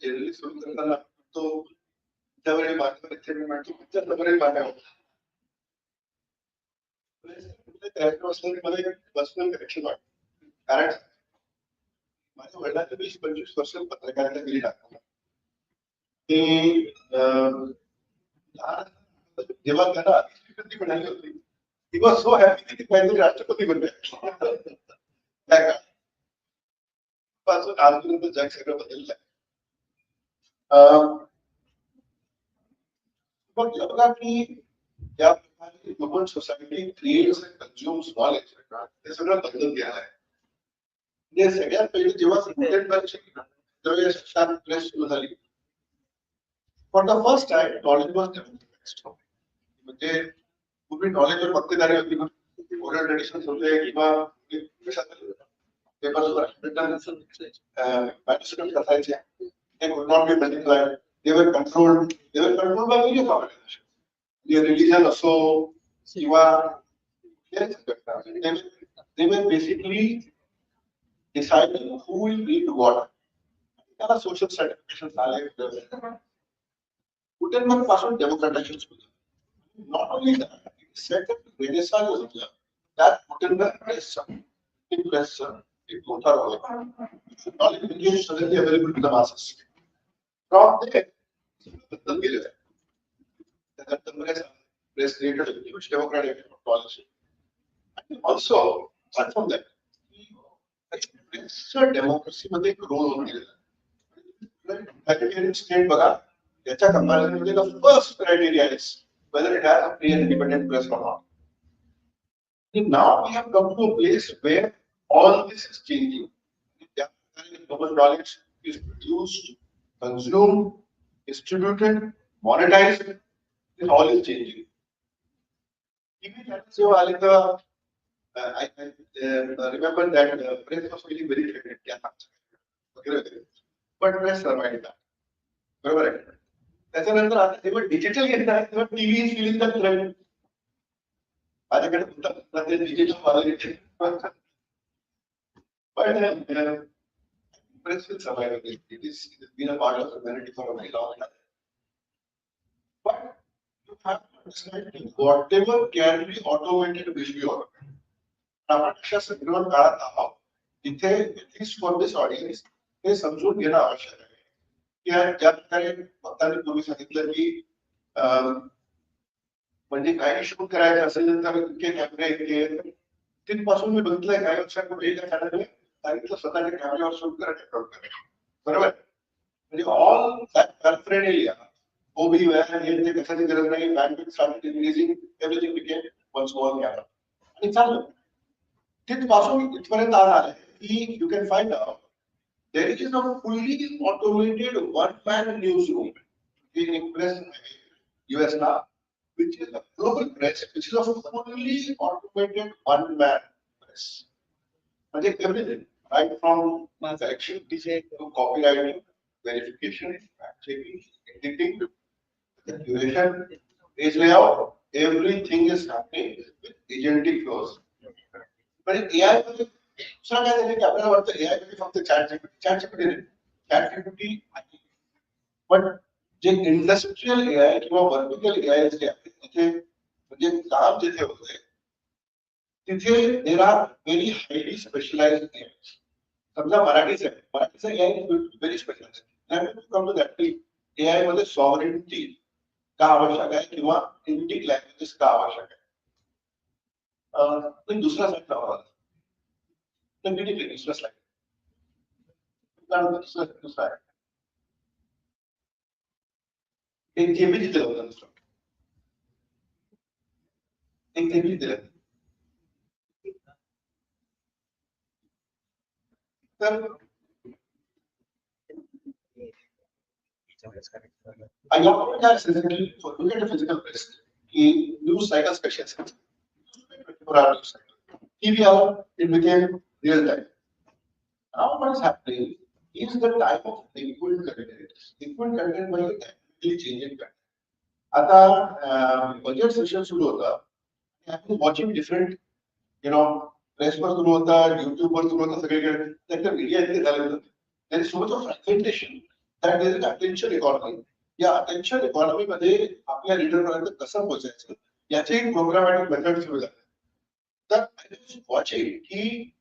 Generally सुरू करताना तो त्यावेळी माझ्या मला एक पर्सनल कनेक्शन वाटतं. कारण माझ्या वडिलांनी 20-25 वर्ष पत्रकारिता केली टाकतात. ते जेव्हा त्यांना राष्ट्रपती मिळाली होती, ती वॉज सो हॅपी की काहीतरी राष्ट्रपती बनले. पासून आजपर्यंत जग सगळं बदललं आहे. मग बघा की ज्या प्रकारे human society creates and consumes knowledge ते सगळं बदलत गेलं आहे. म्हणजे सगळ्यात पहिले जेव्हा प्रेस सुरू झाली, for the first time knowledge was democratised. म्हणजे पूर्वी नॉलेजवर मक्तेदारी होती, ओरल ट्रेडिशन्स होते किंवा पेपर्सवर मॅन्युस्क्रिप्ट असायचे. They could not be multiplied. They were controlled. They were controlled by various organizations. Their religion also, Shiva. They were basically deciding who will read what. There are social stratifications. Gutenberg पासून democratization होतं. Not only that, it set up Renaissance that Gutenberg press एक मोठा role. Knowledge became suddenly available to the masses. From there, the press created a huge democratic policy. And also, apart from that, democracy मध्ये एक role होते. Egalitarian state बघा, त्याच्या comparison मध्ये the first criteria is whether it has a free and independent press or not. And now we have come to a place where all this is changing. Global knowledge is produced, consumed, distributed, monetized. This all is changing. So I remember that press was feeling very threatened. But press survived that. बरोबर आहे. त्याच्यानंतर आता जेव्हा digital येत आहे तेव्हा TV is feeling the threat. माझ्याकडे digital but press will survive it. It's been a part of humanity for a very long time. But you have to understand whatever can be automated will be automated. आपण अशा संदर्भात काळात आहोत तिथे at least for this audience हे समजून घेणं आवश्यक आहे की ज्या प्रकारे भक्तांनी पूर्वी सांगितलं की म्हणजे काही शूट करायचं असेल तर इतके कॅमेरे तिथपासून मी बघितलंय काही वर्षांपूर्वी एका चॅनलने सांगितलं स्वतःच्या कॅमेऱ्यावर शूट करायचं. बरोबर. म्हणजे all that paraphernalia OB van हे ते कशाची गरज नाही. Bandwidth started increasing, everything became one small camera आणि चाललं. तिथपासून इथपर्यंत आलं की you can find out there is a fully automated one man news room in press US now, which is a global press, which is a fully automated one man press. म्हणजे everything, right from selection to copywriting, verification, fact checking, editing, curation, page layout, everything is happening with agentic flows. पण AI मध्ये दुसरा काय झालं की आपल्याला वाटतं AI मध्ये फक्त ChatGPT पण जे इंडस्ट्रियल एआय किंवा वर्टिकल एआय जे आहे तिथे म्हणजे काम जिथे होते तिथे there are very highly specialised AI. समजा मराठीचं AI very specialised. Come to that की एआय मध्ये सॉव्हरेनिटी का आवश्यक आहे किंवा इंडिक लँग्वेजेस का आवश्यक आहे. दुसरा स्लाइड लावा. दुसरा स्लाइड दुसरा आहे एक जेबी दिलं होतं दुसरं एक जेबी दिलं तर I want to specifically look at the physical risk. News cycle specials. TV it became real time. Now what is happening is the type of liquid content. Liquid content will actually changing. आता budget session सुरू होतं. Watching different प्रेसवर सुरू होता, युट्यूबवर सुरू होता, सगळीकडे media इतके झाले होते. There is so much of fragmentation that is an attention economy. या अटेन्शन इकॉनॉमी मध्ये आपल्या रीडरपर्यंत कसं पोहोचायचं याचे एक प्रोग्रामॅटिक मेथड सुरू झाले. तर वॉचिंग की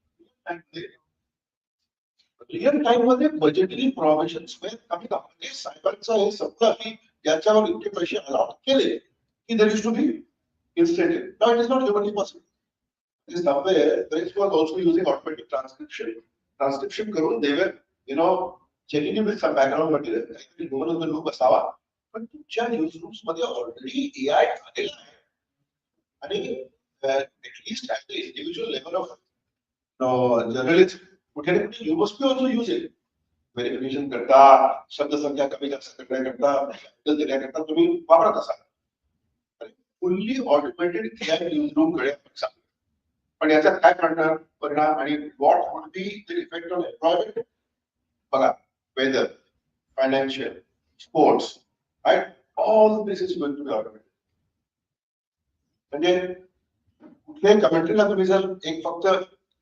रिअल टाइम मध्ये बजेटरी प्रोव्हिजन कमी म्हणजे सायबरचं हे सगळं की याच्यावर इतके पैसे अलाउड केले की there is to be instantiated. Now it is not humanly possible. Somewhere Prince was also using automatic transcription करून they were checking it with some background material. काहीतरी दोन हजार लोक असावा. पण तुमच्या न्यूज रूम्स मध्ये ऑलरेडी एआय आलेला आहे आणि at least at the individual level of journalist कुठे ना कुठे you must be also use it. Verification करता, शब्दसंख्या कमी जास्त करण्याकरता देण्याकरता तुम्ही वापरत असाल. Fully automated AI news room कडे आपण पण याचा काय परिणाम आणि what would be the effect on employment बघा. Weather, financial, sports, right, all this is going to be automated. म्हणजे कुठल्याही कमेंट्रीला तुम्ही जर एक फक्त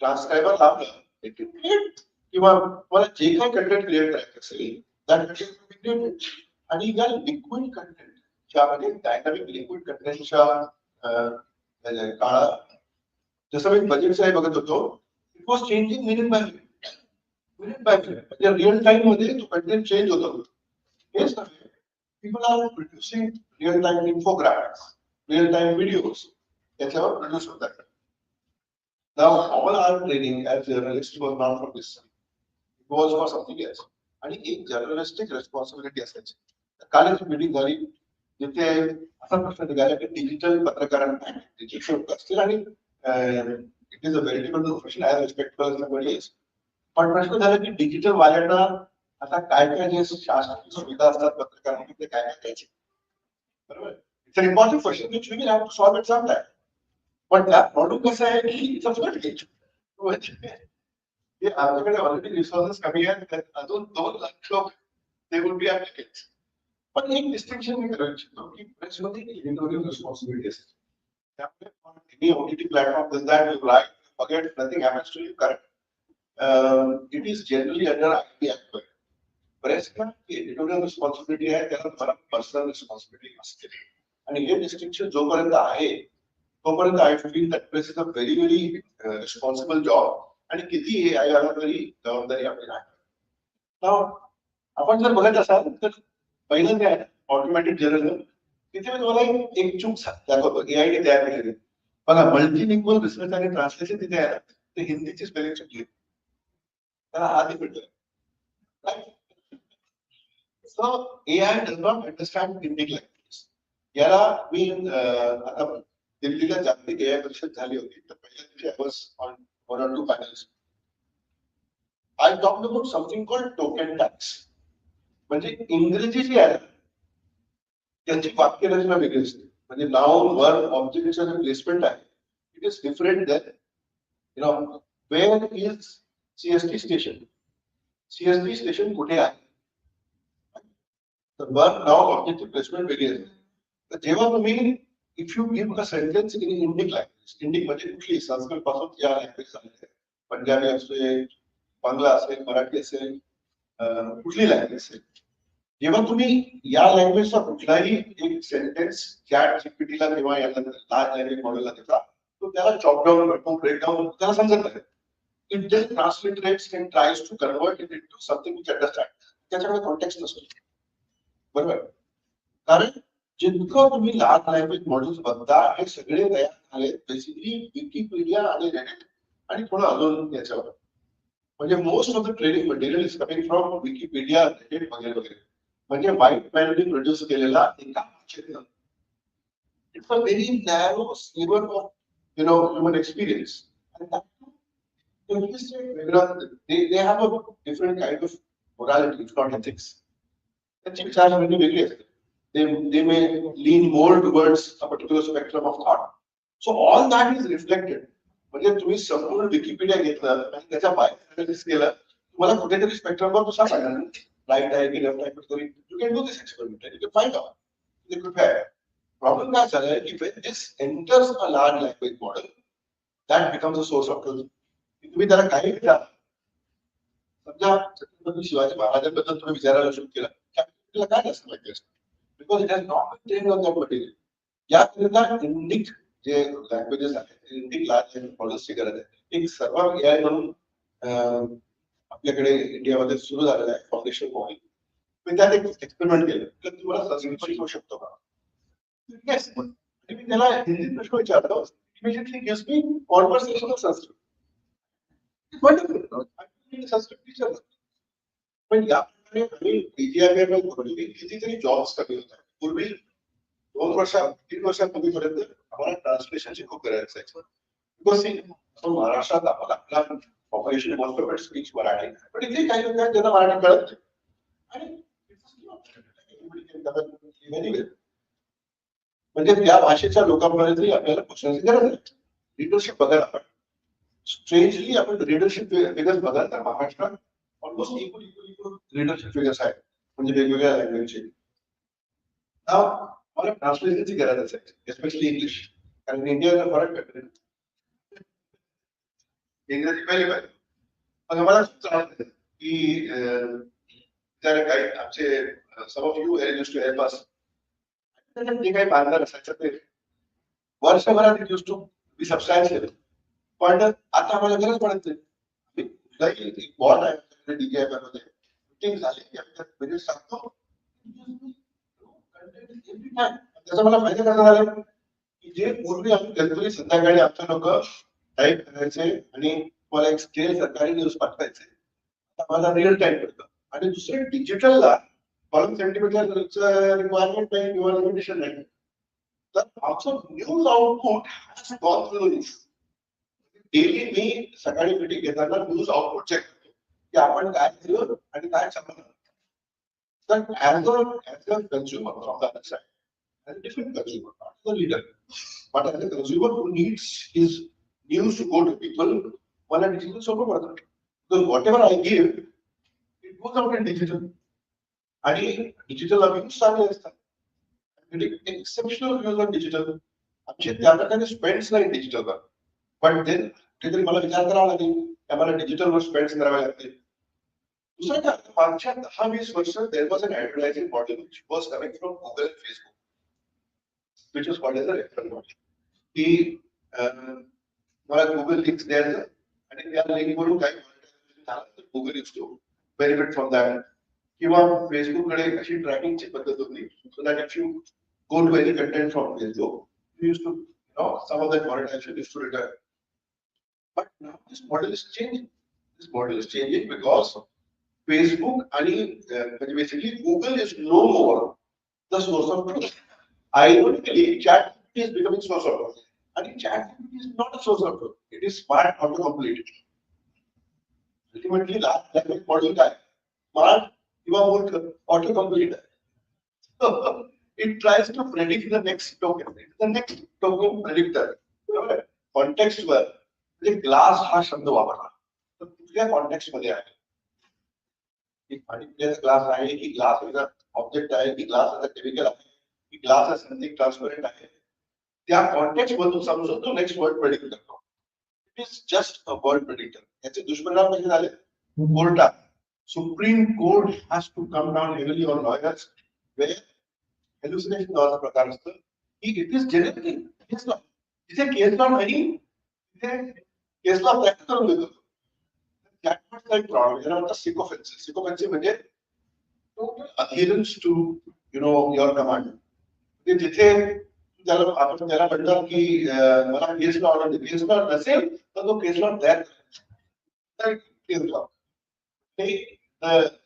ट्रान्सक्रायबर लावलं किंवा तुम्हाला जे काही कंटेंट क्रिएट करायचं असेल दॅट कंटेंट आणि या लिक्विड कंटेंटच्या म्हणजे डायनामिक लिक्विड कंटेंटच्या काळात जसं मी बजेटचं हे बघत होतो, it was changing minute by minute म्हणजे रिअल टाइम मध्ये तो कंटेंट चेंज होत होतो. हेच नव्हे, people are producing real time infographics, real time videos याच्यावर प्रोड्यूस होतात. Now all are training as journalist was not for this, it was for something else. आणि एक जर्नलिस्टिक रेस्पॉन्सिबिलिटी असायची. कालच मीटिंग झाली जिथे असा प्रश्न निघाला की डिजिटल पत्रकारांना डिजिटल असतील आणि it is a very difficult profession as respectful as somebody is. पण प्रश्न झाला की डिजिटल वाल्यांना आता काय काय जे शासकीय सुविधा असतात पत्रकारांना ते काय काय द्यायचे. बरोबर, it's an important question which we will have to solve it some time. पण त्या प्रॉब्लेम कसं आहे की इट्स अ फ्लड गेट. आमच्याकडे ऑलरेडी रिसोर्सेस कमी आहेत, अजून 2 लाख लोक ते वुड बी ऍप्लिकेट्स. पण एक डिस्टिंक्शन मी करू इच्छितो की प्रेसमध्ये एडिटोरियल रिस्पॉन्सिबिलिटी असते. On any OTT platform does that, you write, forget, nothing happens to you, correct? It is generally under IP Act. Press का editorial responsibility आहे त्याला मला पर्सनल रिस्पॉन्सिबिलिटी असते. आणि हे डिस्टिंक्शन जोपर्यंत आहे तोपर्यंत आय feel that press is a very very responsible job आणि किती हे आला तरी जबाबदारी आपली आहे. आपण जर बघत असाल तर पहिलं जे आहे ऑटोमॅटिक जर्नलिझम, तिथे मी तुम्हाला एक चूक दाखवतो. एआयडी तयार केलेली बघा, मल्टीलिंग्वल रिसर्च आणि ट्रान्सलेशन तिथे आहे, ते हिंदीची स्पेलिंग चुकली त्याला आधी भेटलं. So AI does not understand Hindi language. याला मी आता दिल्लीला जागतिक एआय परिषद झाली होती तर पहिल्या दिवशी I was on 1 or 2 panels. I talked about something called token tax. म्हणजे इंग्रजी जी आहे त्यांची वाक्यरचना वेगळी असते. म्हणजे नाउन, वर्ब, ऑब्जेक्टचं जे प्लेसमेंट आहे it is different than where is CST station. CST station कुठे आहे, तर वर्ब, नाउन, ऑब्जेक्टची प्लेसमेंट वेगळी असते. तर जेव्हा तुम्ही if you give a sentence in Indic language, Indic म्हणजे कुठली संस्कृत पासून या लँग्वेज झालेली आहे, पंजाबी असेल, बांगला असेल, मराठी असेल, कुठली लँग्वेज असेल, जेव्हा तुम्ही या लँग्वेजचा कुठलाही एक सेंटेन्स चॅट जीपीटीला किंवा याला लार्ज लँग्वेज मॉडेलला देता तो त्याला चॉप डाऊन करतो, ब्रेक डाऊन त्याला समजत नाही. It just transliterates and tries to convert it into something which understand. त्याच्याकडे कॉन्टेक्स्ट नसतो. बरोबर, कारण जितकं तुम्ही लार्ज लँग्वेज मॉडेल्स बघता हे सगळे तयार झाले बेसिकली विकिपीडिया आणि रेडिट आणि थोडं अजून याच्यावर. म्हणजे most of the training material is coming from Wikipedia, Reddit वगैरे वगैरे. म्हणजे व्हाईट मॅनने प्रोड्यूस केलेला एका क्षेत्र. It's a very narrow sliver of human experience. they have a different kind of morality, if not ethics. त्यांची विचारसरणी वेगळी असते. They may lean more towards a particular spectrum of thought. So all that is reflected. म्हणजे तुम्ही संपूर्ण Wikipedia घेतलं आणि त्याच्या बाहेर अनालिसिस केलं, तुम्हाला कुठेतरी स्पेक्ट्रमवर तो सापडणार नाही. राईट आहे की लेफ्ट आहे, you can do this experiment and you can find out. They prepare. Problem काय झालंय की when this enters a large language model, that becomes a source of truth. तुम्ही त्याला काही विचारा. समजा छत्रपती शिवाजी महाराजांबद्दल तुम्ही विचारायला सुरू केलं तिला काय असं माहिती असतं because it has not train on that material. याकरिता इंडिक जे लँग्वेजेस आहेत इंडिक लार्ज मॉडेल्सची गरज आहे. एक सर्व एआय म्हणून आपल्याकडे इंडियामध्ये सुरू झालेलं आहे फाउंडेशन मॉडेल. मी त्यात एक एक्सपेरिमेंट केलं तर तुम्हाला संस्कृत शिकवू शकतो का? येस. मी त्याला हिंदीत प्रश्न विचारतो immediately gives me conversational Sanskrit. Wonderful. Sanskrit teacher. पण या प्रकारे आम्ही डीजीआयबीआर कितीतरी जॉब्स कमी होत आहेत. पूर्वी 3 वर्षापूर्वीपर्यंत आम्हाला ट्रान्सलेशनची खूप गरज असायची. बिकॉज महाराष्ट्रात आम्हाला आपला population most of it speech Marathi, पण इथे काही लोक आहेत ज्यांना मराठी कळत नाही. आणि म्हणजे त्या भाषेच्या लोकांपर्यंत आपल्याला पोहोचण्याची गरज आहे. लिडरशिप बघायला आपण स्ट्रेंजली आपण लिडरशिप फिगर्स बघाल तर महाराष्ट्रात ऑलमोस्ट इक्वल लिडरशिप फिगर्स आहेत म्हणजे वेगवेगळ्या लँग्वेजचे. मला ट्रान्सलेशनची गरज असेल एस्पेशली इंग्लिश, कारण इंडियाला फरक कंट्री इंग्रजी पहिले पाहिजे. मग मला चालत की त्याला काही आमचे some of you use to help us जे काही बांधणार असायचं ते वर्षभरात it use to be substantial. पण आता आम्हाला गरज पडत नाही. बॉन्ड आहे डीजीआयबीआर मध्ये मीटिंग झाली की आम्ही म्हणजे सांगतो. त्याचा मला फायदा कसा झाला की जे पूर्वी आम्ही कधीतरी संध्याकाळी आमचे लोक टाईप करायचे आणि मला एक स्केल सरकारी न्यूज पाठवायचे, आता मला रिअल टाईम करतं. आणि दुसरे डिजिटलला कॉलम सेंटीमीटरचं रिक्वायरमेंट नाही किंवा लिमिटेशन नाही. तर आमचं news output has gone through this. Daily मी सकाळी मीटिंग घेताना न्यूज आउटपुट चेक करतो की आपण काय केलं आणि काय चाललं. तर as a consumer from the other side, as a different consumer, not the leader, but as a consumer who needs his news to go to people, मला डिजिटल सोपं पडतं. Because whatever I give, it goes out in digital. आणि digital अभ्यूज चांगले असतात. Exceptional views on digital. आमचे त्या प्रकारे spends नाही डिजिटलवर. पण देन कुठेतरी मला विचार करावा लागेल की आम्हाला डिजिटलवर स्पेंड्स करावे लागतील. दुसरं काय, मागच्या 10-20 वर्ष there was an advertising model which was coming from Google and Facebook, which is called as a referral model. की मला गुगल लिंक्स द्यायचं आणि त्या लिंकवरून काही Google used to benefit from that. किंवा फेसबुककडे अशी ट्रॅकिंगची पद्धत होती so that if you go to any content from Facebook you use to some of that monetization is to return. But now this model is changing. This model is changing because Facebook आणि basically Google is no more the source of truth. Ironically, ChatGPT is becoming source of truth. And ChatGPT is not a source of truth. It is smart autocomplete. Ultimately, last language model guy, smart किंवा मूर्ख autocomplete. So it tries to predict the next token. The next token predictor. Context वर म्हणजे glass हा शब्द वापरला तर कुठल्या context मध्ये आहे की पाणी ग्लास आहे की ग्लास एज ऑब्जेक्ट आहे की ग्लास एज केमिकल आहे की ग्लास एज समथिंग ट्रान्सपरंट आहे, त्या कॉन्टेक्स्ट मधून समजून तो नेक्स्ट वर्ड प्रेडिक्ट करतो. It is just a word predictor. याचे दुष्परिणाम कसे झाले? कोर्टात supreme court has to come down heavily on lawyers where hallucination नावाचा प्रकार असतो की it is generating case law. तिथे केस लॉ नाही, तिथे केस लॉ प्रॅक्टिस करून देतो. त्याचा एक प्रॉब्लेम याला म्हणतात सिकोफेन्सी. सिकोफेन्सी म्हणजे adherence to your command. जिथे त्याला आपण त्याला म्हणतात की मला केस लॉ ऑर्डर दे. केस लॉ नसेल तर तो केस लॉ तयार करायचा. Case law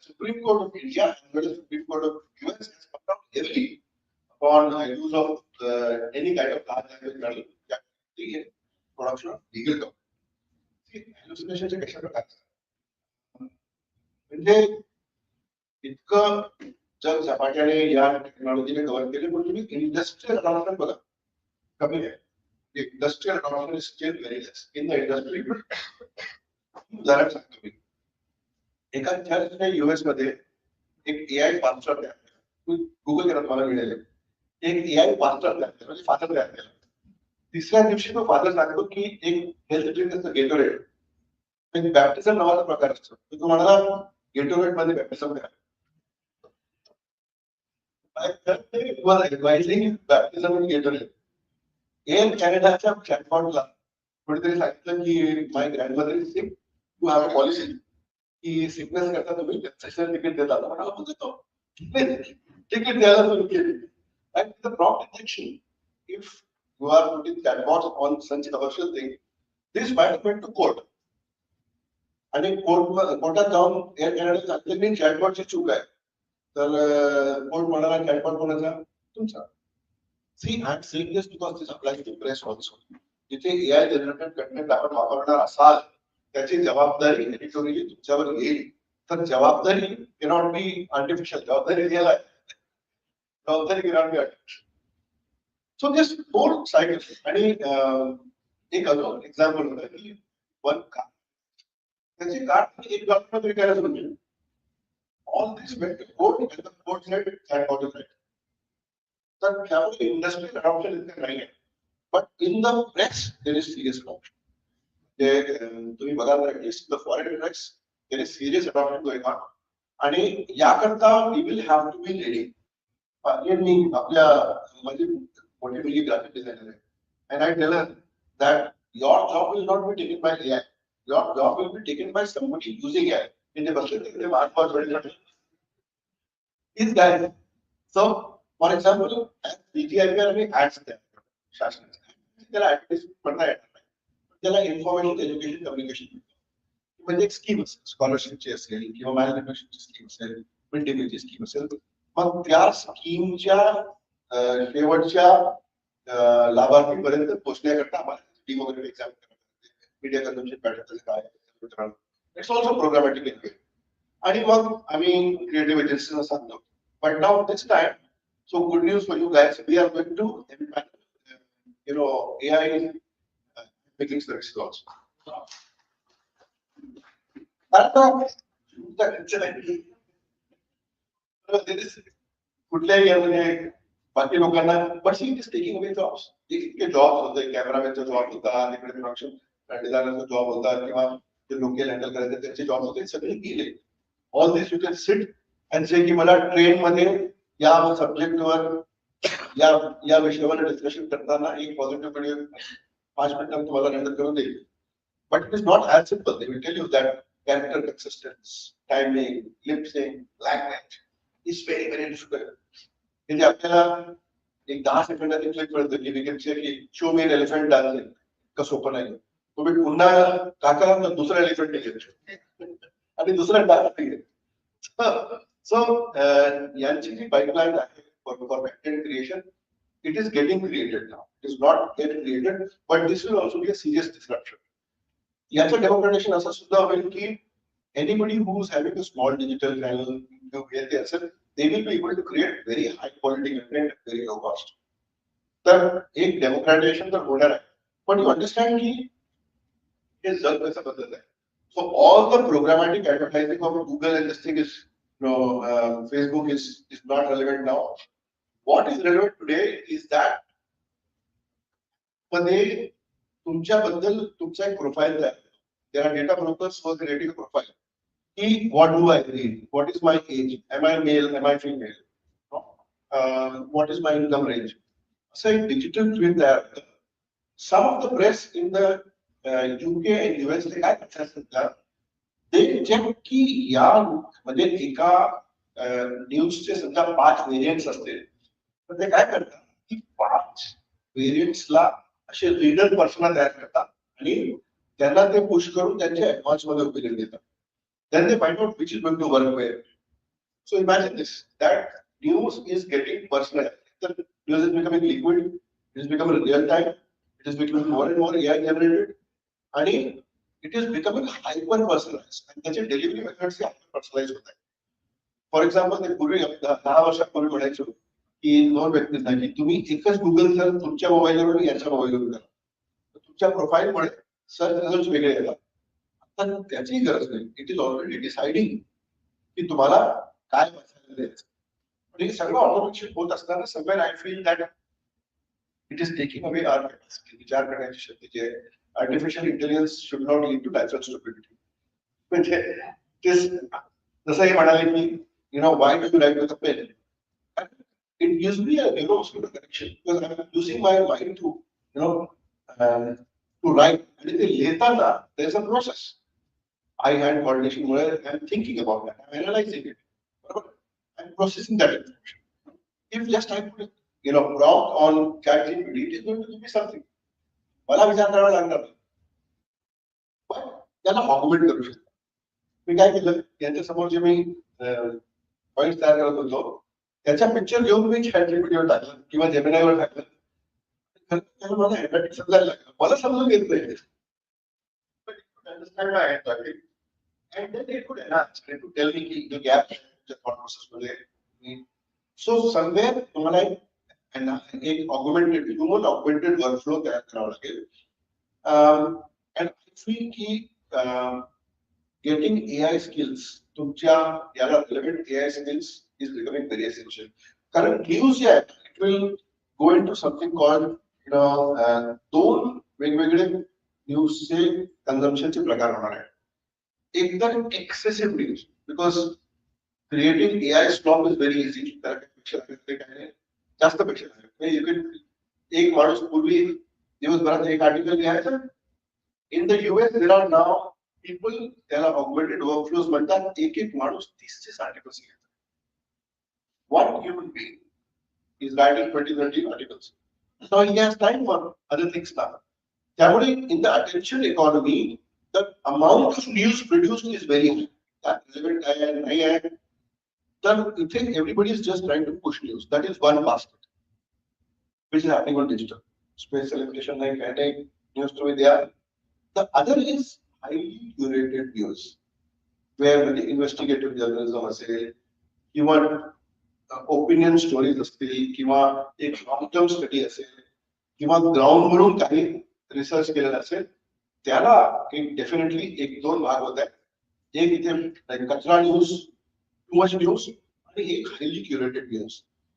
supreme court of India and supreme court of US has come down heavily upon use of any kind of large language model in production of legal documents. Hallucination कशा प्रकारचं म्हणजे इतकं जग झपाट्याने या टेक्नॉलॉजीने cover केले, पण तुम्ही industrial adoption बघा कमी आहे. Industrial adoption is still very less in the industry. उदाहरण सांगतो मी. एका चर्चने US मध्ये एक एआय पास्टर तयार केला. गुगल करा तुम्हाला मिळेल. एक एआय पास्टर तयार केला म्हणजे फादर तयार केला. तिसऱ्या दिवशी तो फादर सांगतो की एक हेल्थ ड्रिंक असतं गेटोरेड, बॅप्टिझम नावाचा प्रकार असतो. तो म्हणाला गेटोरेड मध्ये बॅप्टिझम करा. My third day was advising baptism in Gatorade. In कॅनडाच्या चॅटबॉटला कोणीतरी सांगितलं की my grandmother is sick, to have a policy की सिकनेस करता तुम्ही कन्सेशनल तिकीट देता. म्हणाला देतो, तिकीट द्यायला सुरू केली. And the prompt injection, if you are putting chatbots on such commercial thing, this might went to court. आणि कोर्टात जाऊन एअर कॅनडा सांगते की चॅटबॉटची चूक आहे. तर कोर्ट म्हणाला चॅटबॉट कोणाचा? तुमचा. See, I'm saying this because this applies to press also. जिथे AI जनरेटेड कंटेंट आपण वापरणार असाल त्याची जबाबदारी एडिटोरियली तुमच्यावर येईल. तर जबाबदारी cannot be artificial. जबाबदारी रिअल आहे. जबाबदारी cannot be artificial. So this four cycles आणि एक अजून एक्झाम्पल होतं की वन कार त्याची कार एक डॉक्टर विकायला सुरू केली. All this went to court and the court said chatbot is right. तर त्यामुळे इंडस्ट्रियल अडॉप्शन इतकं नाही आहे. But in the press there is serious adoption. जे तुम्ही बघाल at least the foreign press there is serious adoption going on. आणि याकरता we will have to be ready. मी आपल्या माझी मोठी मुलगी ग्राफिक डिझायनर आहे. And I tell her that your job will not be taken by AI. Your job will be taken by somebody using AI. म्हणजे बसले ते मार्फॉट वगैरे these guys. So, for example, DGIPR आणि ऍड्स शासनाचे त्याला advertise करता येणार नाही. त्याला इन्फॉर्मेशन एज्युकेशन कम्युनिकेशन म्हणजे एक स्कीम असेल, स्कॉलरशिपची असेल किंवा मॅनेजमेंटची स्कीम असेल, मिड डे मीलची स्कीम असेल. मग त्या स्कीमच्या शेवटच्या लाभार्थीपर्यंत पोहोचण्याकरता आम्हाला टीम वगैरे एक्झाम मीडिया कन्झम्पशन पॅटर्न काय इट्स ऑल्सो प्रोग्रामॅटिक इन वे. आणि मग आम्ही क्रिएटिव्ह एजन्सीना सांगतो. But now this time, so good news for you guys, we are going to AI making services also. कुठल्याही यामध्ये बाकी लोकांना but see it is taking away jobs. इतके jobs होते, कॅमेरामॅनचा जॉब होता, तिकडे प्रोडक्शन डिझायनरचा जॉब होता किंवा जे लोकल हँडल करायचे त्यांचे जॉब होते, सगळे गेले. All this you can sit and say की मला ट्रेन मध्ये या सब्जेक्टवर या विषयावर डिस्कशन करताना एक पॉझिटिव्ह व्हिडिओ 5 मिनिटात तुम्हाला रेंडर करून देईल. But it is not as simple. They will tell you that character consistency, timing, lip sync, language is very very difficult. म्हणजे आपल्याला एक 10 सेकंदात क्लिक कळतं की विकेट की शो मी एलिफंट डान्सिंग का सोपं नाही. तुम्ही पुन्हा टाका तर दुसरा एलिफंट घेतो आणि दुसरा डान्स. So, यांची जी पाईपलाईन आहे for content creation, it is getting created now. It is not yet created, but this will also be a serious disruption. याचं डेमोक्रेटायझेशन असं सुद्धा होईल की anybody who is having a small digital channel, they will be able to create very high quality content at very low cost. तर एक डेमोक्रेटायझेशन तर होणार आहे. पण you understand की हे जग कसं बदलत आहे. So all the programmatic advertising of Google and this thing is, Facebook is not relevant now. What is relevant today is that मध्ये तुमच्याबद्दल तुमचा एक प्रोफाईल आहे. There are data brokers who are creating a profile. What do I read? What is my age? Am I male? Am I female? What is my income range? So a digital twin there. Some of the press in the UK and US they काय करतात, ते check की या म्हणजे एका न्यूजचे समजा 5 variants असतील तर ते काय करतात की 5 व्हेरियंट्सला असे रीडर पर्सना तयार करतात आणि त्यांना ते पुश करून त्यांच्या ऍडव्हान्स मध्ये ओपिनियन देतात. Then they find out which is going to work where. So imagine this, that news is getting personalized. The news is becoming liquid, it is becoming real time, it is becoming more and more AI generated, and it is becoming hyper personalized. And त्याचे delivery methods hyper personalise होत आहेत. For example ते पूर्वी 10 वर्षापूर्वी म्हणायचो की 2 व्यक्तींना की तुम्ही एकच गुगल सर्च तुमच्या मोबाईलवरून याच्या मोबाईलवरून करा, तुमच्या प्रोफाईलमुळे सर्च रिझल्ट वेगळे येतात. आता त्याची गरज नाही. इट इज ऑलरेडी डिसाइडिंग की तुम्हाला काय वाचायला द्यायचं. म्हणजे सगळं ऑटोमेशन होत असताना somewhere I feel that it is taking away our capacity, विचार करण्याची शक्ती जी आहे. Artificial intelligence should not lead to natural stupidity. म्हणजे जसं हे म्हणाले की why do you write with a pen. it gives me a neurosort connection because I'm using my mind to, to write. And in the later, there's a process. I had coordination where I'm thinking about that, I'm analyzing it, I'm processing that information. If just I put, prompt on ChatGPT, it is going to give me something. मला विचार करावा लागणार नाही. पण त्याला augment करू शकतो. मी काय केलं, यांच्या समोर जे मी पॉइंट तयार करत होतो त्याच्या पिक्चर घेऊन मी ChatGPTवर टाकलं किंवा जेमिनायवर टाकलं. त्याला मला हँडरायटिंग समजायला लागलं. मला समजून घेत नाही. Understand my handwriting. And then it could enhance, it could tell me the gap in the thought process मध्ये. So somewhere तुम्हाला एक augmented, human augmented workflow तयार करावा लागेल. And I feel की getting AI skills, तुमच्या याला relevant AI skills is becoming very essential. कारण news जे आहे, it will go into something called, दोन वेगवेगळे न्यूजचे कन्झम्पशनचे प्रकार होणार आहे. एकदम excessive news, because creating AI slop is very easy. जास्त पेक्षा you can एक माणूस पूर्वी दिवसभरात एक आर्टिकल लिहायचं. In the US there are now people, त्याला augmented workflows म्हणतात. एक माणूस 30 आर्टिकल्स लिहायचं. One human being is writing 20-30 articles. So he has time for other things now. त्यामुळे in the attention economy, the amount of news produced is very high. That relevant आहे. Then you think everybody is just trying to push news. That is one basket, which is happening on digital. Space celebration like news to be there. The other is highly curated news, where the investigative journalism असेल किंवा opinion stories असतील किंवा एक long term study असेल किंवा ground वरून काही research केलेला असेल, त्याला एक डेफिनेटली एक दोन भाग होत आहेत. एक इथे कचरा न्यूज, टू मच न्यूज, आणि एक highly curated news.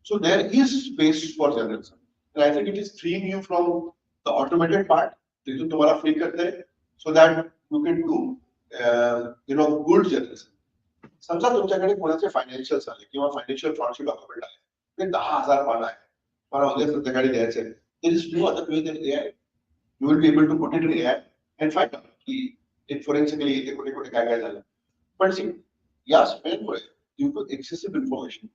So there is space for journalism. And I think it is freeing you from the automated part. तिथून तुम्हाला फ्री करते so that you can do good journalism. समजा तुमच्याकडे कोणाचे financial आले किंवा फायनान्शियल फ्रॉडचे डॉक्युमेंट आले, ते 10,000 पान आहे, मला उद्या संध्याकाळी द्यायचे. There is no other way than AI. You will be able to put it in AI and find out की it forensically इथे कुठे कुठे काय काय झालं. पण या स्पेनमुळे due to excessive information,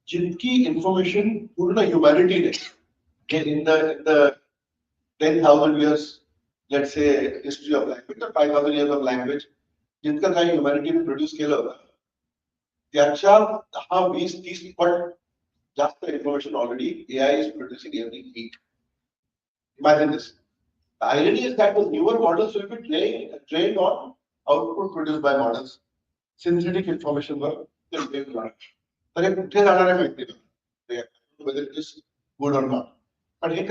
जितकी इन्फॉर्मेशन पूर्ण ह्युमॅनिटीने in the 10,000 years, let's say, history of language, or 5,000 years of language, जितकं काही ह्युमॅनिटीने प्रोड्यूस केलं होतं, त्याच्या 10, 20, 30 पट जास्त information already AI is producing every week. Imagine this. The irony is that the newer models will be trained on output produced by models. Synthetic information work, they'll be learned. But it is another effective, whether it is good or not. But it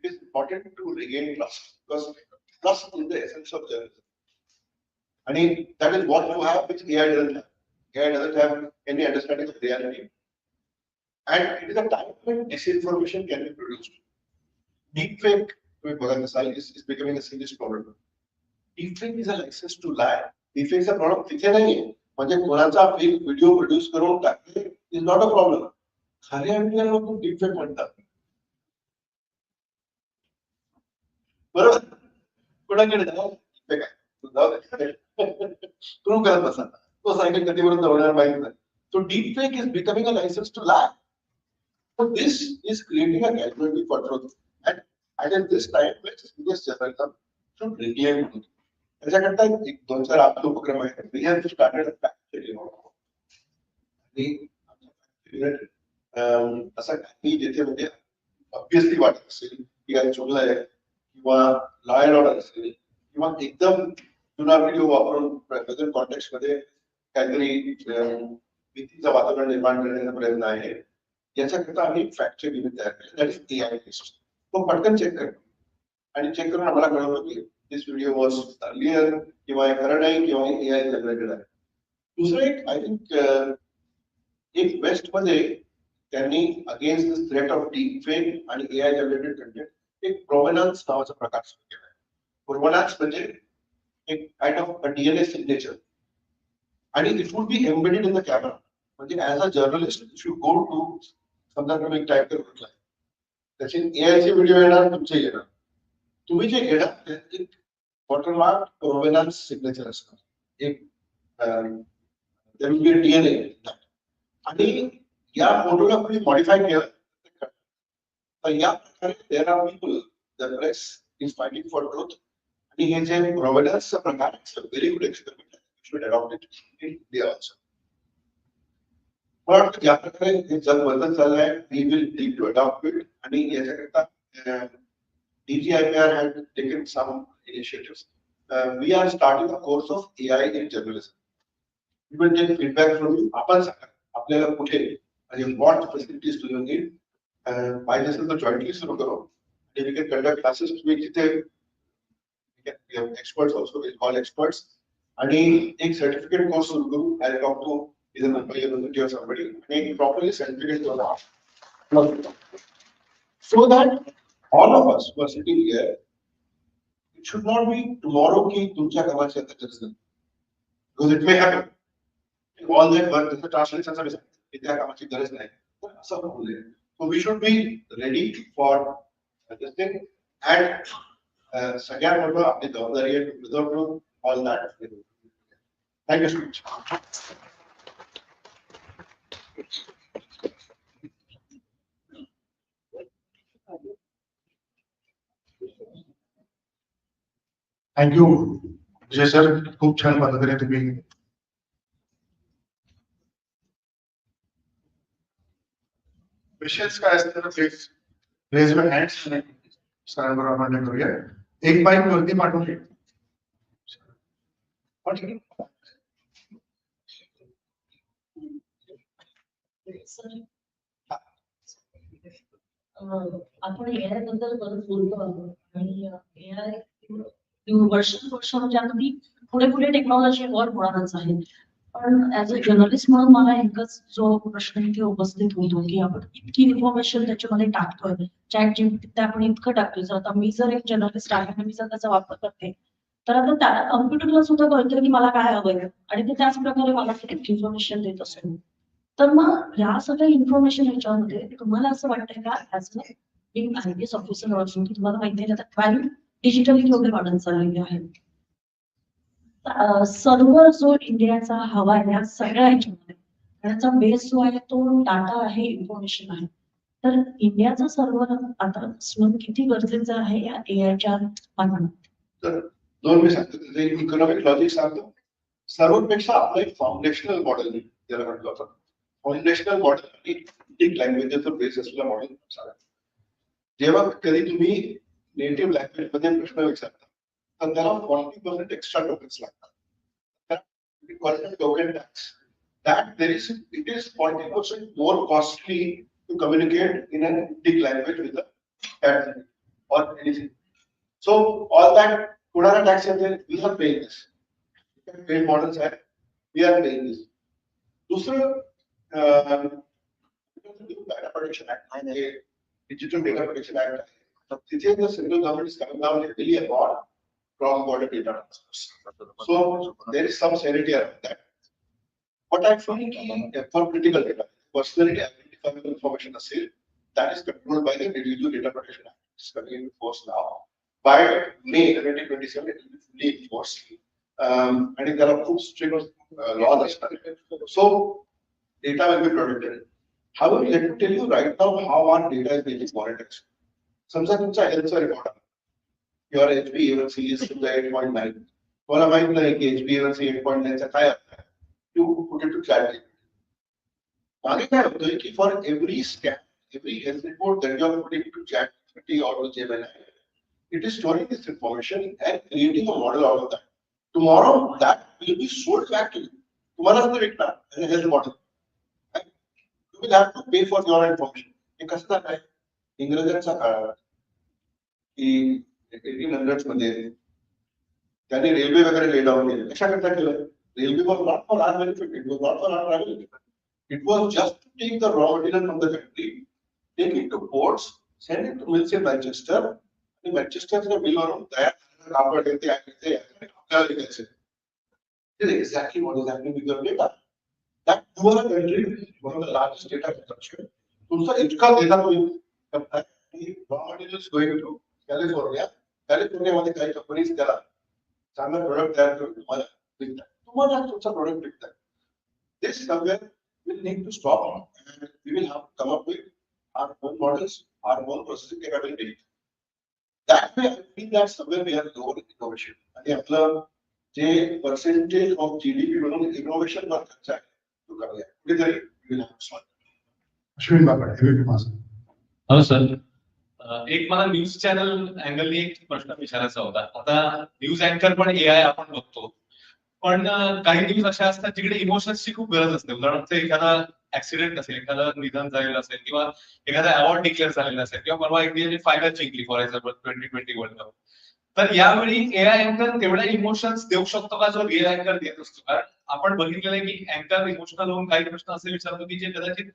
is important to regain trust, because trust is the essence of journalism. I mean, that is what you have, which AI doesn't have. AI doesn't have any understanding of reality. And it is a time when disinformation can be produced. Deepfake is becoming a serious problem. Deepfake is a license to lie. Deepfake is a problem. तिथे नाहीये. म्हणजे कोणाचा fake video produce करून टाकणे is not a problem. खऱ्या व्हिडिओला deepfake म्हणतात. बरोबर? कोणाकडे जाऊ? प्रूव्ह करत बसा. तो सायकल कधीपर्यंत होणार माहित नाही. So deepfake is becoming a license to lie. So this is creating a casualty for truth. And at this time, serious journalism should reclaim truth. त्याच्याकरता एक 2-4 आपले उपक्रम आहेत. We have started a fact checking. आणि असं काही जिथे म्हणजे ऑब्विसली वाटत असेल की काही चुकलं आहे किंवा लॉ अँड ऑर्डर असेल किंवा एकदम जुना व्हिडिओ वापरून प्रेझेंट कॉन्टेक्स्ट मध्ये काहीतरी भीतीचं वातावरण निर्माण करण्याचा प्रयत्न आहे, याच्याकरता आम्ही फॅक्ट चेक युनिट तयार केलं. That is AI based. तो पटकन चेक करतो आणि चेक करून आम्हाला कळवलं की दिस व्हिडिओ वॉज क्लिअर किंवा हे खरं नाही किंवा AI जनरेटेड आहे. दुसरं एक आय थिंक एक वेस्ट मध्ये त्यांनी against this threat of deep fake आणि AI जनरेटेड कंटेंट एक प्रोव्हेनन्स नावाचा प्रकार सुरू केला. प्रोव्हेनन्स म्हणजे एक काइंड ऑफ DNA सिग्नेचर, आणि it would be embedded in the camera. म्हणजे as a journalist if you go to समजा तुम्ही एक टायटर म्हटलाय त्याचे एआयचे व्हिडिओ येणार तुमचे येणार तुम्ही जे घेणार एक वॉटरमार्क प्रोव्हेनन्स सिग्नेचर असणार एक DNA आणि या फोटोला तुम्ही मॉडिफाय केलं तर या प्रकारे there are people the press is fighting for truth आणि हे जे प्रोव्हेनन्सचा प्रकार very good experiment should adopt it in India also पण ज्या प्रकारे हे जग बदलत चाललंय we will need to adopt it आणि याच्याकरता DGIPR had taken some initiatives. We are starting a course of AI in journalism. We will take feedback from you. आपण सांगा आपल्याला कुठे आणि what facilities do you need? पाहिजे असेल तर jointly सुरू करू. And we can conduct classes तुम्ही जिथे we have experts also, we'll call experts. आणि एक certificate course सुरू करू. I'll talk to either Mumbai University or somebody. आणि एक properly certificate करू. So that all of us who are sitting here, it should not be tomorrow ki tumcha kaamachi anta garaज नाही. Because it may happen. All that work, the translation चा विषय त्या कामाची गरज नाही. असं होऊ नये. So we should be ready for this thing and सगळ्यात मोठं आपली जबाबदारी आहे to preserve all that. Thank you so much. Thank you Vijay sir खूप छान पद्धतीने तुम्ही क्वेश्चन्स काय असतील प्लीज रेज युअर हँड्स सरांबरोबर आपण करूया एक बाईक वरती पाठवून घे आपण एआय बद्दल बरंच बोलतो आहोत आणि एआय वर्ष म्हणजे अगदी पुढे पुढे टेक्नॉलॉजी वर होणारच आहे पण ऍज अ जर्नलिस्ट म्हणून मला एकच जो प्रश्न इथे उपस्थित होतो की आपण इतकी इन्फॉर्मेशन त्याच्यामध्ये टाकतोय चॅट जीपीटी आपण इतकं टाकतोय जर आता मी जर एक जर्नलिस्ट आहे आणि मी जर त्याचा वापर करते तर आता त्या कम्प्युटरला सुद्धा कळतं की मला काय हवंय आणि ते त्याच प्रकारे मला इन्फॉर्मेशन देत असेल तर मग या सगळ्या इन्फॉर्मेशन ह्याच्यामध्ये तुम्हाला असं वाटतंय का ऍज अ IPS ऑफिसर असून की तुम्हाला माहिती आहे आता क्राईम डिजिटली केवढे वाढत चाललेले आहेत सर्व्हर जो इंडियाचा हवा आहे या सगळ्या ह्याच्यामध्ये त्याचा बेस जो आहे तो डाटा आहे इन्फॉर्मेशन आहे तर इंडियाचा सर्व्हर आता असणं किती गरजेचं आहे या एआयच्या माध्यमात तर दोन मी सांगतो इकॉनॉमिक लॉजिक सांगतो सर्वांपेक्षा आपलं एक फाउंडेशनल मॉडेल ज्याला म्हटलं आपण फाउंडेशनल मॉडेल एक लँग्वेजचं बेस असलेला मॉडेल सांगा जेव्हा कधी तुम्ही नेटिव्ह लँग्वेज मध्ये प्रश्न विचारता तर त्याला 40% एक्स्ट्रा टोकन्स लागतात token tax that there is it is 40% more costly to communicate in an Indic language with a cat or anything. So all that Kudara tax we are paying this. Paid models are we are paying this. दूसरा Data Protection Act, Digital Data Protection Act. तिथे the central government is coming down heavily about cross-border data transfers. So there is some sanity around that. But I feel for critical data, personally identifiable information assail, that is controlled by the Digital Data Protection Act. It's coming into force now. By May 2027, it will be fully enforced. I think there are two strict laws. So data will be protected. However, let me tell you right now how our data is being monitored. समजा तुमचा हेल्थचा report आहे your HbA1c is 8.9 मला माहित नाही की HbA1c 8.9 चा काय अर्थ आहे you put it to chat मागे काय होतंय की for every scan every health report that you are putting to ChatGPT or to Gemini it is storing this information and creating a model out of that tomorrow that will be sold back to you तुम्हाला तो विकणार as a health model you will have to pay for your information हे कसं आहे इंग्रजांचा काळ की 1800s मध्ये त्यांनी railway वगैरे ले डाऊन केले कशाकरता केलं railway was not for our benefit it was not for our travel it was just to take the raw material from the factory take it to ports send it to mills in Manchester आणि मॅन्चेस्टरच्या मिलवरून तयार कापड येते आपल्याला विकायचे it is exactly what is happening with your data that you are a country with one of the largest data consumption. तुमचा इतका डेटा तुम्ही करताय की रॉ मटेरियल्स गोइंग टू कॅलिफोर्नियामध्ये काही कंपनीज त्याला चांगला प्रोडक्ट तयार करून तुम्हाला विकतात. तुम्हाला तुमचा प्रोडक्ट विकतात. This somewhere will need to stop and we will have to come up with our own models, our own processing capability. That way, I think that somewhere we have lower innovation. आणि आपलं जे percentage of GDP म्हणून innovation वर खर्च आहे तो कमी आहे. कुठेतरी we will have to solve. Ashwin Bapat, ABP माझा. हो सर, एक मला न्यूज चॅनल अँगलनी एक प्रश्न विचारायचा होता. आता न्यूज अँकर पण AI आपण बघतो, पण काही न्यूज अशा असतात जिकडे इमोशन्सची खूप गरज असते. उदाहरणार्थ एखादा ऍक्सिडेंट असेल, एखादा निधन झालेलं असेल किंवा एखादा अवॉर्ड डिक्लेअर झालेला असेल किंवा परवा इंडियाने फायनल जिंकली फॉर एक्झाम्पल 2020 वर्ल्ड कप, तर यावेळी AI अँकर तेवढ्या इमोशन्स देऊ शकतो का जो रिअल अँकर देत असतो? कारण आपण बघितलेलं आहे की अँकर इमोशनल होऊन काही प्रश्न असे विचारतो की जे कदाचित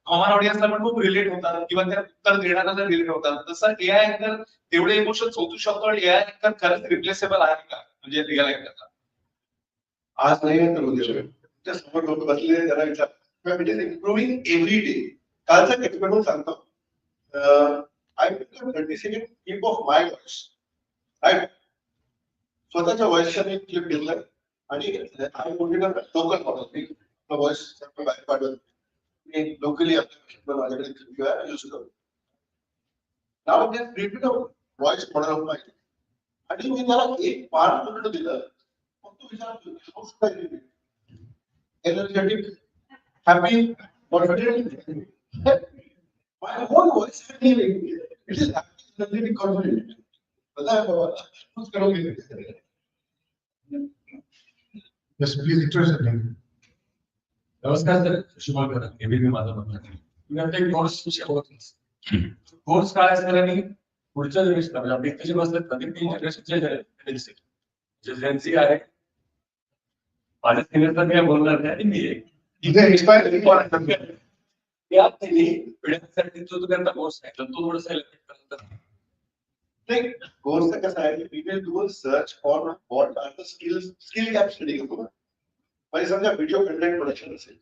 कॉमन ऑडियन्सला पण खूप रिलेट होतात किंवा त्या उत्तर देण्याला रिलेट होतात. तसं AI अँकर तेवढे इमोशन्स ओतू शकतो आणि AI अँकर खरंच रिप्लेसेबल आहे का म्हणजे रिअल अँकरला? आज नाही तर उद्या त्या समोर लोक बसले त्यांना विचार it is improving every day. कालचा एक्सपेरिमेंट सांगतो. I become 30 second clip of my voice, right? स्वतःच्या व्हॉइसचा मी क्लिप घेतलाय आणि आय मोटिवेट लोकल मॉडेल मी व्हॉइस बाहेर पाठवतो. मी लोकली आपल्या माझ्याकडे क्लिप यूज करतो. नाव ते printed voice model of my आणि मी त्याला एक पार्ट पूर्ण दिलं. Energetic, happy, confident. My whole voice is feeling. It is happy, energetic, confident. Yes, please introduce yourself. नमस्कार सर, शुभंकर एबीपी माझा म्हणतात. मी आता एक कोर्स शिकवतो. कोर्स काय असणार आणि पुढच्या जनरेशन म्हणजे आपली कशी बसतात प्रत्येक 3 जनरेशनचे जेन्सी आहे. माझ्या सिनियरचा मी बोलणार नाही आणि मी इथे एक्सपायर पिढ्यांसाठी जो त्यांचा कोर्स आहे तो थोडासा एलिमिनेट करतात. कोर्स कसं आहे की we will do search for what are the skill gap study करतो. म्हणजे समजा व्हिडिओ कंटेंट प्रोडक्शन असेल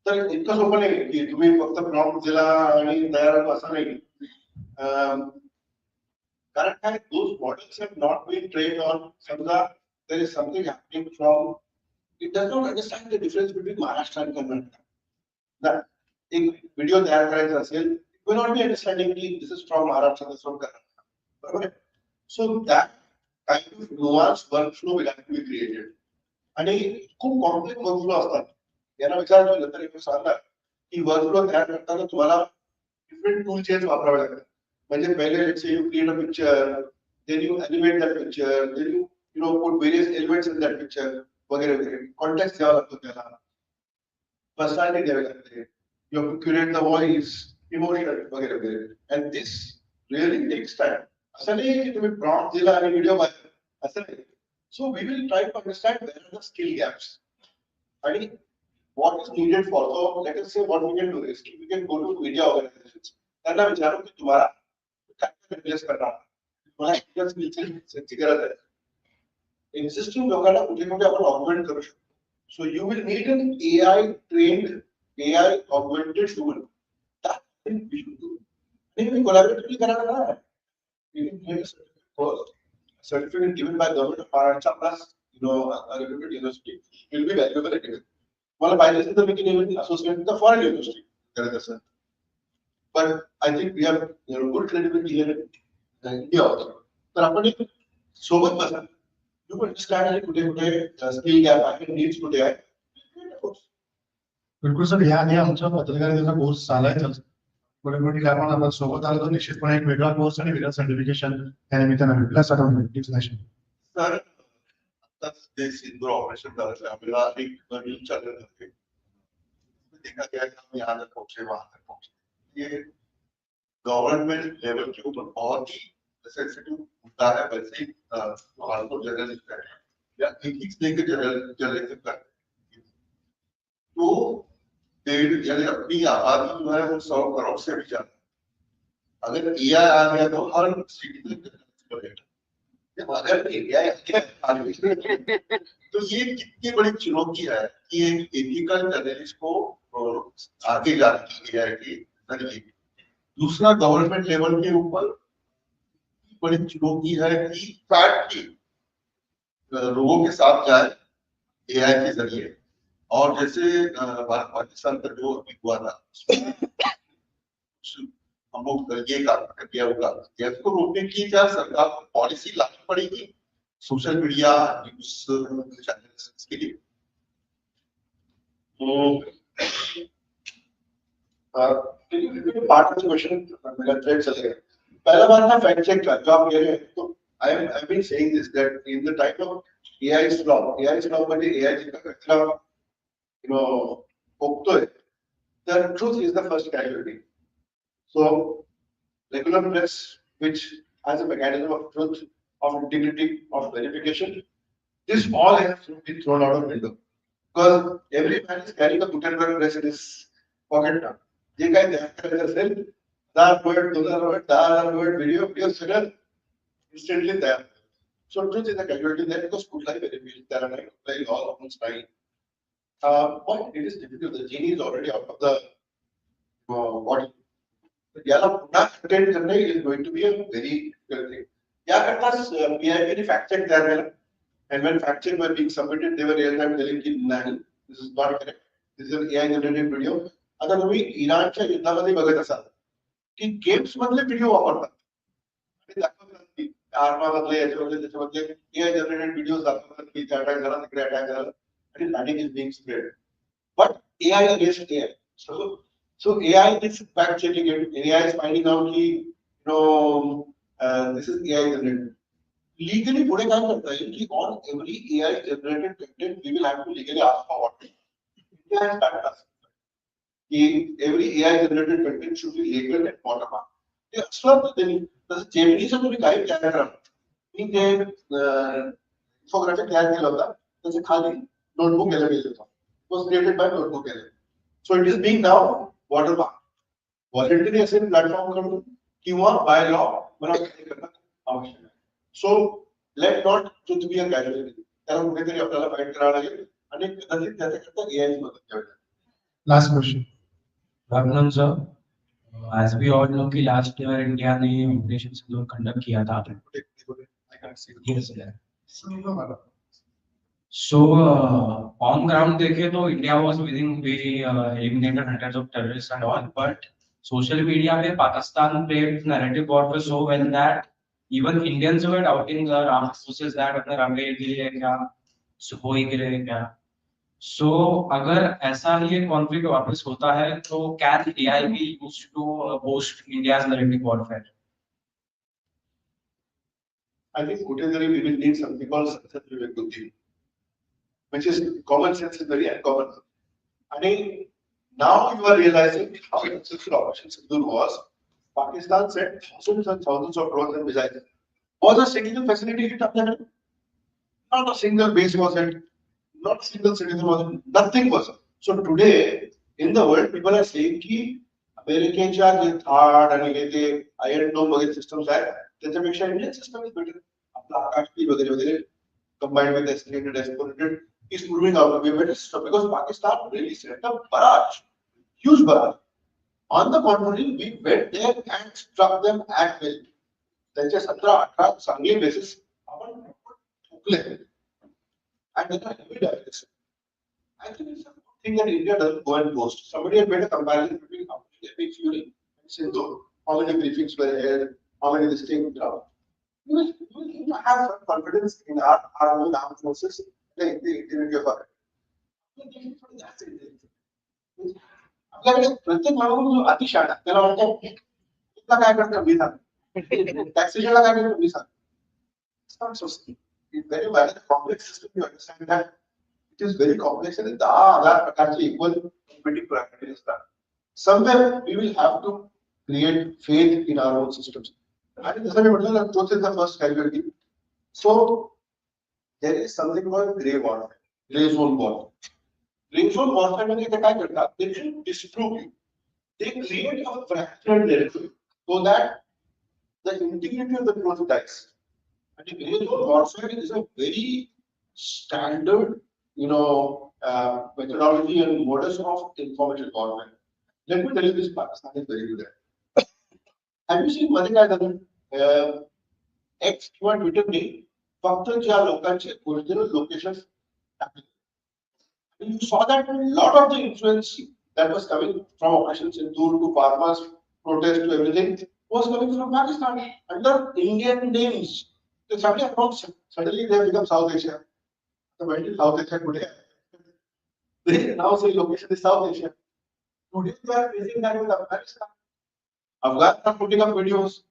तर इतकं सोपं नाही की तुम्ही फक्त प्रॉम्प्ट दिला आणि तयार होतो असं नाही. कारण काय those models have not been trained on समजा there is something happening from it does not understand the difference between Maharashtra and Karnataka. That एक व्हिडिओ तयार करायचा असेल, it will not be understanding की this is from Maharashtra, this is from Karnataka. बरोबर आहे? So that kind of nuanced workflow will have to be created. आणि खूप complex workflow असतात. यांना विचारलं तर एक सांगणार की वर्कफ्लो तयार करताना तुम्हाला डिफरंट टूल चेंज वापरावे लागतात. म्हणजे पहिले let's say you create a picture, then you animate that picture, then you know put various elements in that picture. वगैरे वगैरे कॉन्टेक्स्ट द्यावा लागतो, त्याला पर्सनॅलिटी द्यावी लागते, you have to curate the voice, emotion वगैरे वगैरे. And this really takes time. असं नाही की तुम्ही प्रॉम्प्ट दिला आणि व्हिडिओ बाहेर, असं नाही. So we will try to understand where are the skill gaps आणि what is needed for. So let us say what we can do is we can go to media organisations, त्यांना विचारू की तुम्हाला काय replace करणार, तुम्हाला extra स्किल्सची गरज आहे. एक्झिस्टिंग लोकांना कुठे कुठे आपण ऑगमेंट करू शकतो. So you will need an AI trained, AI augmented tool. तुम्ही कोलॅबोरेटिव्हली करायला ना, certificate given by government of Maharashtra plus reputed university will be valuable. मला पाहिजे असेल तर मी की associate with the foreign university करत असेल. पण I think we have good credibility here in India also. तर आपण एक सोबत बसा, you understand कुठे कुठे स्किल गॅप आहे, नीड्स कुठे आहे. बिलकुल सर, याआधी आमच्या पत्रकारितेचा कोर्स चालायचा. पुढे आपण आता सोबत आलो तर निश्चितपणे एक वेगळा कोर्स आणि वेगळं सर्टिफिकेशन त्या निमित्तानं प्लस डिक्लेरेशन. सर आताच ते सिंदूर ऑपरेशन करायचं आपल्याला एक न्यूज चॅनल होते, देखा गया कि हम यहाँ तक पहुंचे वहां तक पहुंचे. ये गवर्नमेंट लेवल के ऊपर बहुत ही सेंसिटिव मुद्दा है. वैसे ही कानपुर जर्नलिस्ट है या एक लेकर जर्नलिज्म करते हैं तो यानी अपनी आबादी जो है वो 100 करोड़ से भी ज्यादा. अगर AI आ गया तो हर सिटी में जर्नलिस्ट बनेगा. अगर एआई तो ये कितनी बड़ी चुनौती है कि एक एथिकल जर्नलिस्ट को आगे जाने की है कि नहीं। दूसरा गवर्नमेंट लेवल के ऊपर बड़ी चुनौती है कि फैक्ट की लोगों के साथ जाए एआई के जरिए। और जैसे भारत पाकिस्तान का जो अभी हुआ था हम लोग ये काम कर दिया होगा, इसको रोकने की क्या सरकार को पॉलिसी लानी पड़ेगी सोशल मीडिया न्यूज चैनल्स के लिए। पार्ट ऑफ द क्वेश्चन मेरा थ्रेड चलेगा। पहला बात था फैक्ट चेक का, जो आप कह रहे हैं, तो I have been saying this that in the time of AI is now म्हणजे एआई जितना कचरा पोकतोय, the truth is the first casualty. So regular press, which has a mechanism of truth, of integrity, of verification, this all has been thrown out of window. Because every man is carrying a Gutenberg press in his pocket now. जे काही तयार करायचं असेल, 10 word, 2000 word, 10,000 word video सगळं instantly तयार. So truth is a casualty there because कुठलाही verification त्याला नाही, कुठलाही law offense नाही. But it is difficult. The genie is already out of the body. याला पुन्हा content करणे is going to be a very difficult thing. याकरताच PIB fact check तयार केला. And when fact check were being submitted, they were real time telling की नाही, this is not correct. This is an AI generated video. आता तुम्ही इराणच्या युद्धामध्ये बघत असाल की गेम्स मधले व्हिडिओ वापरतात आणि दाखवतात की आर्मामधले याच्यामधले त्याच्यामधले AI generated videos दाखवतात की इथे अटॅक झाला, तिकडे अटॅक झाला. And panic is being spread. But AI against AI. So AI is fact checking it. AI is finding out that this is AI generated. Legally, पुढे काय करता येईल की on every AI generated content we will have to legally ask for what. India has started asking कि every AI generated content should be labeled at watermark. ते असलं तर त्यांनी तसं जेमिनीचं तुम्ही काय तयार करा. मी ते इन्फोग्राफिक तयार केलं होतं त्याचे खाली notebook element was created by notebook element. So it is being now watermark. Voluntary असेल platform कडून किंवा by law मला काही करणं आवश्यक आहे. So let not truth be a casualty. त्याला कुठेतरी आपल्याला फाईट करावं लागेल आणि कदाचित त्याच्याकरता AI ची मदत घ्यावी लागेल. Last question. Raghunan sir, as we all know कि last year India ने ऑपरेशन सिंदूर कंडक्ट किया था. I can't see. Yes sir. So on ground देखे तो India was winning, we eliminated hundreds of terrorists and all, but social media पे Pakistan played narrative warfare so well that even Indians were doubting the armed forces that अपने रंगे गिरे क्या, Sukhoi गिरे क्या. So अगर ऐसा ही conflict वापस होता है तो can AI be used to boost India's narrative warfare? I think कुठेतरी we will need something called success vivek buddhi, which is common sense is very uncommon. And now you are realizing how successful Operation Sindoor was. Pakistan sent thousands and thousands of drones and missiles. Was a single facility hit up there? Not a single base was hit. Not a single citizen was hit. Nothing was. So today in the world, people are saying कि अमेरिकेच्या जे थाड आणि हे जे iron डोम वगैरे systems आहेत त्याच्यापेक्षा Indian system is better. आपला आकाशपी वगैरे वगैरे combined with escalated, escalated, is moving out of a better system because Pakistan really set up barrage, huge barrage. On the contrary, we went there and struck them at will. त्यांचे 17-18 Sangli bases आपण ठोकले and then heavy direction. I think it's a good thing that India doesn't go and boast. Somebody had made a comparison between how many epic fury and Sindoor, how many briefings were held, how many this thing down. We will have some confidence in our own armed forces, the integrity of our. आपल्याकडे प्रत्येक माणूस अतिशहाणा आहे. त्याला म्हणतो इथला काय करतो मी सांग, टॅक्सेशनला काय करतो मी सांग. It's not so simple. It's very well complex system. You understand that it is very complex and 10,000 प्रकारचे equal competing priorities असतात. Somewhere we will have to create faith in our own systems. And जसं मी म्हटलं ना, truth is the first casualty. So there is something called gray warfare, gray zone warfare. Gray zone warfare मध्ये ते काय करतात? They should disprove you. They create a fractured narrative so that the integrity of the truth dies. And the guerrilla warfare is a very standard, methodology and modus of information warfare. Let me tell you this, Pakistan is very good at. Have you seen मध्ये काय झालं? X किंवा ट्विटरने फक्त ज्या लोकांचे original location टाकले. You saw that a lot of the influence that was coming from Operation Sindoor to farmers, protest to everything was coming from Pakistan under Indian names. The suddenly they have become South Asia. The when South Asia today, they now say location is South Asia. Today they are facing that with Afghanistan. Afghans are putting up videos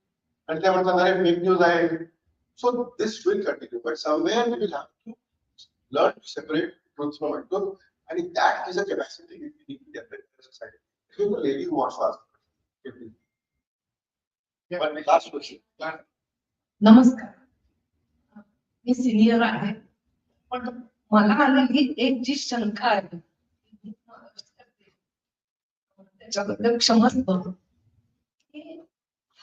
and they want to fake news. So this will continue, but somewhere we will have to learn to separate truth from untruth, and that is a capacity we need to develop in the society. If you lady who wants to ask, yeah, but my last question. नमस्कार. मी senior आहे, पण मला आलेली एक जी शंका आहे त्याच्याबद्दल क्षमस्व,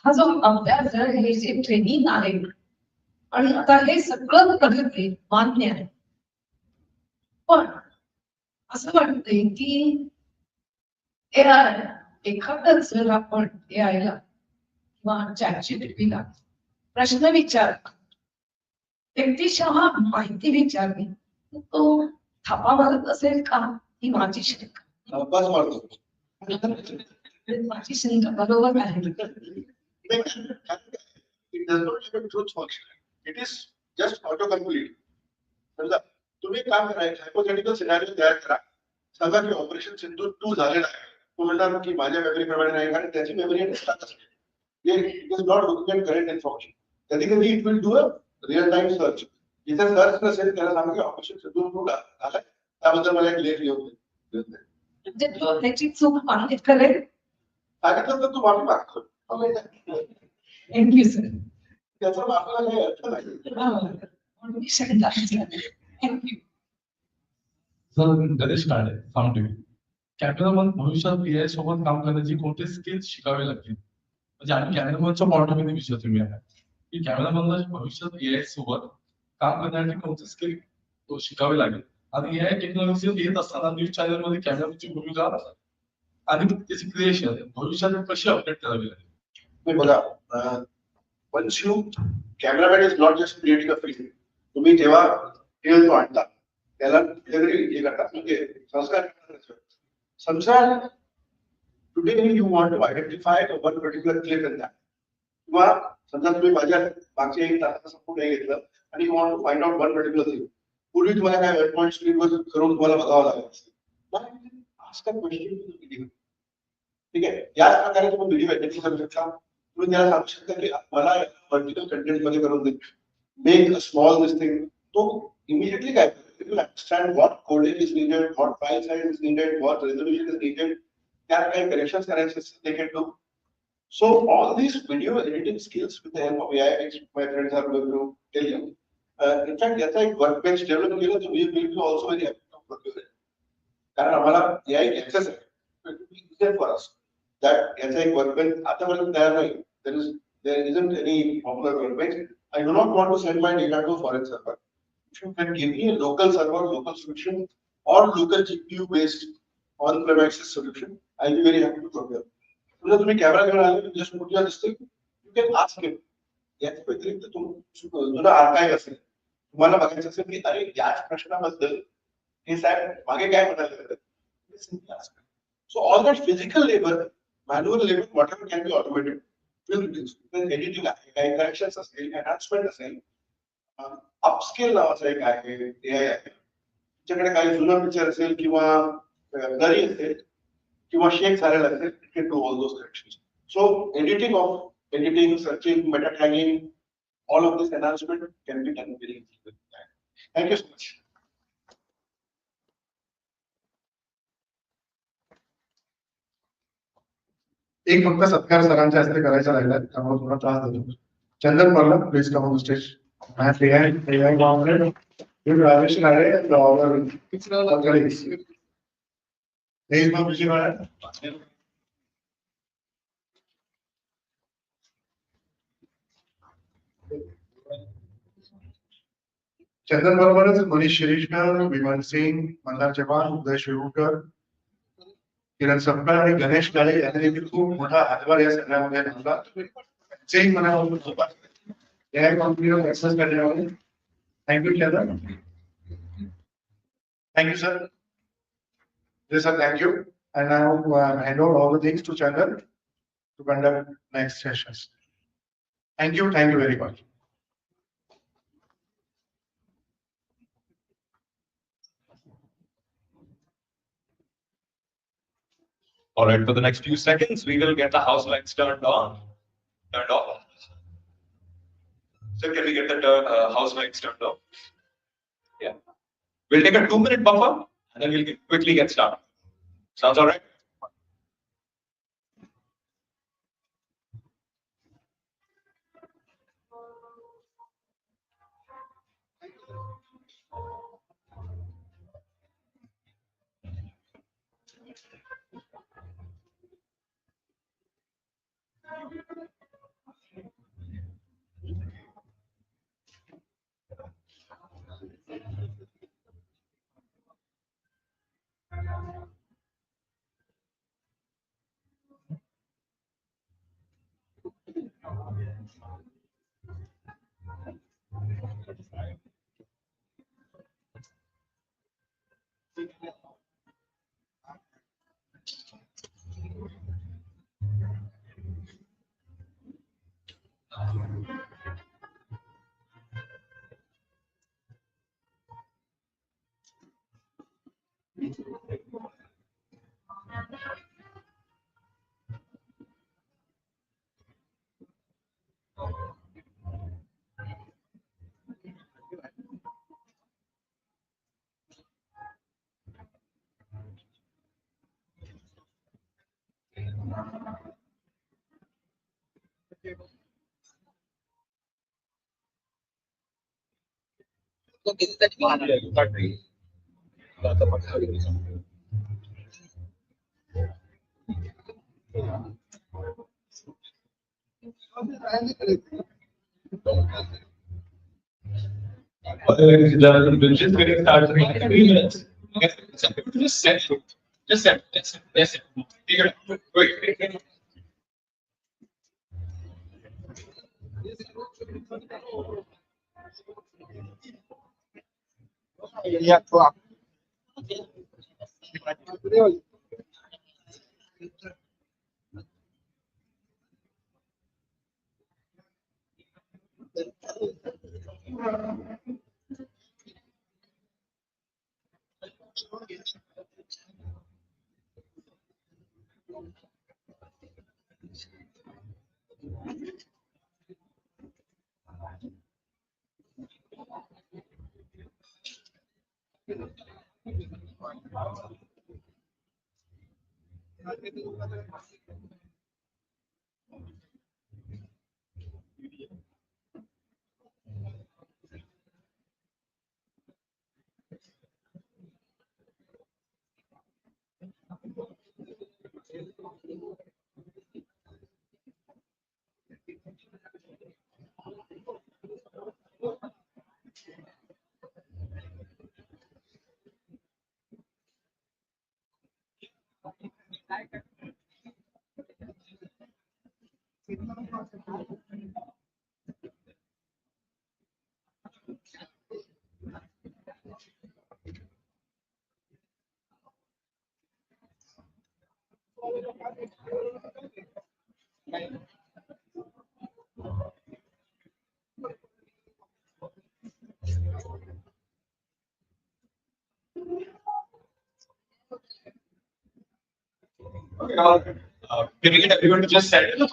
हा जो अभ्यास आहे, हे जे ट्रेनिंग आहे आणि आता हे सगळं प्रगती मान्य आहे, पण असं वाटतंय की एआय एखादं जर आपण एआयला किंवा चॅटजीपीटीला प्रश्न विचार व्यक्तिशः माहिती विचारली तर तो थापा मारत असेल का, ही माझी शंका. बस मारतो. माझी शंका बरोबर आहे. It does not have a truth function. It is just autocomplete. समजा तुम्ही काम करायचं हायपोथेटिकल सिनारिओ तयार करा. सांगा की ऑपरेशन सिंधूर 2 झालेला आहे. तो म्हणणार की माझ्या मेमरी प्रमाणे नाही, कारण त्याची मेमरी एक्स्ट्रा असते. It is not looking at current information. Technically, it will do a real-time search. जिथे सर्च नसेल त्याला सांगा की ऑपरेशन सिंधूर 2 झालाय, त्याबद्दल मला एक लेख लिहून दे. म्हणजे तो त्याची चूक मान्य करेल. सांगितलं तर तू माफी मागतो. Thank you sir. त्याचा माफीला काही अर्थ नाही. मी शंका विचारली. Thank you. Sir Ganesh Kale from TV. Cameraman भविष्यात एआय सोबत काम करण्याची कोणते स्किल्स शिकावे लागतील, म्हणजे आम्ही कॅमेरामनच्या पॉइंट ऑफ व्ह्यू विचारतो मी आहे की कॅमेरामनला भविष्यात एआय सोबत काम करण्यासाठी कोणते स्किल तो शिकावे लागेल, आणि एआय टेक्नॉलॉजी येत असताना न्यूज चॅनल मध्ये कॅमेराची भूमिका आणि त्याची क्रिएशन भविष्यात कशी अपडेट करावी लागेल. बघा, once you cameraman is not just creating a film, तुम्ही तेव्हा film तो आणता त्याला हे करतात म्हणजे संस्कार. समजा today you want to identify one particular clip in that, किंवा समजा तुम्ही माझ्या मागच्या एक तासाचा संपूर्ण घेतलं आणि you want to find out one particular thing. पूर्वी तुम्हाला काय वेब पॉइंट स्क्रीनवर करून तुम्हाला बघावं लागेल. ask a question to the video. ठीक आहे, याच प्रकारे तुम्ही व्हिडिओ एडिटिंग करू शकता. तुम्ही त्याला सांगू शकता की मला व्हर्टिकल कंटेंट मध्ये करून दे, make a small this thing. तो इमिडिएटली काय करेल, understand what coding is needed, what file size is needed, what resolution is needed, त्यात काही करेक्शन्स करायचे they can do. So all these video editing skills with the help of AI, which my friends are going to tell you. In fact, याचा एक वर्कbench develop केलं तर we will be also very happy to work with it. कारण आम्हाला AI access आहे. It will be easier for us. That याचा एक वर्कbench आतापर्यंत तयार नाही. There isn't any popular workbench. I do not want to send my data to a foreign server. If you can give me a local server, local solution, or local GPU based on-premises solution, I'll be very happy to work with. जर तुम्ही camera घेऊन आले, just put your this thing, you can ask him. याच्या व्यतिरिक्त तुझा archive असेल, तुम्हाला बघायचं असेल की अरे याच प्रश्नाबद्दल हे साहेब मागे काय म्हणाले. So all that physical labor, manual labor, whatever can be automated, will reduce. Editing आहे, काही corrections असेल, enhancement असेल, upscale नावाचं एक आहे, AI आहे. तुमच्याकडे काही जुनं पिक्चर असेल किंवा दरी असेल किंवा शेक झालेला असेल, it can do all those corrections. So editing, searching, meta tagging, all of this enhancement can be done very easily. Thank you so much. एक फक्त सत्कार सरांच्या हस्ते करायचा राहिला, त्यामुळे थोडा त्रास देतो. चंदन पर्ला, please come on stage. AI Mohammed, Rajesh Nare, and our colleagues. There is my vision. चंदन बरोबरच मनीष शिरीषकर, विमल सिंग, मंदार चव्हाण, उदय शिरूरकर, किरण सपकाळ आणि गणेश काळे यांनी देखील खूप मोठा हातभार या सगळ्यामध्ये घातला. त्यांचेही मनापासून या कॉम्प्युटर सक्सेस करण्यामध्ये thank you Chandan. Thank you sir. Yes, sir, thank you. And now hand over all the things to Chandan to conduct next sessions. Thank you very much. All right, for the next few seconds, we will get the house lights turned off. So can we get the house lights turned off? Yeah. We'll take a 2-minute buffer and then we'll quickly get started. Sounds all right? We'll just getting started in 3 minutes. Just set. Just set. That's it. Figure it out. Wait. Okay, can we get everyone to just settle?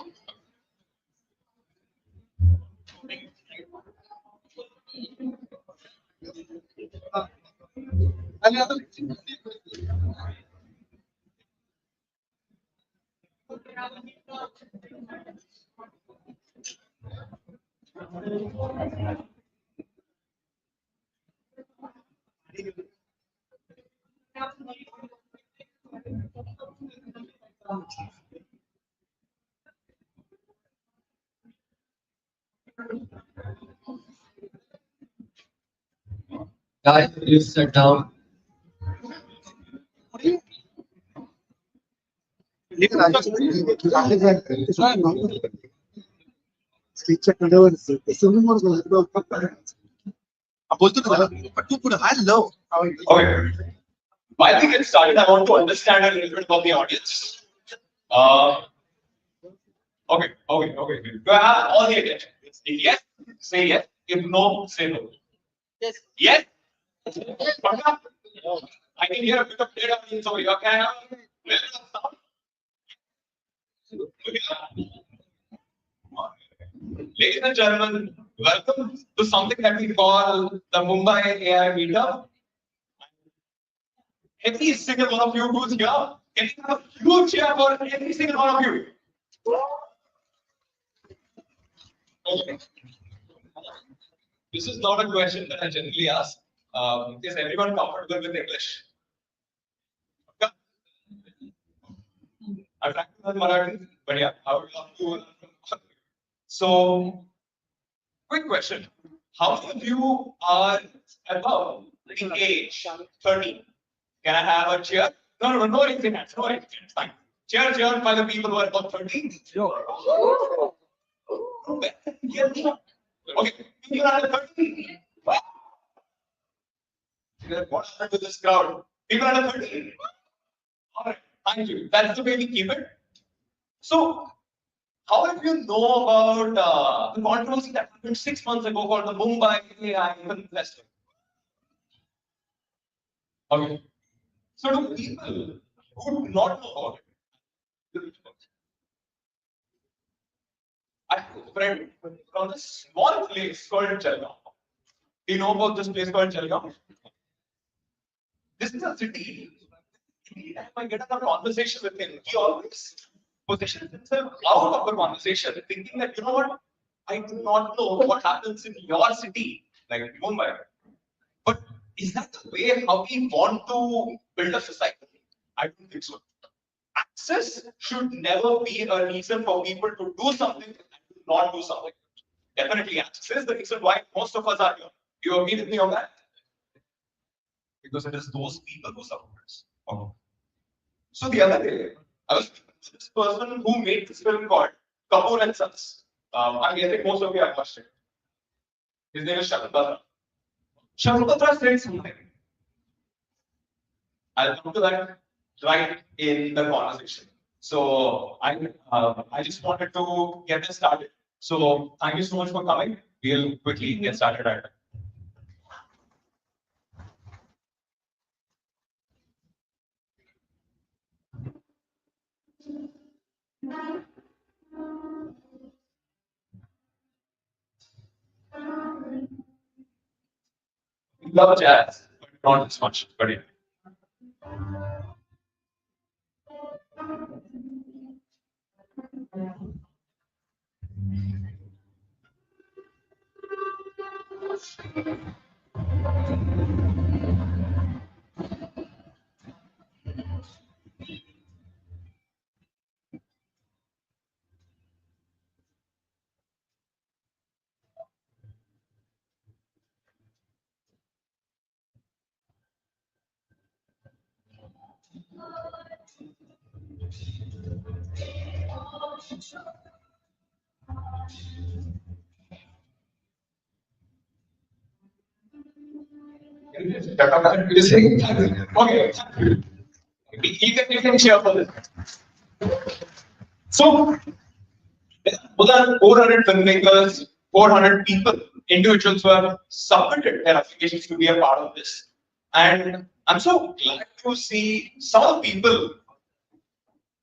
Guys, please sit down. Okay. While we get started, I want to understand a little bit about the audience. Uh, okay. Do I have all the attention? Yes, say yes. If no, say no. Yes. Yes? Paka? I can hear a bit of dead audience over here. Can I have a little sound? Ladies and gentlemen, welcome to something that we call the Mumbai AI Meetup. Every single one of you who's here, can you have a huge cheer for every single one of you? Okay. This is not a question that I generally ask. Is everyone comfortable with English? Okay. I'm trying to learn Marathi, but yeah, I would love to learn. So, quick question. How many of you are above the age 30? Can I have a cheer? No raising hands. No raising hands. Fine. Cheer by the people who are above 30. Okay, people under 30. What happened to this crowd? People under 30. All right, thank you. That's the way we keep it. So, how have you know about the controversy that happened 6 months ago called the Mumbai AI Festival? Okay. So, do people who do not know about it, I have a friend from a small place called Jalgaon. Do you know about this place called Jalgaon? This is a city. Anytime I get a conversation with him, he always positions himself out of the conversation, thinking that, you know what, I do not know what happens in your city, like Mumbai. But is that the way how we want to build a society? I don't think so. Access should never be a reason for people to do something and not do something. Definitely, access is the reason why most of us are here. Do you agree with me on that? Because it is those people who suffer. Okay. So the other day, I was speaking to this person who made this film called Kapoor and Sons. I'm guessing most of you have watched it. His name is Shankar Batra. Shankar Batra said something. I'll come to that right in the conversation. So I just wanted to get this started. So thank you so much for coming. We'll quickly get started right away. We love jazz, but not as much. But yeah. Okay. You can share for this. So, more than 400 filmmakers, 400 people, individuals who have submitted their applications to be a part of this. And I'm so glad to see some of the people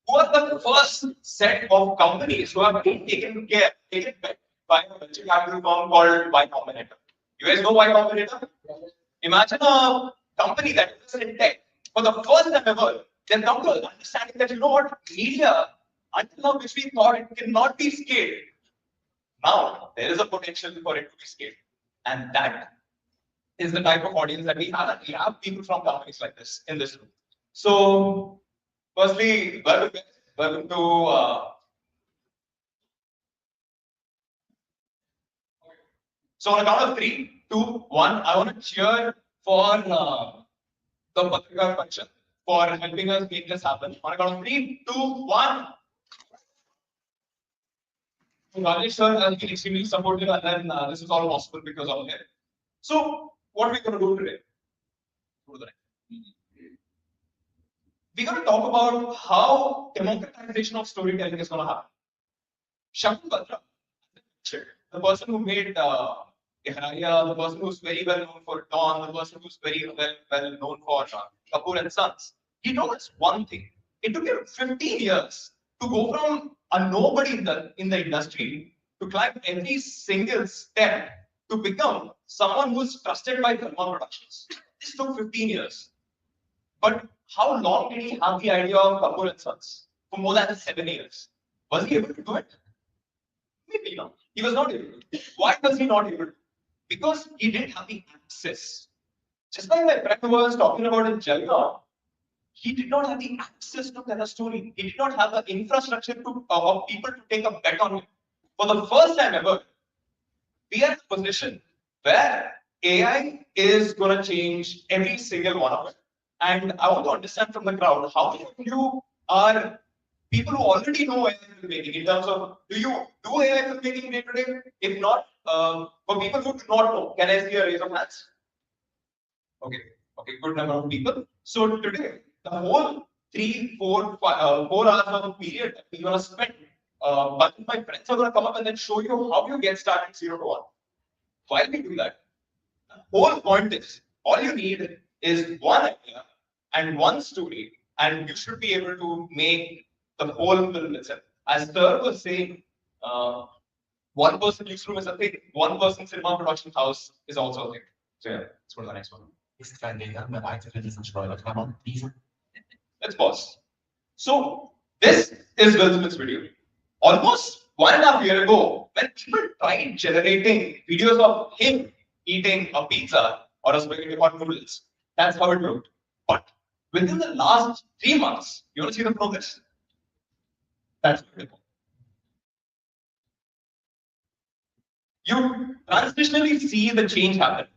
who are the first set of companies who have been taken back by a venture capital firm called Y Combinator. You guys know Y Combinator? Imagine a company that is in tech for the first time ever. They've come to an understanding that, you know what, media, until now, which we thought it cannot be scaled. Now, there is a potential for it to be scaled. And that is the type of audience that we have. We have people from companies like this in this room. So, firstly, welcome to. So, on a count of 3, 2, 1, I want to cheer for the Patrikar Parishat for helping us make this happen. On a count of 3, 2, 1. Rajesh sir has been extremely supportive, and then this is all possible because of him. So, what are we going to do today? Go to the next. We're going to talk about how democratization of storytelling is going to happen. Shankar Batra, the person who made Ihraya, the person who's very well known for Dawn, the person who's very well known for Kapoor and Sons, he told us one thing. It took him 15 years to go from a nobody in the industry to climb every single step to become someone who's trusted by Dharma Productions. This took 15 years. But how long did he have the idea of Kapoor and Sons? For more than 7 years. Was he able to do it? Maybe not. He was not able to. Why was he not able to? Because he didn't have the access. Just like my friend was talking about in Jalgaon, he did not have the access to tell a story. He did not have the infrastructure of people to take a bet on him. For the first time ever, we are in a position where AI is going to change every single one of it. And I want to understand from the crowd, how many of you are people who already know AI filmmaking in terms of, do you do AI filmmaking day to day? If not, for people who do not know, can I see a raise of hands? Okay, good number of people. So today, the whole 4 hours of period that we're going to spend, but my friends are going to come up and then show you how you get started 0 to 1. While we do that, the whole point is, all you need is one idea and one story, and you should be able to make the whole film itself. As Sir was saying, one person newsroom is a thing, one person cinema production house is also a thing. So yeah, let's go to the next one. Let's pause. So this is Will Smith's video. Almost 1.5 years ago, when people tried generating videos of him eating a pizza or a spaghetti or noodles, that's how it looked. But within the last 3 months, you want to see the progress? That's beautiful. You transitionally see the change happen.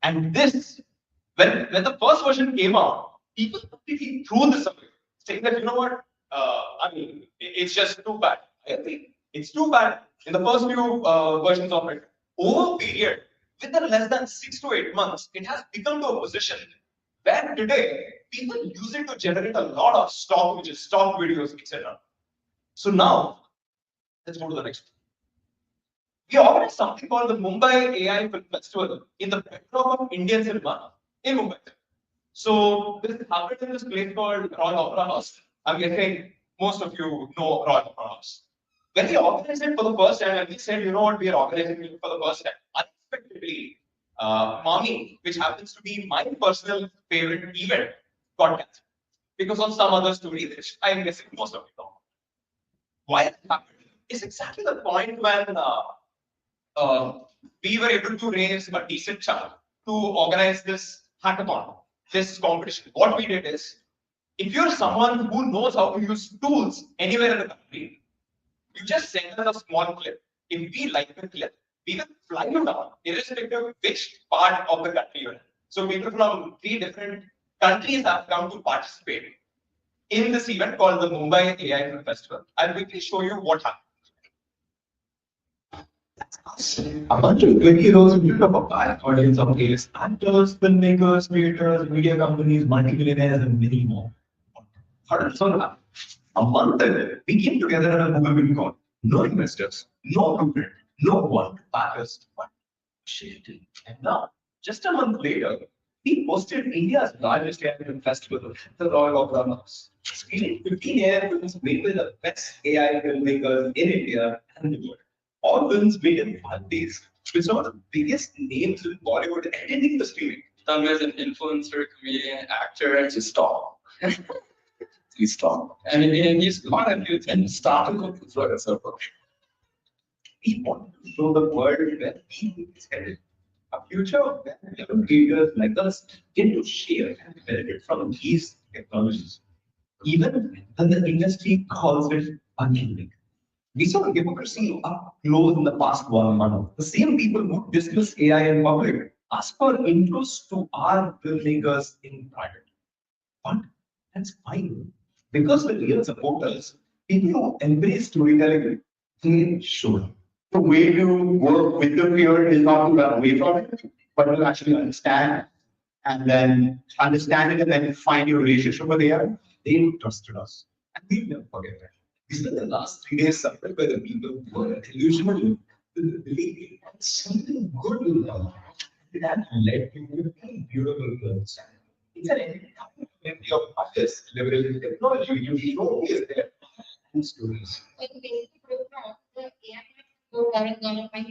And this, when the first version came out, people completely threw this away, saying that, you know what, I mean, it's just too bad. I think it's too bad in the first few versions of it. Over a period, within less than 6 to 8 months, it has become to a position where today people use it to generate a lot of stock images, stock videos, etc. So now, let's go to the next one. We organized something called the Mumbai AI Film Festival in the backdrop of Indian cinema in Mumbai. So this happened in this place called Royal Opera House. I'm guessing most of you know Royal Opera House. When we organized it for the first time, and we said, you know what, we are organizing it for the first time, unexpectedly, Mami, which happens to be my personal favorite event, got cancelled because of some other story which I'm guessing most of you know. Why it happened is exactly the point when we were able to raise a decent chunk to organize this hackathon, this competition. What we did is, if you're someone who knows how to use tools anywhere in the country, you just send us a small clip. If we like the clip, we will fly you down, irrespective of which part of the country you're in. So people from 3 different countries have come to participate in this event called the Mumbai AI Film Festival. I'll quickly show you what happened. A bunch of 20 rows in front of a vast audience of AS actors, filmmakers, creators, media companies, multi-millionaires, and many more. How did it all happen? A month ago, we came together at a movement called No Investors, No Blueprint, No One to back us, but shifted. And now, just a month later, we hosted India's largest AI film festival, the Royal Opera House. Screening 15 AI films made by the best AI filmmakers in India and the world. All films made in 1 day, with some of the biggest names in Bollywood attending the screening. Some as an influencer, comedian, actor, and just stop. Please stop. And he's gone and started to throw yourself. We want to show the world where he is headed. A future where young creators like us get to share and benefit from these technologies, even when the industry calls it unending. We saw hypocrisy up close in the past 1 month. The same people who dismiss AI in public ask for intros to our filmmakers in private. But that's fine. Because the real supporters, people who embrace storytelling, they show. The way to work with the fear is not to run away from it, but to actually understand and then understand it and then find your relationship with AI. They trusted us. And we'll never forget that. These were the last 3 days suffered by the people who were delusional believing something good will come. That led to very beautiful films. It's an empty of artists leveraging technology. You know who is there. And stories. Like basic program, the AI go direct development,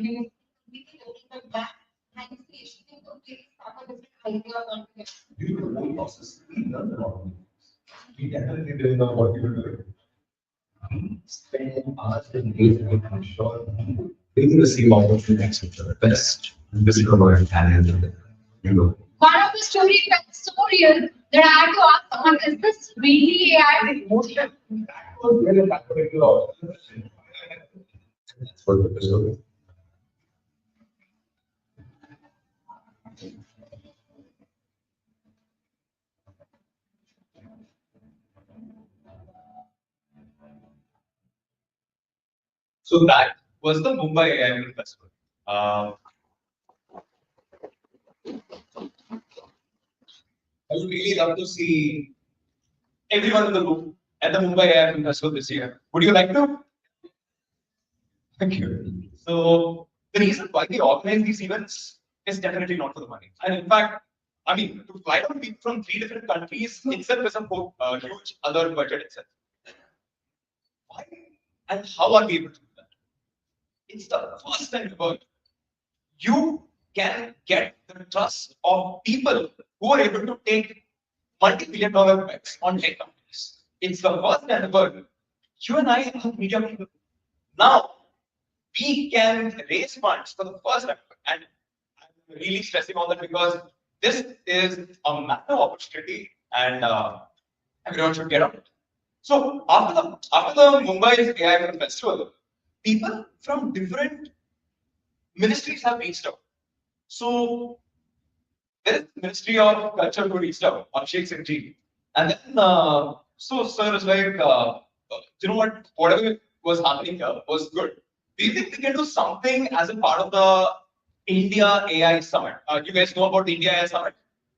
we looking at that and creation to really start a different idea on it. Due to the whole process, we learned a lot of things. We definitely didn't know what we were doing. We spent hours and days making sure taking the same opportunities which are the best visible and talent. You know. One of the stories that's so real that I had to ask someone, is this really AI? That's what the story. So that was the Mumbai AI Film Festival. I would really love to see everyone in the room at the Mumbai AI Film Festival this year. Would you like to? Thank you. So the reason why we organize these events is definitely not for the money. And in fact, I mean, to fly down people from 3 different countries itself is a huge other budget itself. Why and how are we able to do that? It's the first time ever you can get the trust of people who are able to take multi-billion-dollar bets on tech companies. It's the first time ever you and I are media people. Now we can raise funds for the first time, and I'm really stressing on that because this is a massive opportunity, and everyone should get on it. So after the Mumbai AI Film Festival, people from different ministries have reached out. So there is Ministry of Culture who reached out, Abhishek Singh ji, and then so sir is like, you know what, whatever was happening here was good. Do you think we can do something as a part of the India AI Summit? You guys know about the India AI Summit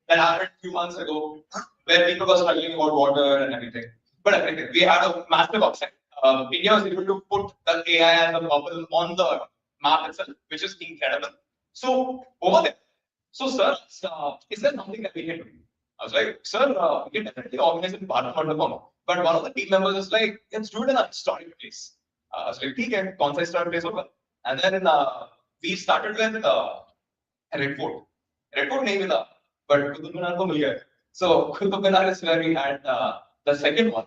that happened a few months ago, where people were struggling about water and everything. But anyway, we had a massive upset. India was able to put the AI as a bubble on the map itself, which is incredible. So over there, so sir, is there something that we can do? I was like, sir, we can definitely organize it in Bharat Mandapam. But one of the team members is like, let's do it in a historic place. I was like, okay, kaun sa historic place hoga? And then we started with Red Fort. Red Fort nahi mila, but Qutub Minar ko mil gaya. So Qutub Minar is where we had the second one.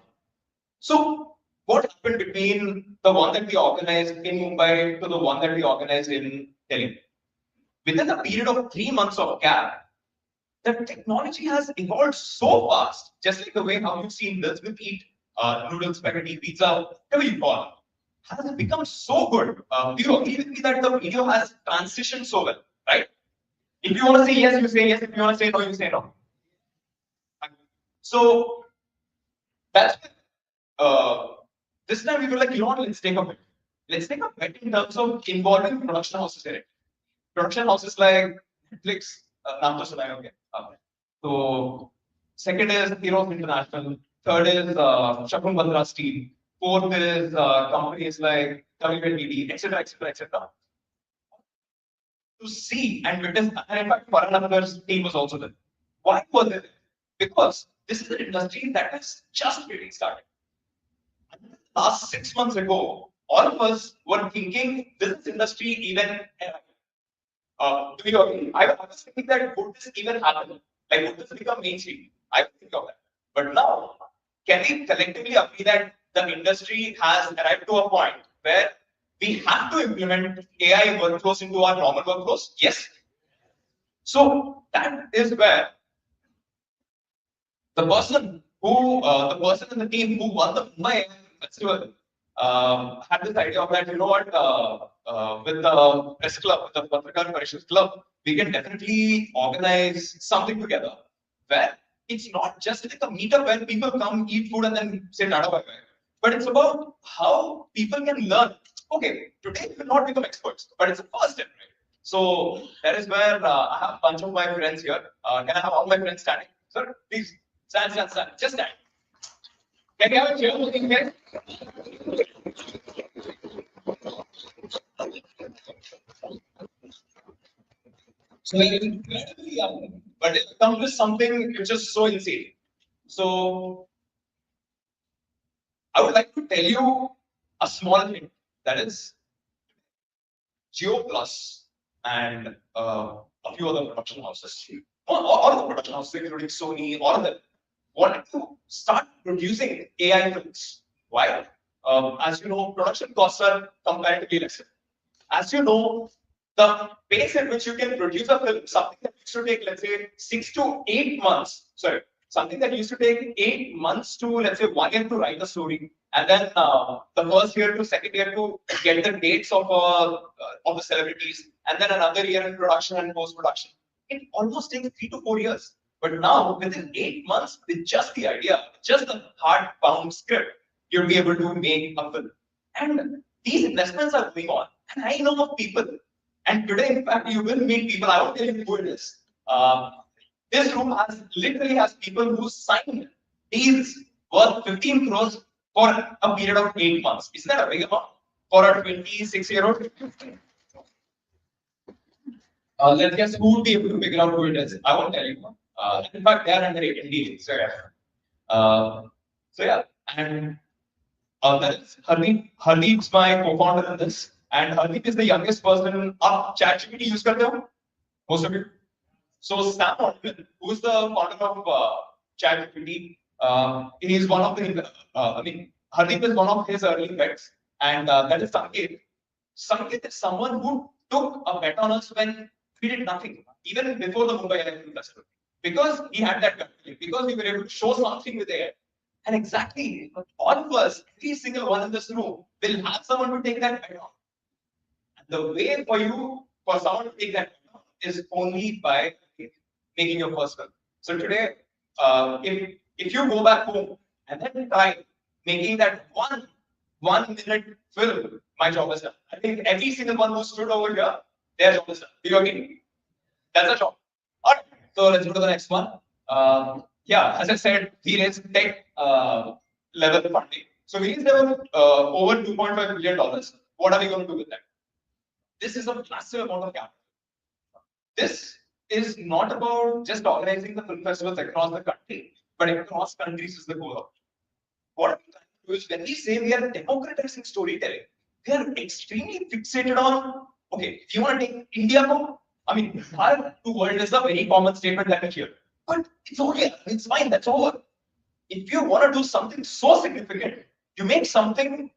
So what happened between the one that we organized in Mumbai to the one that we organized in Delhi? Within a period of 3 months of gap, the technology has evolved so fast, just like the way how you've seen this with eat noodles, spaghetti, pizza, whatever you call it, has become so good. Do you agree with me that the video has transitioned so well, right? If you want to say yes, you say yes. If you want to say no, you say no. So that's this time we were like, you know what, let's take a bet. Let's take a bet in terms of involving production houses in it. Production houses like Netflix, naam to suna hai hoge. So second is Heroes International. Third is Shakun Bandra Steel. Fourth is companies like WNBD, etc., etc., etc. To see and witness, and in fact, Farhan team was also there. Why was it? Because this is an industry that is just getting started. Last 6 months ago, all of us were thinking, this industry even do you agree? I was thinking that would this even happen? Like, would this become mainstream? I would think of that. But now, can we collectively agree that the industry has arrived to a point where we have to implement AI workflows into our normal workflows? Yes. So that is where the person in the team who won the Mumbai festival had this idea of that, you know what, with the press club, with the Patrikar Parishad Club, we can definitely organize something together where it's not just like a meetup where people come, eat food, and then say Tata bye bye. But it's about how people can learn. Okay, today we will not become experts, but it's the first step, right? So that is where I have a bunch of my friends here. Can I have all my friends standing? Sir, please stand, stand, stand. Just stand. Can you have a chair looking here? So they're incredibly young, but they accomplished something which is so insane. So I would like to tell you a small hint, that is Geo Plus and a few other production houses, all of the production houses, including Sony, all of them, wanted to start producing AI films. Why? As you know, production costs are comparatively lesser. As you know, the pace at which you can produce a film, something that used to take, let's say, 6 to 8 months, sorry, something that used to take 8 months to, let's say, 1 year to write a story, and then the first year to second year to get the dates of the celebrities, and then another year in production and post-production. It almost takes 3 to 4 years. But now, within 8 months, with just the idea, just the hard-bound script, you'll be able to make a film. And these investments are going on. And I know of people, and today, in fact, you will meet people. I won't tell you who it is. This room literally has people who signed deals worth 15 crores for a period of 8 months. Isn't that a big amount for a 26-year-old? Let's guess who would be able to figure out who it is. I won't tell you. In fact, they are under 18 deals. So yeah. And that is Hardeep. Hardeep's my co-founder in this. And Hardeep is the youngest person. Up ChatGPT use karte ho? Most of you. So Sam Altman, who's the founder of ChatGPT, he's one of the. Hardeep is one of his early bets, and that is Sanket. Sanket is someone who took a bet on us when we did nothing, even before the Mumbai Film Festival, because he had that gut feeling, because we were able to show something with AI. And exactly, all of us, every single one in this room, will have someone to take that bet on. The way for someone to take that is only by making your first film. So today, if you go back home and then try making that one minute film, my job is done. I think every single one who stood over here, their job is done. Do you agree? That's a job. All right. So let's go to the next one. Yeah, as I said, we raised tech level funding. So we raised over $2.5 billion. What are we going to do with that? This is a massive amount of capital. This is not about just organizing the film festivals across the country, but across countries is the goal of it. What we trying to do is when we say we are democratizing storytelling, we are extremely fixated on, okay, if you want to take India home, I mean, our two world is a very common statement that we hear. But it's okay, it's fine, that's over. If you want to do something so significant, you make something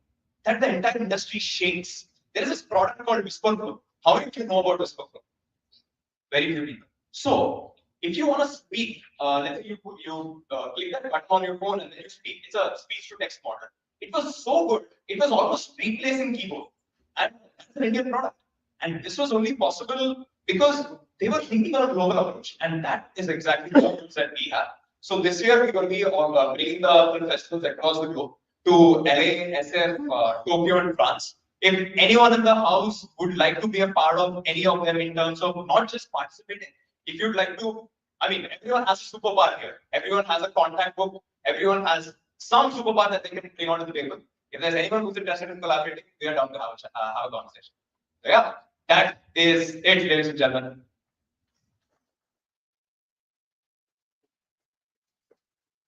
that the entire industry shakes. There is this product called WhisperFlow. How many of you know about WhisperFlow? Very few people. So, if you want to speak, let's say you click that button on your phone and then you speak. It's a speech-to-text model. It was so good. It was almost replacing keyboard. And it's an Indian product. And this was only possible because they were thinking of a global approach. And that is exactly the approach that we have. So this year we're going to be bringing the film festivals across the globe to LA, SF, Tokyo, and France. If anyone in the house would like to be a part of any of them in terms of not just participating, if you'd like to, I mean, everyone has a superpower here. Everyone has a contact book. Everyone has some superpower that they can bring onto the table. If there's anyone who's interested in collaborating, we are down to have a conversation. So yeah, that is it, ladies and gentlemen.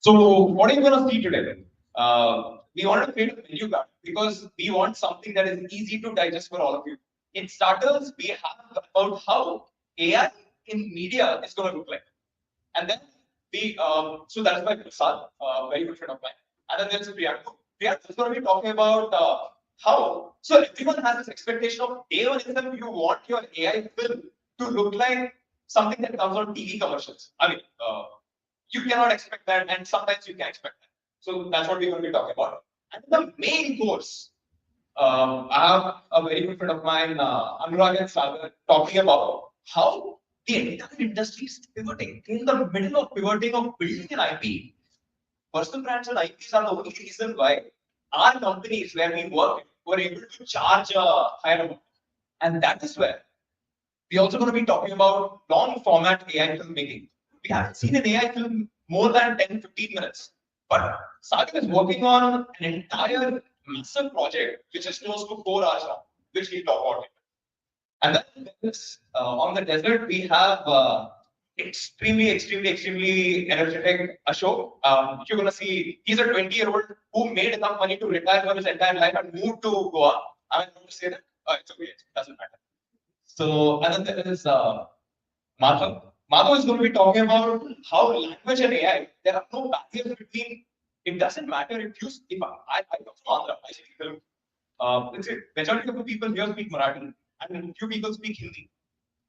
So what are you going to see today then? We wanted to create a menu card because we want something that is easy to digest for all of you. In starters, we have about how AI in media is going to look like. And then so that's by Prasad, very good friend of mine. And then there's Priyanka. Priyanka is going to be talking about how, so everyone has this expectation of day one itself, you want your AI film to look like something that comes on TV commercials. I mean, you cannot expect that, and sometimes you can expect that. So that's what we're going to be talking about. And the main course I have a very good friend of mine, Anurag and Sagar, talking about how the entire industry is pivoting. In the middle of pivoting of building an IP, personal brands and IPs are the only reason why our companies where we work were able to charge a higher amount. And that is where we're also going to be talking about long format AI filmmaking. We haven't seen an AI film more than 10-15 minutes. But Sagar is working on an entire massive project which is close to 4 hours long, which we'll talk about. And then there's, on the desert, we have extremely energetic Ashok. You're going to see he's a 20-year-old who made enough money to retire for his entire life and move to Goa. I'm going to say that. It's okay, it doesn't matter. So, and then there is Madhav. Madhav is going to be talking about how language and AI, there are no barriers between. It doesn't matter if you, if I talk to Andhra, I speak Telugu. Let's say majority of the people here speak Marathi and few people speak Hindi.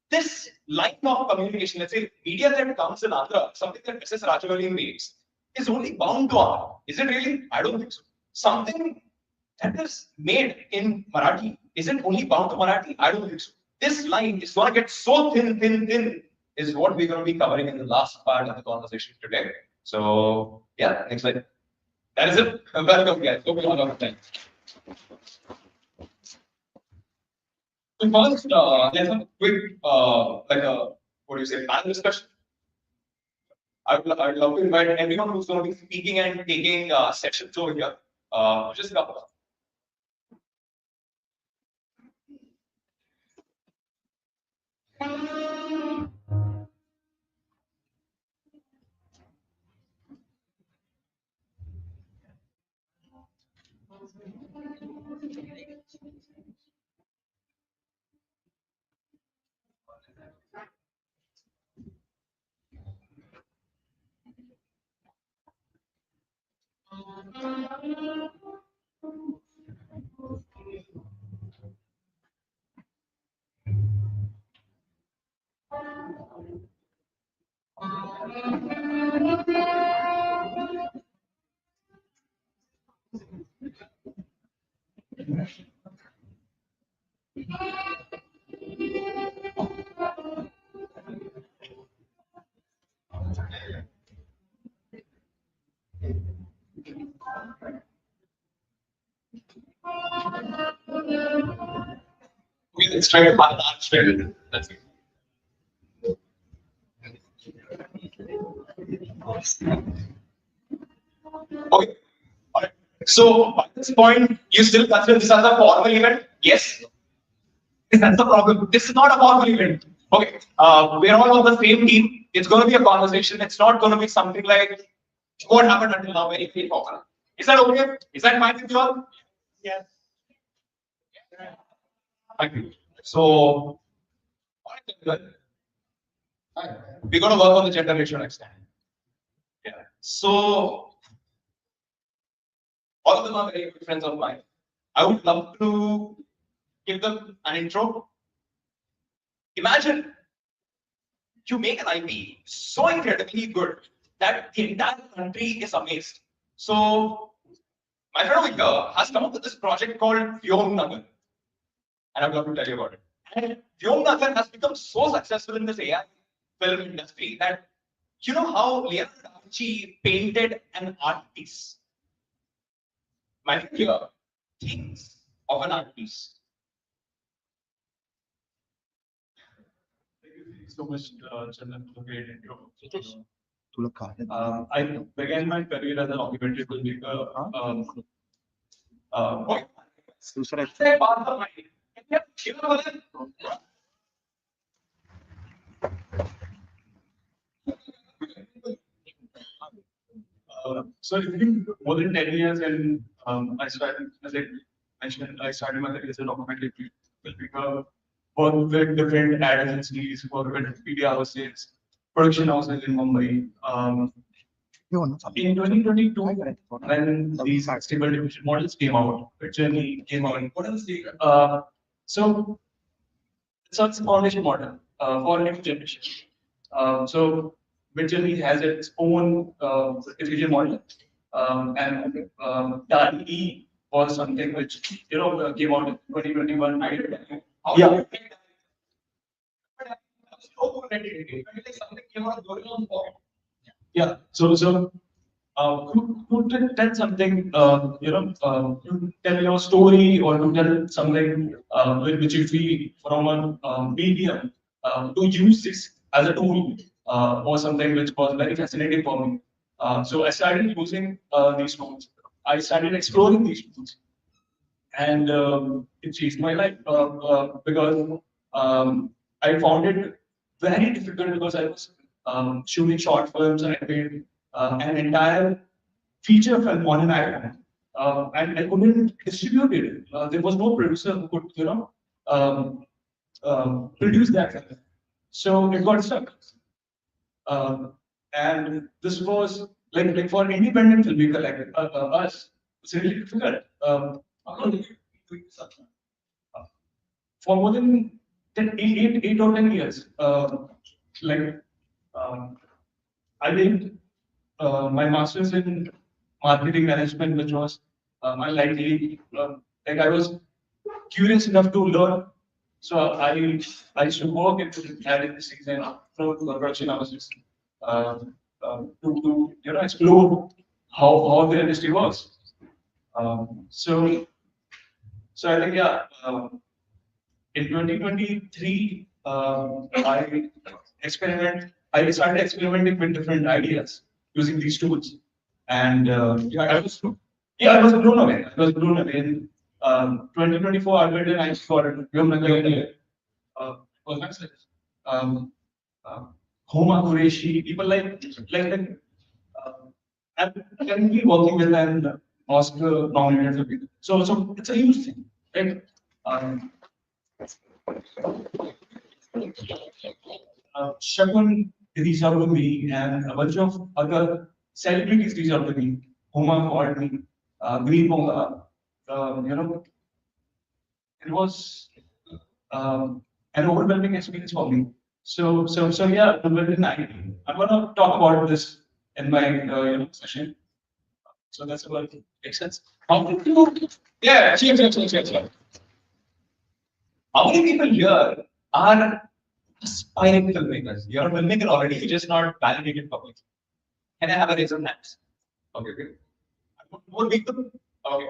This line of communication, let's say media that comes in Andhra, something that Mrs. Rajavalli makes, is only bound to Andhra. Is it really? I don't think so. Something that is made in Marathi isn't only bound to Marathi. I don't think so. This line is going to get so thin, is what we're going to be covering in the last part of the conversation today. So, yeah, next slide. That is it. Welcome, guys. Hope you have a lot of time. So first, let's have a quick, what do you say, panel discussion. I'd love to invite everyone who's going to be speaking and taking sections over here. Just come. Let's try to find that straight. That's it. Okay. All right. So by this point, you still consider this as a formal event? Yes. That's the problem. This is not a formal event. Okay. We're all on the same team. It's going to be a conversation. It's not going to be something like what happened until now, very formal. Is that okay? Is that fine with you all? Yes. Thank you. So, we're going to work on the gender ratio next time. Yeah. So, all of them are very good friends of mine. I would love to give them an intro. Imagine you make an IP so incredibly good that the entire country is amazed. So, my friend over here has come up with this project called Vyom Nagar. And I'd love to tell you about it. And Vyom Nagar has become so successful in this AI film industry that you know how Leonardo da Vinci painted an art piece. My friend here thinks of an art piece. Thank you so much, Chandan, for a great intro. I began my career as an documentary filmmaker. Say part of my So it's been more than 10 years, and I started, as I mentioned, I started my career as a documentary filmmaker, worked with different ad agencies, worked with media houses, production houses in Mumbai. In 2022, when these stable diffusion models came out, Midjourney came out. What else? So it's a foundation model for next generation. So Midjourney has its own diffusion model, and DALL-E was something which, came out in 2021. Yeah. Yeah. So, who did tell something, to tell your story or to tell something which you feel from a medium to use this as a tool was something which was very fascinating for me. So I started using these tools. I started exploring these tools, and it changed my life because I found it very difficult because I was shooting short films and I made an entire feature film on an iPhone, and I couldn't distribute it. There was no producer who could, produce that film. So it got stuck. And this was like for independent filmmaker like us, it's really difficult. How long did you do this? For more than 8 or 10 years. Like I did my master's in marketing management, which was unlikely. Like I was curious enough to learn. So I used to work in ad industries and through the production. I was just to explore how the industry works. So I think in 2023 I started experimenting with different ideas using these tools, and I was blown away. I was blown away. In 2024, I went and I got it. Was that it? Homa Qureshi, people like I'm currently working with an Oscar nominated film. So it's a huge thing, right? Shagun reached out to me, and a bunch of other celebrities reached out to me. Homa called me, Green Ponga. It was an overwhelming experience for me. So yeah, I'm gonna talk about this in my session. So that's about it. Makes sense. How did you? Yeah, sure. How many people here are aspiring filmmakers? You're a filmmaker already, you're just not validated publicly. Can I have a raise of hands? Okay, good. More people? Okay.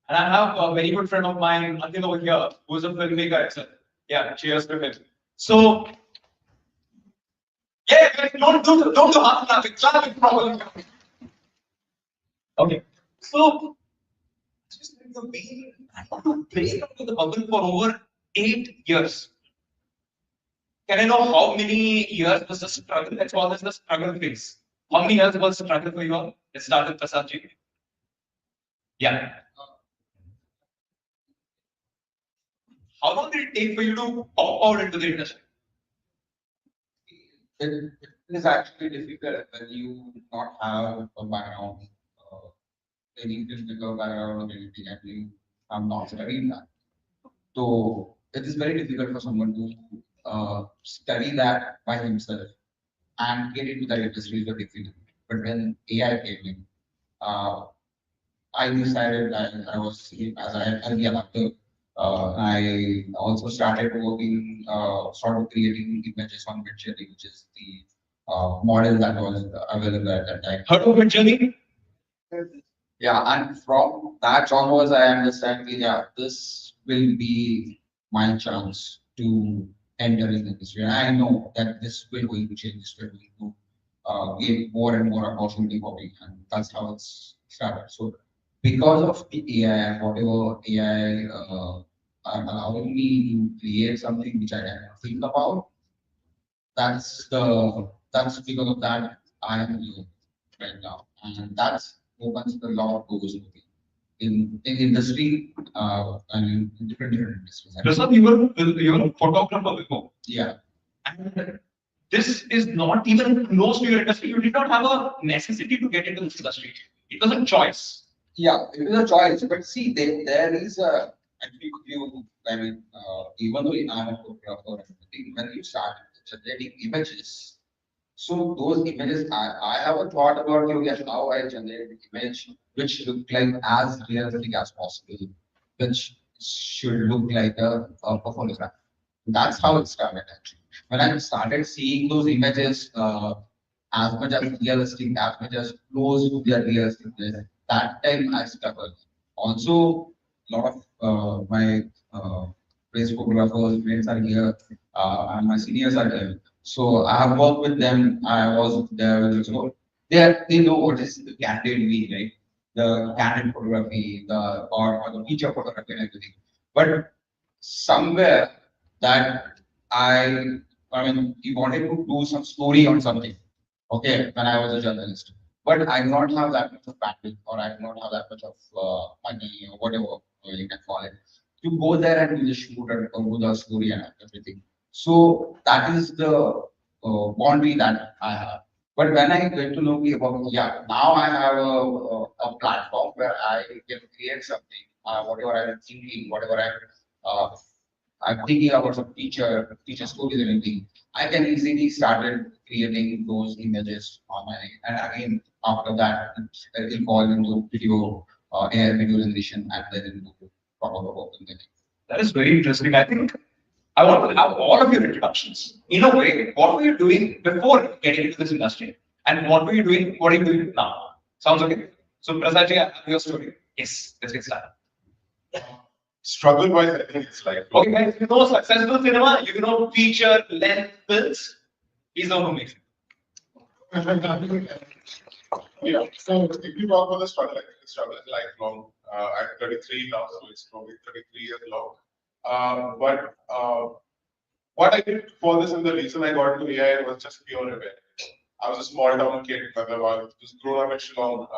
And I have a very good friend of mine, Atin over here, who's a filmmaker itself. Yeah, cheers to him. So, yeah, don't do half laughing, clap properly. Okay. So, just the way I want to break out of the bubble for over 8 years. Can I know how many years was the struggle? Let's call this the struggle phase. How many years was the struggle for you all? Let's start with Prasad ji. Yeah. How long did it take for you to pop out into the industry? It is actually difficult when you not have a background, any physical background or anything, and you have not studied that. So it is very difficult for someone to study that by himself and get into that industry very difficult. But when AI came in, I decided that I was as an adapter. I also started working, sort of creating images on Midjourney, which is the model that was available at that time. Heard of Midjourney? Yeah, and from that onwards, I understand that, yeah, this will be my chance to enter in the industry. And I know that this will going to change, this will going to give more and more opportunity for me, and that's how it's started. So because of the AI and whatever AI are allowing me to create something which I can think about, that's because of that I am here right now, and that's opens a lot of doors for me in industry and in different industries. Prasad, you're a photographer before. Yeah. And this is not even close to your industry. You did not have a necessity to get into this industry. It was a choice. Yeah, it is a choice, but see, there is a actually I mean, even though I'm a photographer, when you start generating images, So those images, I have a thought about okay, how I generate an image which look like as realistic as possible, which should look like a photograph. That's how it started actually. When I started seeing those images as much as realistic, as much as close to their realisticness, that time I struggled. Also, a lot of my race photographers, friends are here, and my seniors are there. So I have worked with them. I was there with them. So they know what is the candid way, right? The candid photography, or the feature photography and everything. But somewhere that I mean, he wanted to do some story on something. Okay, when I was a journalist, but I do not have that much of bandwidth, or I do not have that much of money, or whatever you can call it, to go there and do the shoot and do the story and everything. So that is the boundary that I have. But when I get to know about, yeah, now I have a platform where I can create something, whatever I'm thinking, whatever I'm thinking about some teacher stories and anything. I can easily started creating those images on my, and again after that it will fall into video, AI video generation, and then into proper open thing. That is very interesting. I think I want to have all of your introductions. In a way, what were you doing before getting into this industry? And what were you doing? What are you doing now? Sounds okay? So, Prasad ji, I have your story. Yes, let's get started. Struggle wise, I think it's like. Okay, guys, you know successful cinema, you know feature length films. He's the one who makes it. Yeah, so if you talk about the struggle, I think the struggle is lifelong. I'm 33 now, so it's probably 33 years long. What I did for this and the reason I got into AI was just pure revenge. I was a small town kid, I was grown up in Shillong.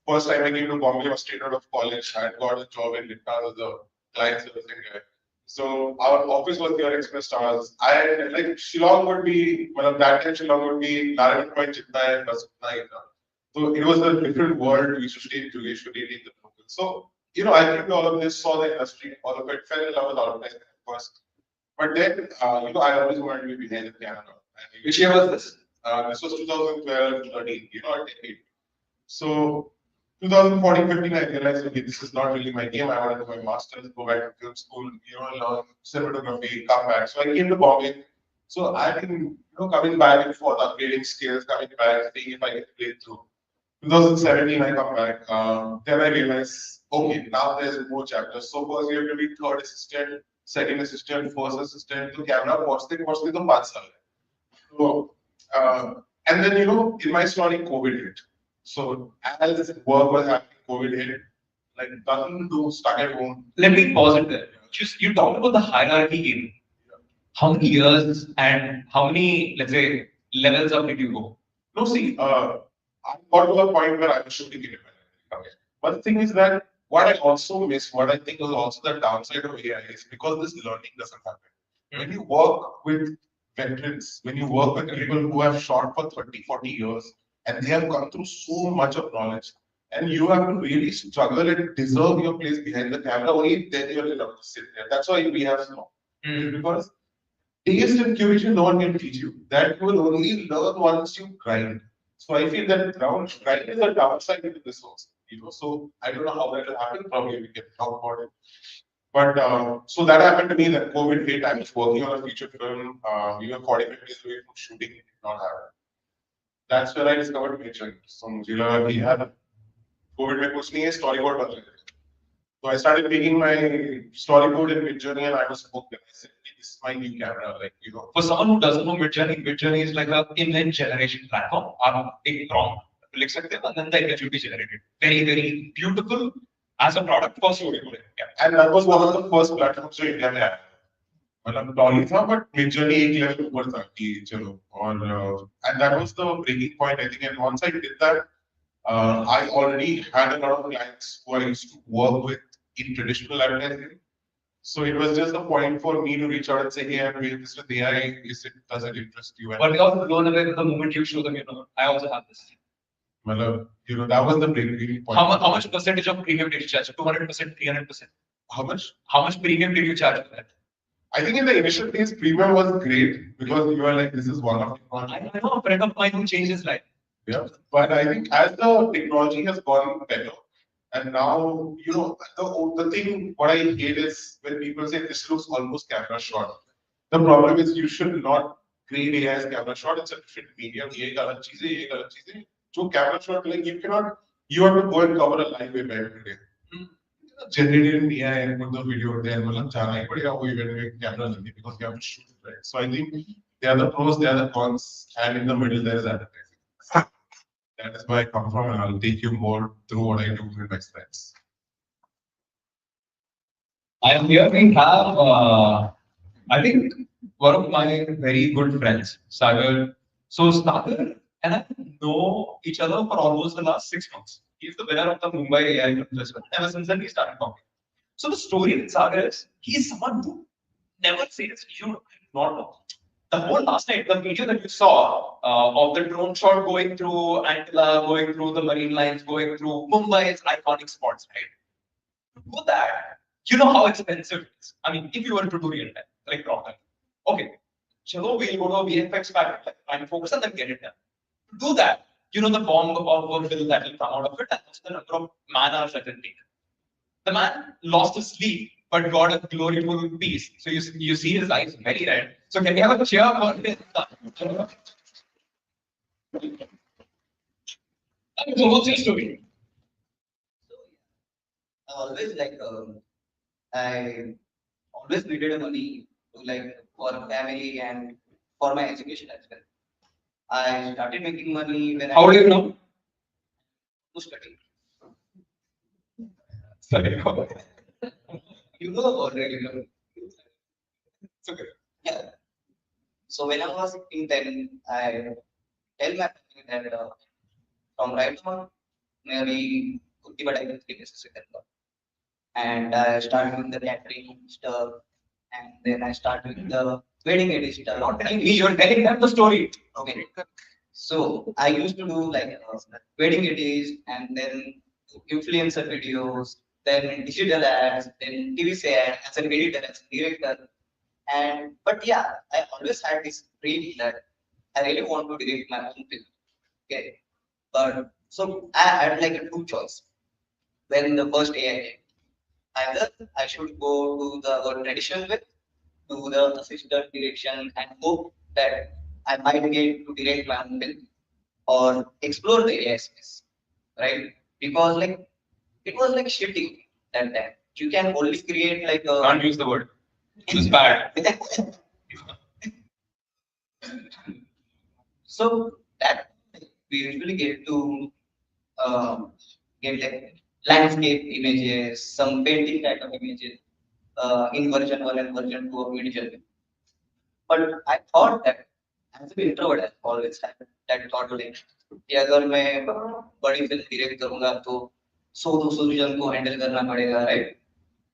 First time I came to Bombay, I was straight out of college. I had got a job in Litna as a client service engineer. So our office was here Express Towers. I like Shillong would be, well, that time Shillong would be Narayan Point, Chitna, and Basutna. So it was a different world. We used to stay in Jogeshwari, in the local. So, you know, I think all of this, saw the industry, all of it, fell in love with organizing first. But then, you know, I always wanted to be behind the camera. Which year was this? This was 2012, 13, you know, a decade. So 2014, 15, I realized, okay, this is not really my game. I wanted to do my master's, go back to film school, you know, learn cinematography, come back. So I came to Bombay. So I've been, you know, coming back and forth, upgrading skills, coming back, seeing if I can play through. 2017, I come back. Then I realized, okay, now there's more chapters. So first you have to be third assistant, second assistant, first assistant to camera. What's the 5 saal. So, and then, you know, in my story, COVID hit. So as work was happening, COVID hit, like nothing to do, stuck at home. Let me pause it there. Just you talked about the hierarchy in how many years and how many, let's say, levels up did you go? No, see, I got to a point where I was shooting independently. Okay. But the thing is that what I also miss, what I think is also the downside of AI is because this learning doesn't happen. When you work with veterans, when you work with people who have shot for 30, 40 years, and they have gone through so much of knowledge, and you have to really struggle and deserve your place behind the camera, only then you're allowed to sit there. That's why we have snow. Because taste and curation, no one can teach you. That you will only learn once you grind. So I feel that grind is a downside to this also. You know, so I don't know how that will happen. Probably we can talk about it. But so that happened to me that COVID hit. I was working on a feature film. We were 45 days away from shooting. It did not happen. That's where I discovered Midjourney. So मुझे लगा कि यार COVID में कुछ नहीं है, storyboard बदल गए. So I started making my storyboard in Midjourney, and I was hooked. I said, "This is my new camera." Like, you know. For someone who doesn't know Midjourney is like a image generation platform. आप एक prompt लिख सकते हैं, and then the image will be generated. Very, very beautiful as a product for storyboard. Yeah. And that was one of the first platforms जो India में आया. मतलब डॉली था, but Midjourney एक level ऊपर था कि चलो और and that was the breaking point, I think. And once I did that, I already had a lot of clients who I used to work with in traditional advertising. So it was just a point for me to reach out and say, "Hey, I'm doing this with AI. Does it interest you?" But they also blown away with the moment you show them, you know, I also have this. Well, you know, that was the breaking point. How much percentage of premium did you charge? 200%, 300%? How much? How much premium did you charge for that? I think in the initial days, Premiere was great because you were like, this is one of the projects. I know a friend of mine who changed his life. Yeah, but I think as the technology has gone better, and now, you know, the thing, what I hate is when people say this looks almost camera shot. The problem is you should not create AI as camera shot. It's a different medium. ये गलत चीजें, ये गलत चीजें. जो camera shot, like you cannot, you have to go and cover a live event today. Generated AI and put the video there. मतलब जाना ही पड़ेगा वो event में camera नहीं because you have to shoot it, right? So I think there are the pros, there are the cons, and in the middle there is advertising. That is where I come from, and I'll take you more through what I do with my friends. I am here. We have, I think, one of my very good friends, Sagar. So Sagar and I know each other for almost the last 6 months. He's the winner of the Mumbai AI Film Festival. Ever since then, we started talking. So the story with Sagar is, he's someone who never says you not know. The whole last night, the video that you saw of the drone shot going through Antilla, going through the marine lines, going through Mumbai's iconic spots, right? To do that, you know how expensive it is. I mean, if you were to do real time, like proper. Okay, chalo, we'll go to a VFX pattern, and focus and then get it done. To do that, you know the bomb of work bill that will come out of it, and also the number of man hours that will take. The man lost his sleep, but got a glorious peace. So you see his eyes very red. So can we have a cheer for this? So what's your story? Always like I always needed money to like for family and for my education as well. I started making money when How do you know? was studying. Sorry. You know already. You know. It's okay. Yeah. So when I was in 10, I tell my family that from right now, maybe 50 but I can take this second. And I started with the catering stuff, and then I started with the wedding edit stuff. Not telling me, you're telling them the story. Okay. So I used to do like wedding edits and then influencer videos, then digital ads, then TV ads as an editor, as a director. And but yeah, I always had this dream that I really want to direct my own film. Okay. But so I had like a two choice when the first AI came. Either I should go to the traditional way, do the assistant direction and hope that I might get to direct my own film or explore the AI space, right? Because like it was like shitty that time. You can only create like a Can't use the word. It's bad. So that we usually get to get like landscape images, some painting kind of images in version 1 and version 2 of Midjourney. But I thought that as an introvert, I always had that thought like कि अगर मैं बड़ी film direct करूंगा तो 100-200 जन को handle करना पड़ेगा, right?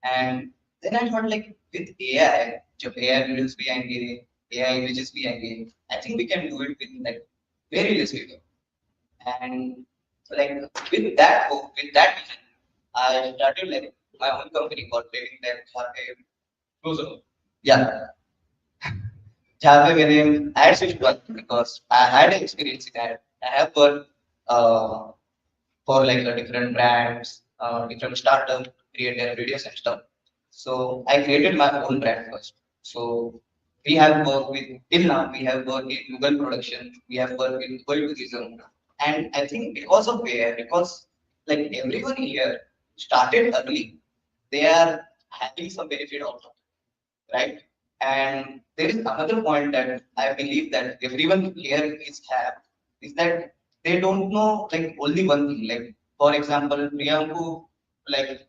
And then I thought like with AI, जब AI videos भी आएंगे, AI images भी आएंगे, I think we can do it with like very less people. And like with that hope, with that vision, I started like my own company called Trading Time Cafe. Closer. Yeah. जहाँ पे मैंने ads which worked because I had experience in ad. I have worked for like different brands, different startups, create their videos and stuff. So I created my own brand first. So we have worked with till now we have worked in Google Production, we have worked with Google Tourism, and I think because of AI, because like everyone here started early, they are having some benefit also, right? And there is another point that I believe that everyone here is that they don't know like only one thing. Like for example, Priyanku like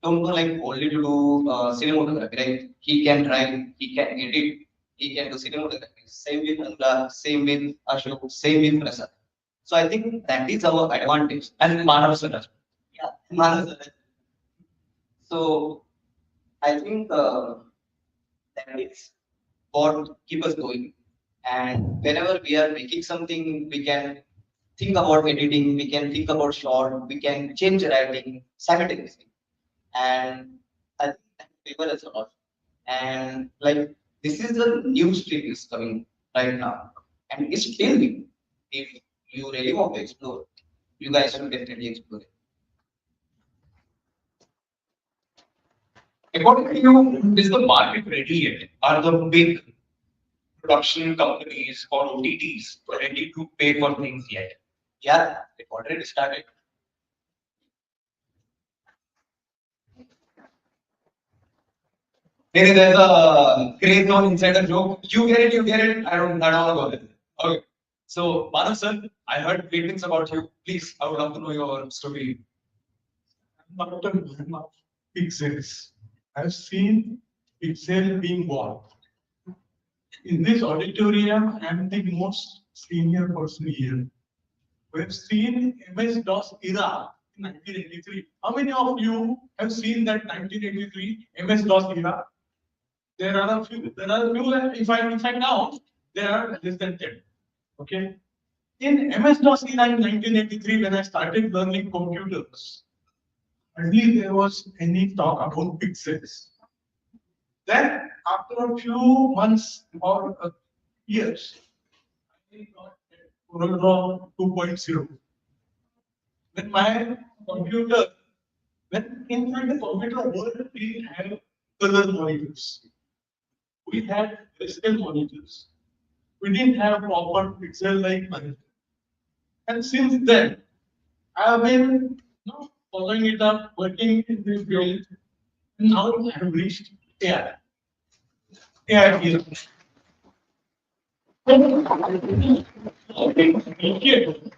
don't know like only to do cinematography, right? He can write, he can edit, he can do cinematography. Same with Nanda, same with Ashok, same with Prasad. So I think that is our advantage. And Manav Saraj. Yeah, Manas. So I think that is what keep us going. And whenever we are making something, we can think about editing, we can think about short, we can change writing simultaneously. And I think that favors us a lot. And like this is the new street is coming right now, and it's still new. If you really want to explore, you guys should definitely explore it. According to you, is the market ready yet? Are the big production companies or OTTs ready to pay for things yet? Yeah, it already started. Maybe there's a gray zone inside a joke. You get it, you get it. I don't want to go there. Okay. So, Manav sir, I heard great things about you. Please, I would love to know your story. Not a man of pixels. I've seen pixel being born. In this auditorium, I'm the most senior person here. We've seen MS-DOS era in 1983. How many of you have seen that 1983 MS-DOS era? There are a few. There are a few. If I count, there are less than 10. Okay. In MS-DOS era in 1983, when I started learning computers, hardly there was any talk about pixels. Then, after a few months or years, I got CorelDRAW 2.0. When my computer, when in fact the computer world we had color monitors. We had grayscale monitors. We didn't have proper pixel-like monitor. And since then, I have been following it up, working in this field, and now I have reached AI. AI field. All these decades,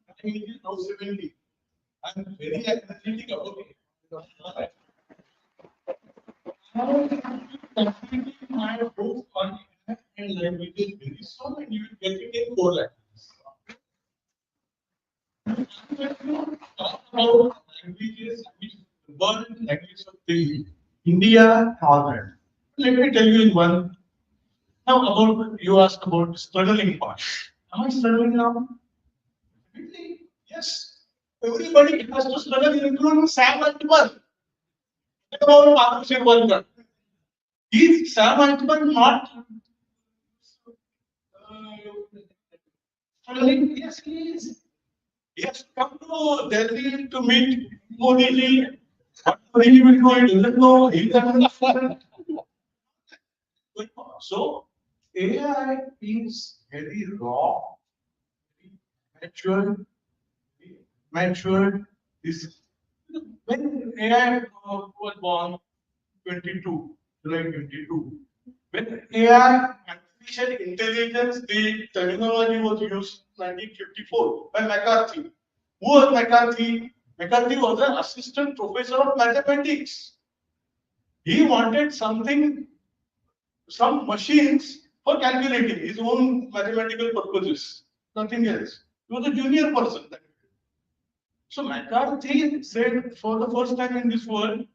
I mean, now 70. I'm very energetic about it. My book on and languages very soon, and you will get it in 4 languages. Talk about languages, which is the world language of the India, Harvard. Let me tell you in one. Now, about you asked about struggling part. Am I struggling now? Really? Yes. Everybody has to struggle, including Sam Altman. Think about partnership worker. Is Sam Altman not struggling? Yes, he is. He has come to Delhi to meet Modi ji. What he will do, he doesn't know. He doesn't. So, AI is very raw, very matured. This when AI was born, 22, July 22. When AI, artificial intelligence, the terminology was used 1954 by McCarthy. Who was McCarthy? McCarthy was an assistant professor of mathematics. He wanted something, some machines for calculating his own mathematical purposes, nothing else. He was a junior person. So McCarthy said for the first time in this world,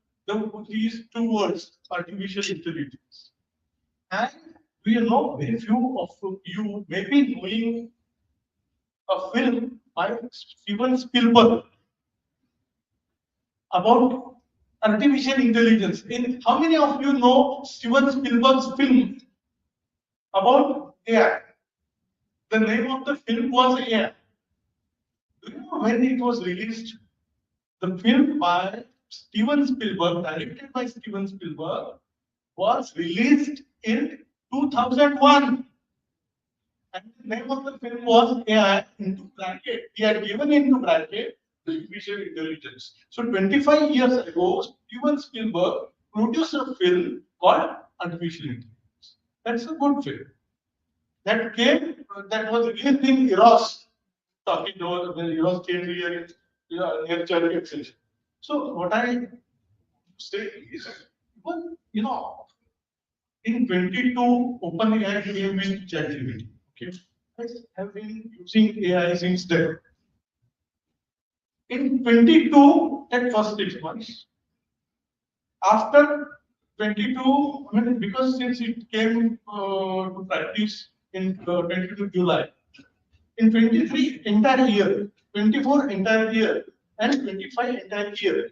these two words, artificial intelligence. And we know very few of you may be knowing a film by Steven Spielberg about artificial intelligence. In how many of you know Steven Spielberg's film about AI? The name of the film was AI. Do you know when it was released? The film by Steven Spielberg, directed by Steven Spielberg, was released in 2001. And the name of the film was AI into bracket. He had given into bracket artificial intelligence. So 25 years ago, Steven Spielberg produced a film called Artificial Intelligence. That's a good film. That was released in Eros, talking about when Eros came here near Charlie Extension. So what I say is, well, in 22, OpenAI came with ChatGPT. Okay, I have been using AI since then. In 22, that first 6 months. After 22, I mean, because since it came to practice in 22 July, in 23 entire year, 24 entire year, and 25 entire year,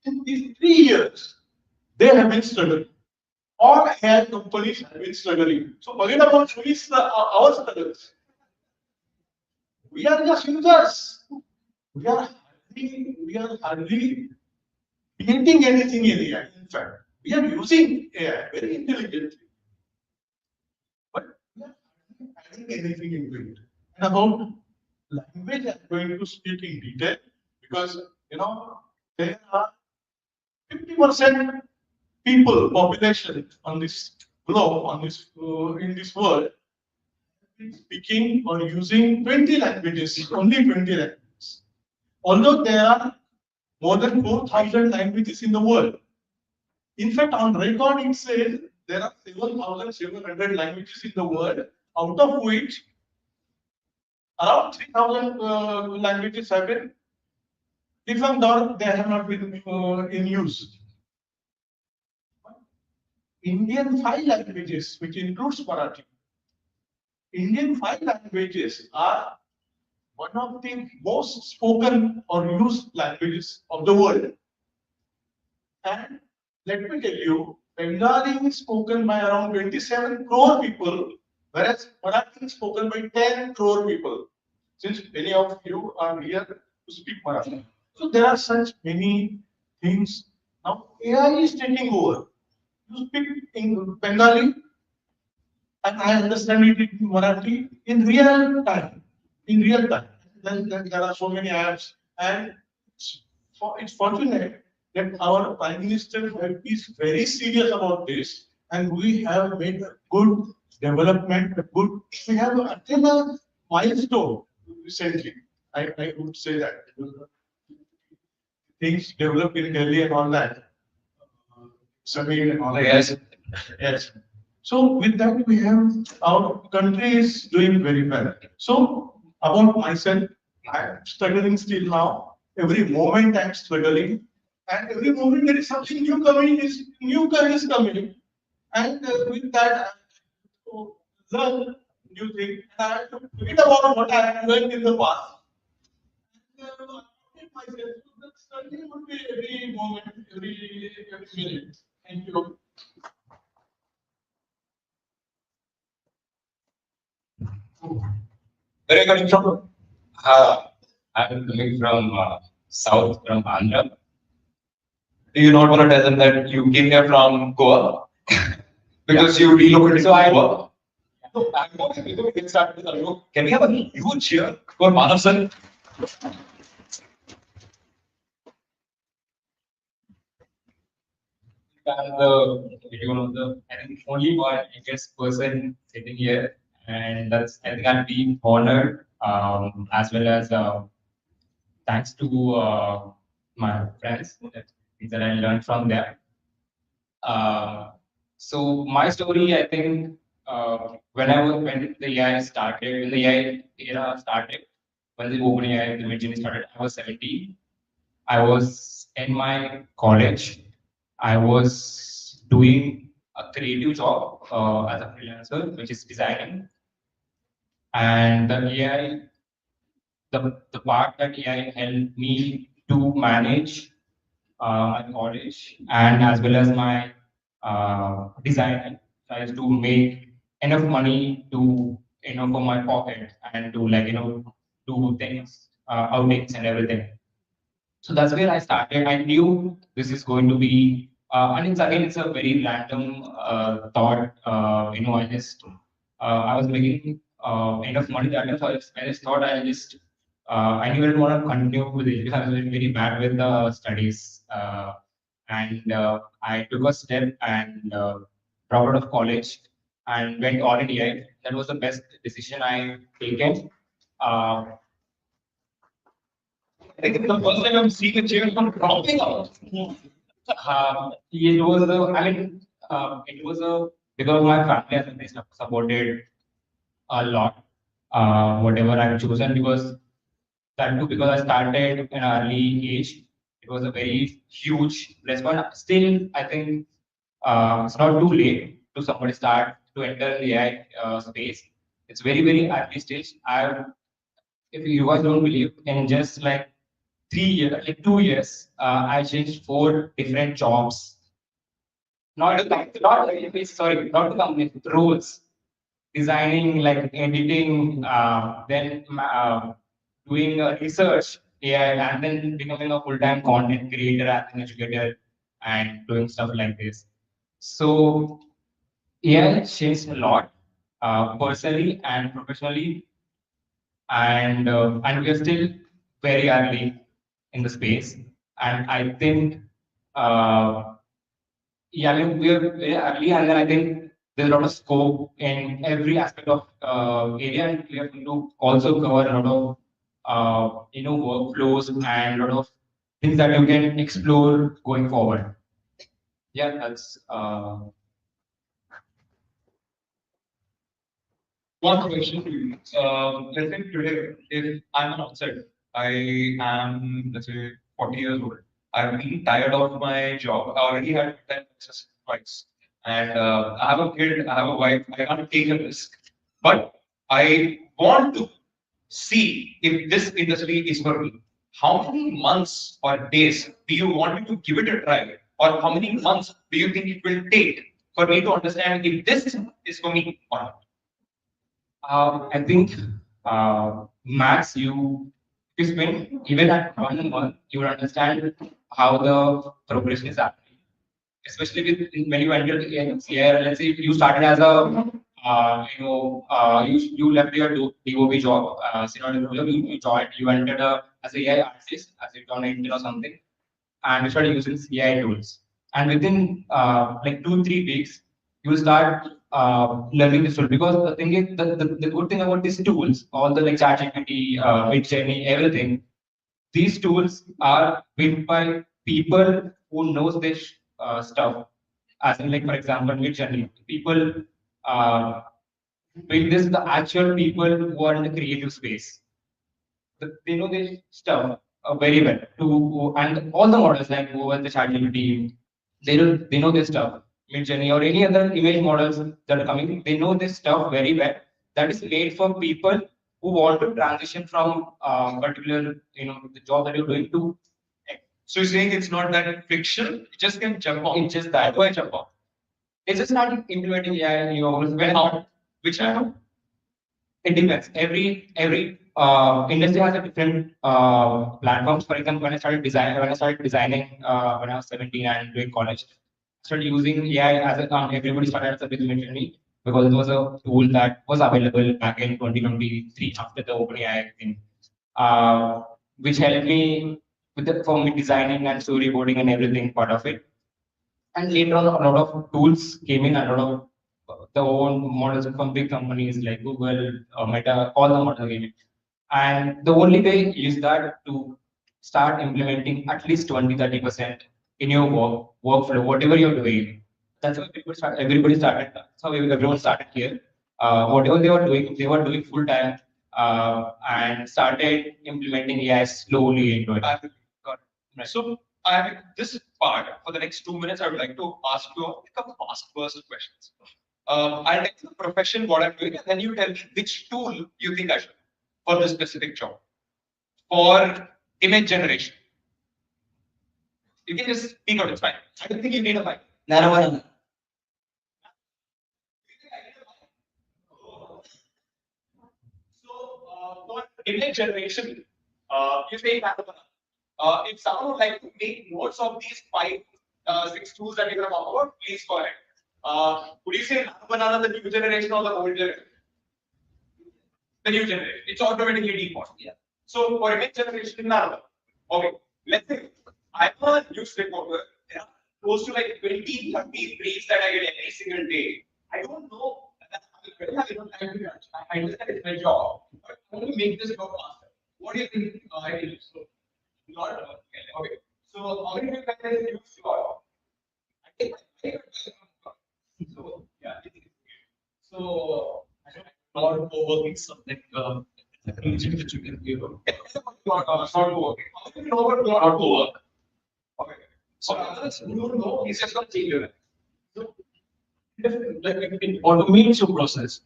in these 3 years, they have been struggling. All AI companies have been struggling. So forget about our struggles. We are just users. We are hardly creating anything in AI. In fact, we are using AI very intelligently, but we are hardly adding anything into it. And about language, I'm going to speak in detail because there are 50% people, population on this globe, in this world, speaking or using 20 languages, only 20 languages. Although there are more than 4,000 languages in the world. In fact, on record it says there are 7,700 languages in the world, out of which around 3,000 languages have been defunct or they have not been in use. Indian 5 languages, which includes Marathi. Indian 5 languages are one of the most spoken or used languages of the world. And let me tell you, Bengali is spoken by around 27 crore people, whereas Marathi is spoken by 10 crore people, since many of you are here to speak Marathi. So there are such many things. Now AI is taking over. You speak in Bengali, and I understand it in Marathi in real time. In real time. Then there are so many apps, and it's fortunate that our Prime Minister is very serious about this, and we have made a good development, we have attained a milestone recently. I would say that things developed in Delhi and all that. Samir and all that. Yes. Yes. So with that, we have our country is doing very well. So about myself, I'm struggling still now. Every moment I'm struggling, and every moment there is something new coming. New is coming, and with that, I have to learn new things. And I have to forget about what I have learned in the past. And update myself. So that studying would be every moment, every minute. Thank you. Where are you coming from? I'm coming from south, from Andhra. Do you not want to tell them that you came here from Goa? Because you relocated to Goa? No, before we get started with Alok, can we have a huge cheer for Manav sir? One of the, I think, only one, I guess, person sitting here, and that's, I think, I'll be honored, as well as thanks to my friends, things that I learned from them. So my story, I think, when the AI started, when the AI era started, when the OpenAI, the mid-journey started, I was 17. I was in my college. I was doing a creative job as a freelancer, which is designing. And the AI, the part that AI helped me to manage my college and as well as my design, so as to make enough money to for my pocket and to do things, outings and everything. So that's where I started. I knew this is going to be, and it's a very random thought. I was making enough money that time, so I just thought I knew I didn't want to continue with it because I was very bad with the studies. And I took a step and dropped out of college and went all in AI. That was the best decision I taken. I think the first time I'm seeing a chair from dropping out. It was it was because my family has been supported a lot, whatever I've chosen, because that too because I started in an early age. It was a very huge response. Still, I think it's not too late to somebody start to enter the AI space. It's very early stage. If you guys don't believe, in just like 3 years, like 2 years, I changed 4 different jobs not sorry, not the company, roles, designing, like editing, then doing research, AI, and then becoming a full-time content creator as an educator and doing stuff like this. So AI changed a lot, personally and professionally, and we are still very early in the space. And I think, uh, yeah, I mean, we are very early, and then I think there's a lot of scope in every aspect of area, and we have to also cover a lot of workflows and a lot of things that you can explore going forward. Yeah, that's One question to you. Let's say today, if I'm an outsider, I am, let's say, 40 years old. I've been tired of my job. I already had 10 success twice. And I have a kid, I have a wife. I can't take a risk. But I want to see if this industry is for me. How many months or days do you want me to give it a try? Or how many months do you think it will take for me to understand if this is for me or not? I think, Max, you spend even at 1 month, you will understand how the progression is happening. Especially when you enter the AI, let's say you started as a you left your DOB job, you joined, you entered as a AI artist, as a journalist or something, and you started using AI tools. And within like 2 3 weeks, you will start learning this tool. Because the thing is, the good thing about these tools, all the like ChatGPT, Midjourney, everything, these tools are built by people who knows this stuff. As in, like for example, Midjourney, people uh, build this. The actual people who are in the creative space, they know this stuff very well. And all the models like Google, the ChatGPT, they know this stuff. Midjourney or any other image models that are coming, they know this stuff very well. That is made for people who want to transition from particular the job that you're doing to. So you're saying it's not that fiction, it just can jump on. It's just that. Why jump on? It's just not implementing AI in your When how? Which I It depends. Every industry has a different platforms. For example, when I started designing when I was 17 and doing college, I started using AI as a everybody started as a business journey, because it was a tool that was available back in 2023 after the OpenAI thing, which helped me with for me designing and storyboarding and everything part of it. And later on, a lot of tools came in, and a lot of the own models from big companies like Google, Meta, all the models came in. And the only way is that to start implementing at least 20-30% in your workflow, whatever you're doing. That's how everybody started. That's how everyone started here. Whatever they were doing full time, and started implementing AI slowly into it. Got it. So I have this part for the next 2 minutes. I would like to ask you a fast burst questions. I'll tell you the profession, what I'm doing, and then you tell me which tool you think I should for this specific job. For image generation, you can just speak out. It's fine. I don't think you need a mic. Narayan. So for image generation, you say if someone would like to make notes of these 5, 6 tools that you're going to talk about, please go ahead. Would you say banana the new generation or the old generation? The new generation. It's automatically default. Yeah. So for image generation, Nana. Okay. Let's say I'm a news reporter. There are close to like 20-30 briefs that I get every single day. I don't know. I understand it's my job, but I want to make this go faster. What do you think I can do? So, not okay. So, how many of you guys use Claude? I think so. Yeah. So, I don't know. Co-working something. Anything that you can do. Not co-working. How do you know about not co-work? Okay. So, you don't know. It's just not changing. So, like it automates your process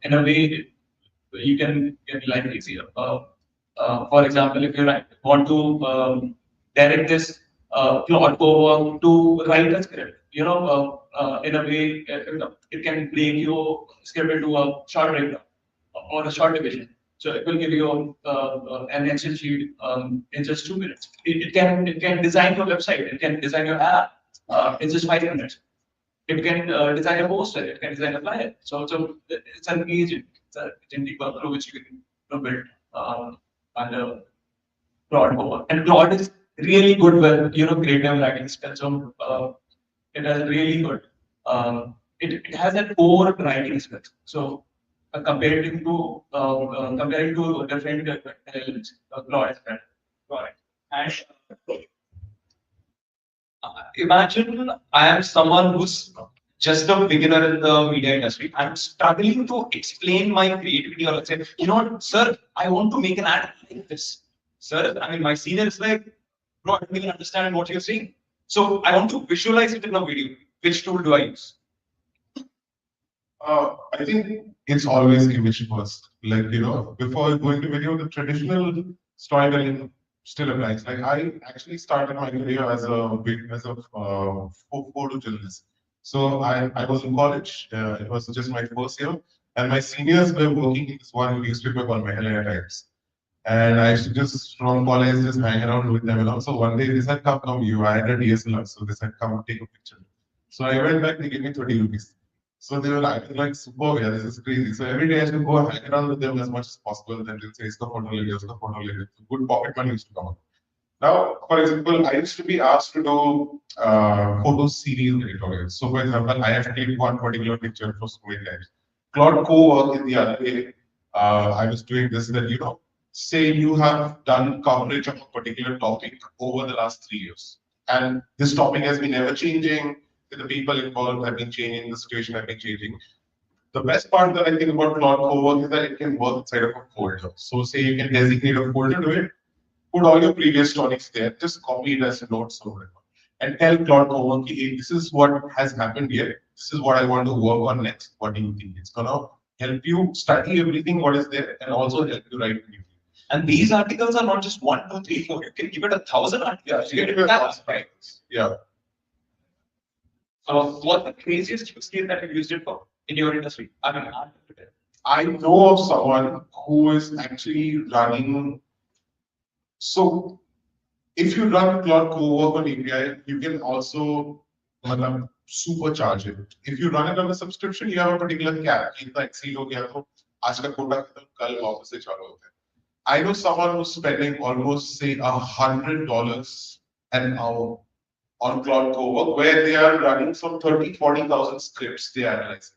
in a way you can get life easier. For example, if you want to direct this Claude co-work to write a script, in a way, it can break your script into a short breakdown or a short division. So it will give you an Excel sheet in just 2 minutes. It can design your website. It can design your app in just 5 minutes. It can design a poster. It can design a flyer. So it's an agent. It's an agentic workflow which you can build under Claude. And Claude is really good with creative writing skills. So it is really good. It has an core writing skills. So comparing to different elements, Claude is better. Correct. And imagine I am someone who's just a beginner in the media industry. I'm struggling to explain my creativity, or let's say, sir, I want to make an ad like this. Sir, I mean, my senior is like, bro, I don't really understand what you're saying. So I want to visualize it in a video. Which tool do I use? I think it's always image first. Like, before going to video, the traditional storytelling still applies. Like, I actually started my career as a photojournalist. So I was in college. It was just my first year, and my seniors were working in this one newspaper called Meghalaya Times. And I used to just from college just hang around with them. And also one day they said, come, you. I had a DSLR, so they said, come take a picture. So I went back. They gave me 30 rupees. So they were like, super, yeah, this is crazy. So every day I used to go hang around with them as much as possible. Then they'll say, iska photo le le. Good pocket money used to come out. Now, for example, I used to be asked to do photo series editorials. So, for example, I have clicked one particular picture for so many times. Claude co-work in the other day, I was doing this that, say you have done coverage of a particular topic over the last 3 years. And this topic has been ever changing. The people involved have been changing, the situation has been changing. The best part that I think about Claude co-work is that it can work inside of a folder. So, say you can designate a folder to it. Put all your previous topics there, just copy it as notes or whatever, and tell Claude co-work, hey, this is what has happened here. This is what I want to work on next. What do you think? It's gonna help you study everything what is there, and also help you write new. And these articles are not just 1, 2, 3, 4. You can give it 1,000 articles. Yeah, give it 1,000 articles. Yeah. What's the craziest use case that you used it for in your industry? I know of someone who is actually running. So, if you run Claude co-work on API, you can supercharge it. If you run it on a subscription, you have a particular cap. I know someone who's spending almost, say, $100 an hour on Claude co-work, where they are running some 30,000-40,000 scripts they are analyzing.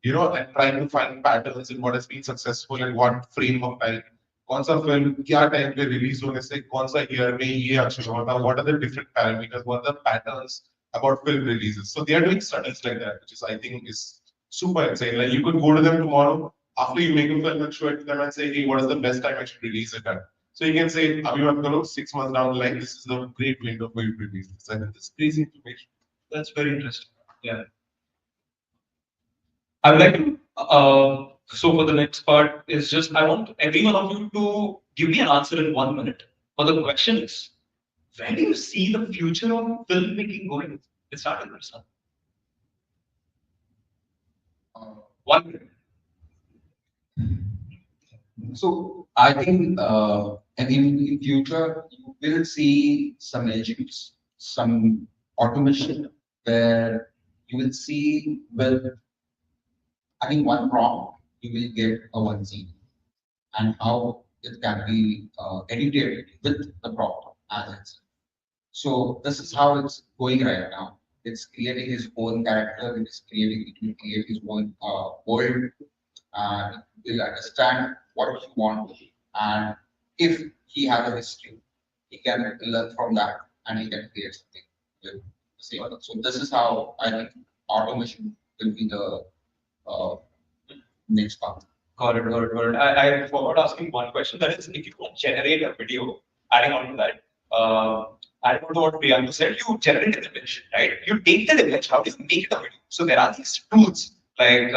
And trying to find patterns in what has been successful in what frame of time. कौन सा film क्या time पे release होने से कौन सा year में ये अच्छा हुआ था, what are the different parameters, what are the patterns about film releases. So they are doing studies like that, which is I think is super insane. Like you could go to them tomorrow after you make a film and show it to them and say, hey, what is the best time I should release it at? So you can say, Abhi 6 months down the line, this is the great window for you to release this. And this crazy information. That's very interesting. Yeah. I would like to so for the next part is just, I want every one of you to give me an answer in 1 minute. But the question is, where do you see the future of filmmaking going? Let's start with this one. 1 minute. So I think in future you will see some agents, some automation where you will see one prompt, you will get a one scene, and how it can be edited with the prompt as it's. So this is how it's going right now. It's creating his own character, it will create his own world, and it will understand what he wants. And if he has a history, he can learn from that and he can create something with the same. So this is how I think automation will be the next path. Got it. I forgot asking one question. That is, if you want to generate a video, adding on to that, adding on to what Priyanka said, you generate an image, right? You take that image, how do you make the video? So there are these tools, like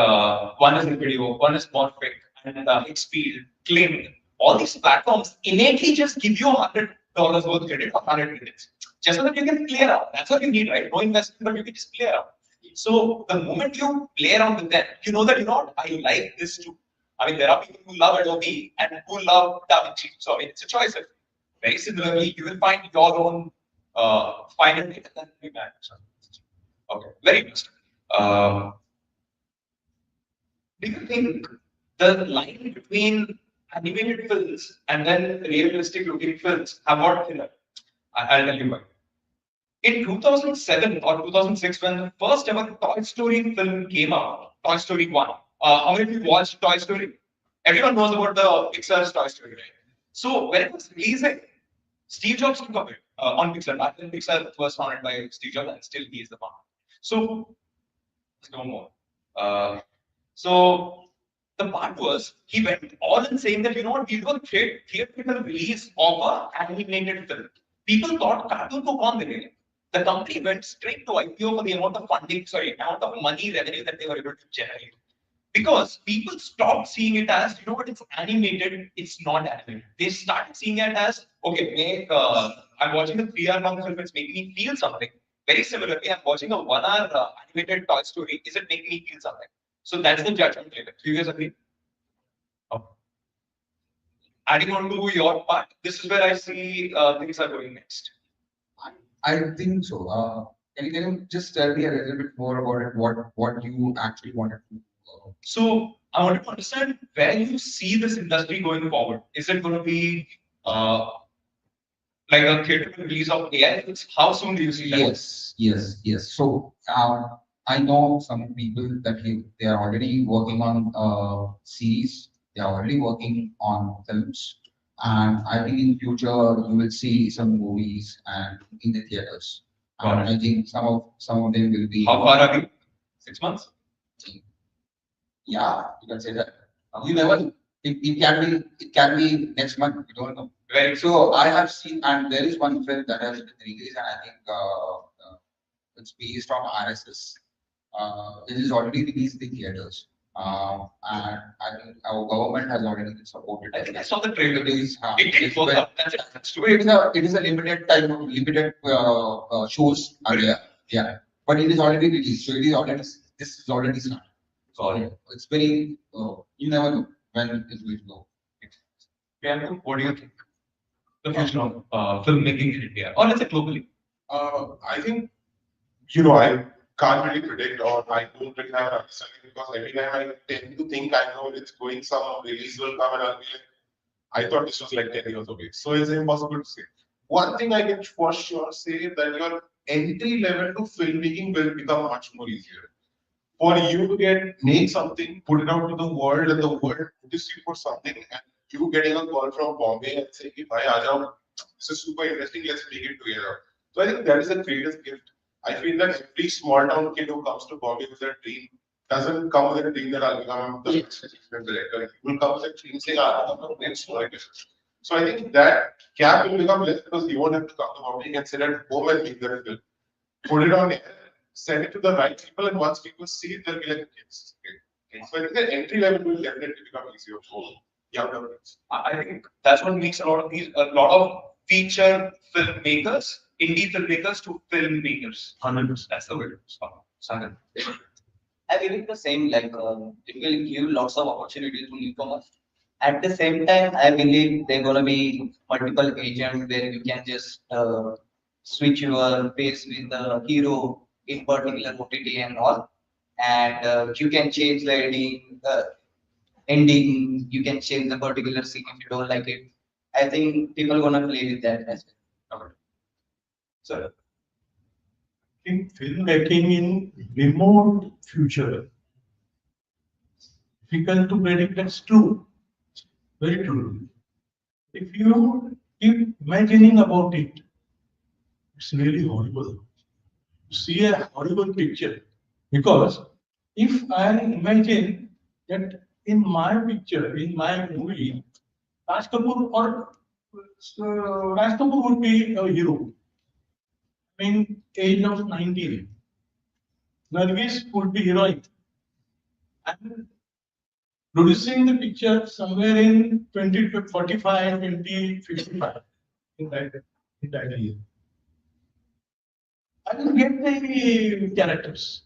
one is in video, one is Morphic, and Xpeed, Claim. All these platforms innately just give you $100 worth credit for 100 minutes. just so that you can play around. That's what you need, right? No investment, but you can just play around. So the moment you play around with them, you know that, you know what, I like this too. I mean, there are people who love Adobe and who love DaVinci. So I mean, it's a choice. Very similarly, you will find your own final data that will be managed. Okay, very interesting. Do you think the line between animated films and then realistic looking films have got thinner? I'll tell you why. In 2007 or 2006, when the first ever Toy Story film came out, Toy Story 1, how many of you watched Toy Story? Everyone knows about the Pixar's Toy Story, right? So when it was releasing, Steve Jobs took up it on Pixar. Back then, Pixar was founded by Steve Jobs, and still he is the founder. So, let's go more. So the part was he went all in saying that, you know what, we will create theatrical release of an animated film. People thought cartoon ko kaun denge? The company went straight to IPO for the amount of funding, amount of money revenue that they were able to generate. Because people stopped seeing it as, you know what, it's animated, it's not animated. They started seeing it as, okay, I'm watching a 3-hour long film, it's making me feel something. Very similarly, I'm watching a 1-hour animated Toy Story, is it making me feel something? So that's the judgment later. Do you guys agree? Oh. Adding on to your part, this is where I see things are going next. I think so. Can you just tell me a little bit more about it? What you actually wanted to? So I wanted to understand where you see this industry going forward. Is it going to be like a theatrical release of AI? How soon do you see that? Yes. So I know some people that they are already working on series. They are already working on films, and I think in future you will see some movies and in the theaters. And I think some of them will be. How far are we? 6 months? Yeah, you can say that. You never know. It can be next month. You don't know. Right. So I have seen, and there is one film that has been released, and I think it's based on RSS. It is already released in theaters, and I think our government has already supported. I think I saw the trailer. It did work out. That's true. it is a limited time, limited shows are there. Yeah, but it is already released, so this is already started. So it's very you never know when it will go. Priyanka, what do you think? The future of filmmaking in India, or let's say globally? I think, I can't really predict, or I don't really have an understanding, because every time I tend to think I know it's going, some release will come and I'll be like, I thought this was like 10 years away. So it's impossible to say. One thing I can for sure say that your entry level to filmmaking will become much more easier. For you to make something, put it out to the world, and the world notice you for something, and you getting a call from Bombay and saying, "Bhai, aaja, this is super interesting, let's make it together." So I think that is the greatest gift. I feel that every small town kid who comes to Bombay with a dream doesn't come with a dream that I'll become the next assistant director. He will come with a dream saying, I'll become the next director. So I think that gap will become less, because you won't have to come to Bombay and sit at home and make the film. Put it on air, send it to the right people, and once people see it, they'll be like, yes. Okay. So I think the entry level will definitely become easier for younger kids. I think that's what makes a lot of feature filmmakers, indie filmmakers to filmmakers. 100%. That's the way to start. Sagar. I believe the same, like it will give lots of opportunities to newcomers. At the same time, I believe there are gonna be multiple agents where you can just switch your face with the hero in particular OTT and all, and you can change the ending. You can change the particular scene if you don't like it. I think people are gonna play with that as well. Okay. So In filmmaking in remote future, difficult to predict, that's true. Very true. If you keep imagining about it, it's really horrible. You see a horrible picture. Because if I imagine that in my picture, in my movie, Raj Kapoor would be a hero. In age of 19, Nargis would be heroine. And producing the picture somewhere in 2045, 2055, in that year. I will get the characters.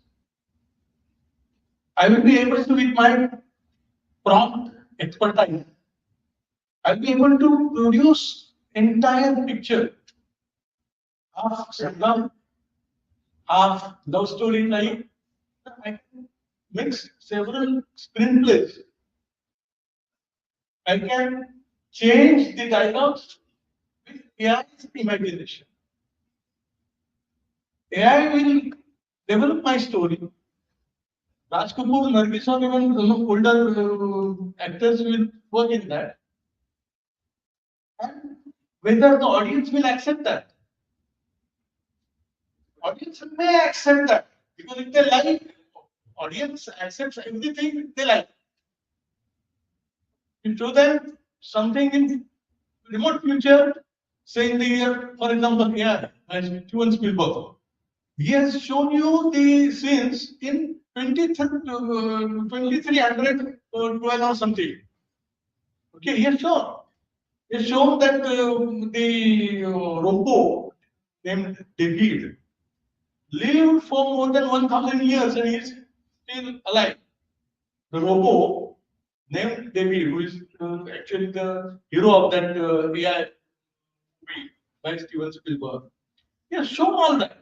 I will be able to, with my prompt expertise, I'll be able to produce entire picture, half Sangam, half love story like. I can mix several screenplays. I can change the dialogues with AI's imagination. AI will develop my story. Raj Kapoor, Nargis, or even older actors will work in that. And whether the audience will accept that. Audience may accept that because if they like, audience accepts everything they like. You show them something in remote future, say in the year, for example, AI, as Steven Spielberg. He has shown you the scenes in 2300 or 12 or something. Okay, he has shown. He has shown that the robot named David lived for more than 1000 years and he is still alive. The robot named David, who is actually the hero of that AI movie by Steven Spielberg, he has shown all that.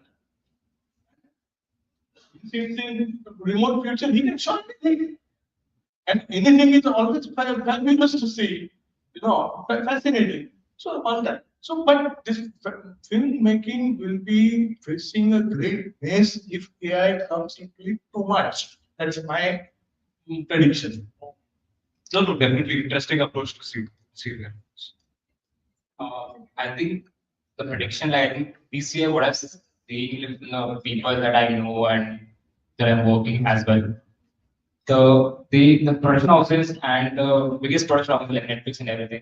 In remote future, he can show anything. And anything is always fabulous to see, fascinating. So all that. So, but this filmmaking will be facing a great mess if AI comes into it too much. That's my prediction. No, no, definitely interesting approach to see that. I think the prediction, like I think this year, what I've seen, the people that I know and that I'm working as well. The production houses and the biggest production houses like Netflix and everything,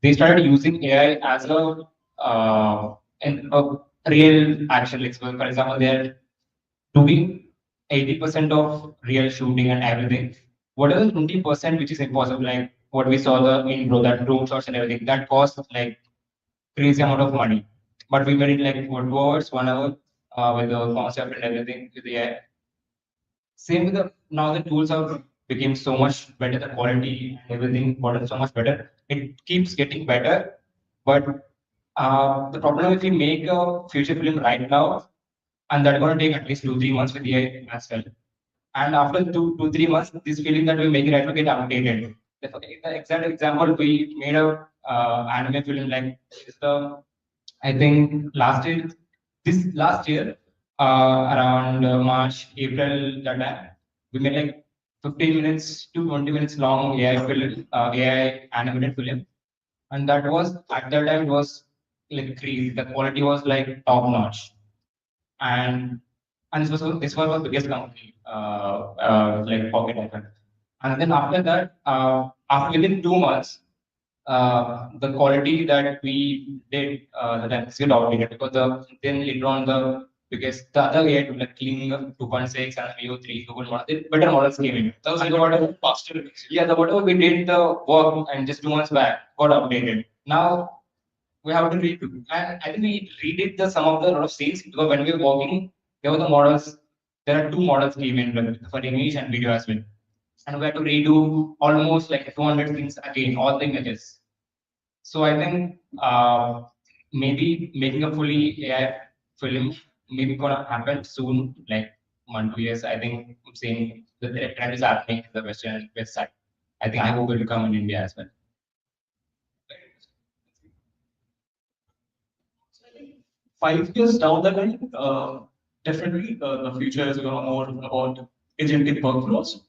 they started using AI as a real action. Like, so for example, they're doing 80% of real shooting and everything. What is the 20% which is impossible? Like what we saw the intro, that drone shots and everything, that cost like crazy amount of money. But we made it like for 2 hours, 1 hour with the concept and everything with the AI. Same with the now the tools have became so much better, the quality and everything got so much better. It keeps getting better, but the problem if we make a future film right now, and that's going to take at least 2-3 months with AI as well. And after 2-3 months, this film that we make right now get outdated. The exact example, we made a anime film like it's the I think this last year, around March, April, that time, we made like 15 minutes to 20 minutes long AI film, AI animated film. And that was, at that time, it was like crazy. The quality was like top notch. And this was the biggest company, like Pocket FM. And then after that, after within 2 months, the quality that we did that got outdated because then later on because the other AI to like Kling 2.6 and Veo 3 Google model, better models came in. That was whatever faster. Yeah, the whatever we did the work and just 2 months back got updated. Now we have to redo. And I think we redid some of the lot of scenes because when we were working, there were the models. There are two models came in for image and video as well. And we had to redo almost like 200 things again, all the images. So I think maybe making a fully AI film maybe gonna happen soon, like 1-2 years. I think I'm saying the trend is happening in the west side. I think I hope it will come in India as well. 5 years down the line, definitely the future is going to more about agentic workflows.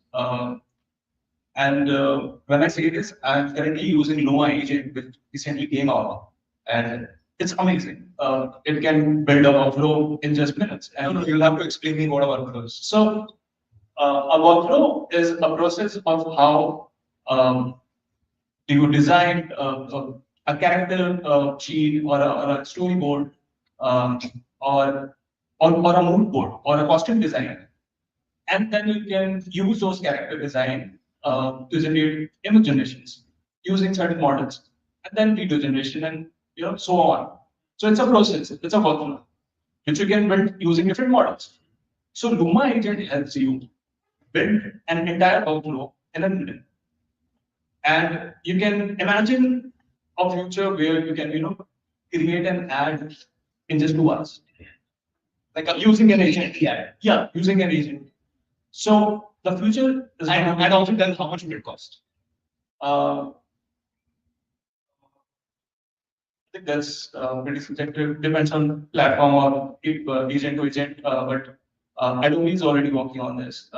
And when I say this, I'm currently using Lua agent, which recently came out, and it's amazing. It can build a workflow in just minutes. And you'll have to explain me what a workflow is. So, a workflow is a process of how do you design a character sheet or a storyboard or a mood board or a costume design, and then you can use those character design to generate image generations using certain models, and then video generation, and so on. So it's a process. It's a workflow. which you can build using different models. So Luma agent helps you build an entire workflow in a minute. And you can imagine a future where you can, create an ad in just 2 hours. Like using an agent. Yeah, using an agent. So the future is And also tell how much will it cost? I think that's pretty subjective. Depends on platform or if, agent to agent. But Adobe is already working on this,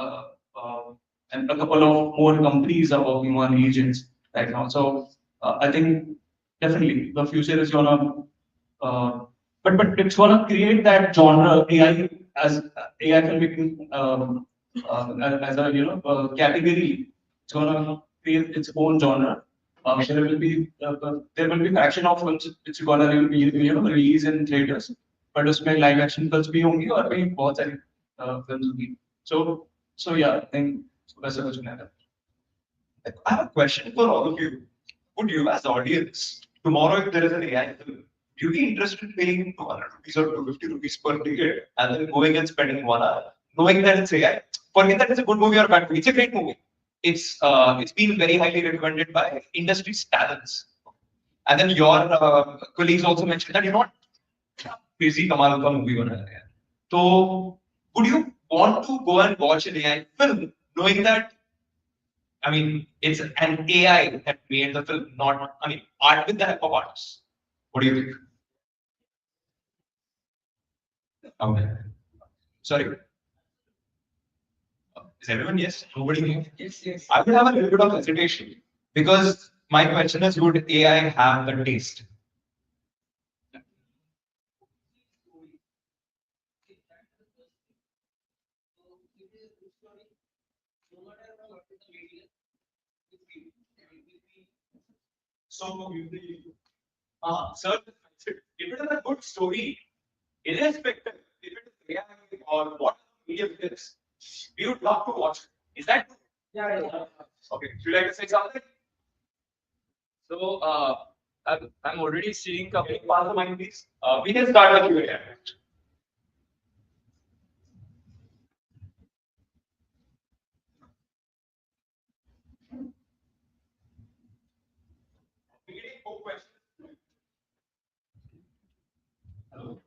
and a couple of more companies are working on agents right now. So I think definitely the future is gonna, but it's gonna create that genre AI as AI filmmaking as a category. It's gonna create its own genre. There will be fraction of films which are gonna be release in theaters, but उसमें live action films भी होंगी और भी बहुत सारी films होंगी. So yeah, I think वैसा कुछ नहीं है. I have a question for all of you. Would you, as audience, tomorrow if there is an AI film, would you be interested in paying 200 rupees or 250 rupees per ticket and then going and spending 1 hour, knowing that it's AI? Forget that it's a good movie or a bad movie. It's a great movie. It's been very highly recommended by industry talents. And then your colleagues also mentioned that you're not crazy Kamal ka movie bana rahe hain. So would you want to go and watch an AI film knowing that, I mean, it's an AI that made the film, not, I mean, art with the help of artists? What do you think? Okay. Sorry. Is everyone yes? Nobody? Yes. I would have a little bit of hesitation because my question is, would AI have the taste? So, sir, if it is a good story, irrespective if it is AI or what medium it is, we would love to watch it. Is that true? Yeah. Okay. Should you like to say something? So I'm already seeing a Can you pass the mic, please? We can start the Q&A. We're getting 4 questions. Hello.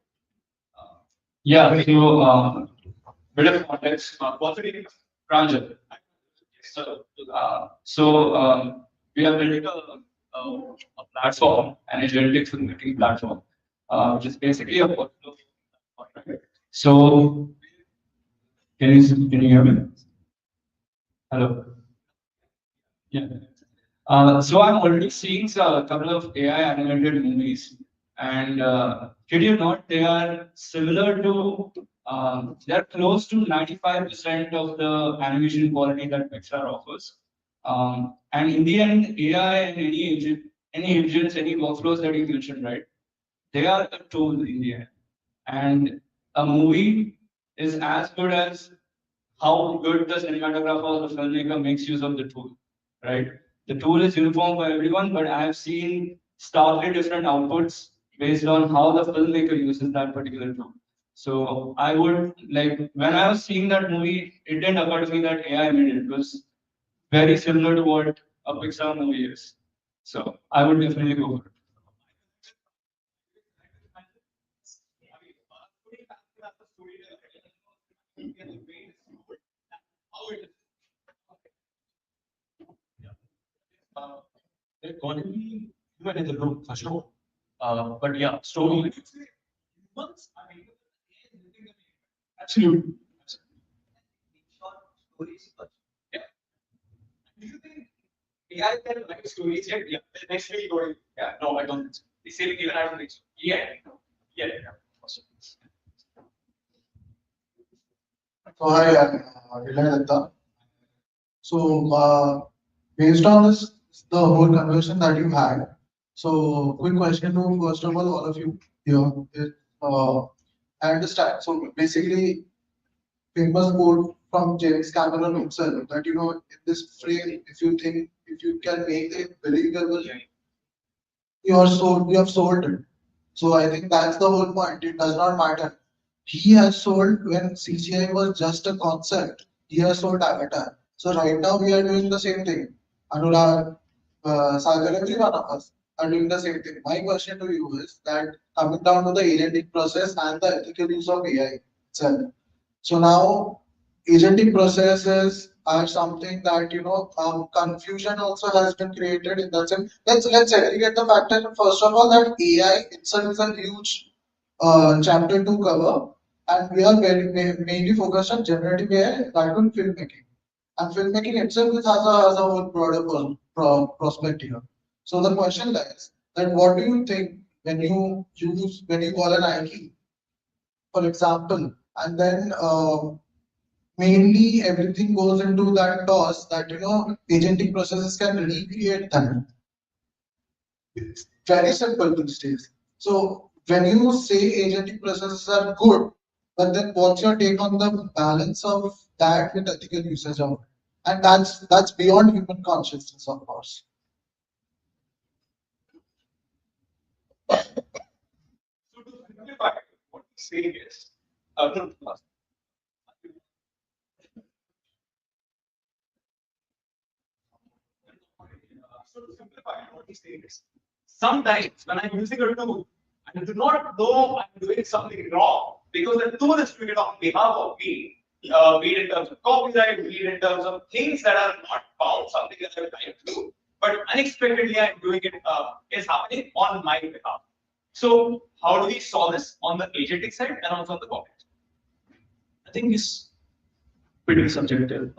Yeah, so bit of context. What's the name? Pranjal. So we have built a platform, an agentic filmmaking platform, which is basically a workflow. So can you hear me? Hello. Yeah. So I'm already seeing a couple of AI animated movies, and kid you not, they are similar to, they're close to 95% of the animation quality that Pixar offers. And in the end, AI and any agents, any workflows that you mentioned, right? They are a tool in the end, and a movie is as good as how good the cinematographer or the filmmaker makes use of the tool, right? The tool is uniform for everyone, but I have seen starkly different outputs based on how the filmmaker uses that particular tool. So I would like, when I was seeing that movie, it didn't occur to me that AI made it. It was very similar to what a Pixar movie is. So I would definitely go for it. They're going to be human in the room for sure. But yeah, story. Absolutely. Yeah. Do you think AI can write stories yet? Yeah. Next week or yeah, no, I don't think so. The same even I don't think so. Yeah. Yeah. So hi, I'm Ilay Datta. So based on this, the whole conversation that you had. So quick question to first of all of you here. I understand. So basically, famous quote from James Cameron himself that in this frame, if you can make it believable, you have sold it. So I think that's the whole point. It does not matter he has sold when CGI was just a concept. He has sold Avatar. So right now we are doing the same thing. Anurag, Sagar, every one of us are doing the same thing. My question to you is that coming down to the agentic process and the ethical use of AI itself. So now agentic processes are something that confusion also has been created in that sense. Let's segregate the fact that first of all that AI itself is a huge chapter to cover, and we are mainly focused on generative AI, that on filmmaking. And filmmaking itself has a whole broader prospect here. So the question is that what do you think when you call an IP, for example, and then mainly everything goes into that toss that agentic processes can recreate that. It's very simple these days. So when you say agentic processes are good, but then what's your take on the balance of that with ethical usage of it? And that's beyond human consciousness, of course. So to simplify, what we say is, no, so to simplify, what we say is, sometimes when I'm using a tool, I do not know I'm doing something wrong because the tool is doing it on behalf of me, be it in terms of copyright, be it in terms of things that are not found, something that I'm trying to do, but unexpectedly I'm doing it, is happening on my behalf. So how do we solve this on the agentic side and also on the copyright? I think it's pretty subjective,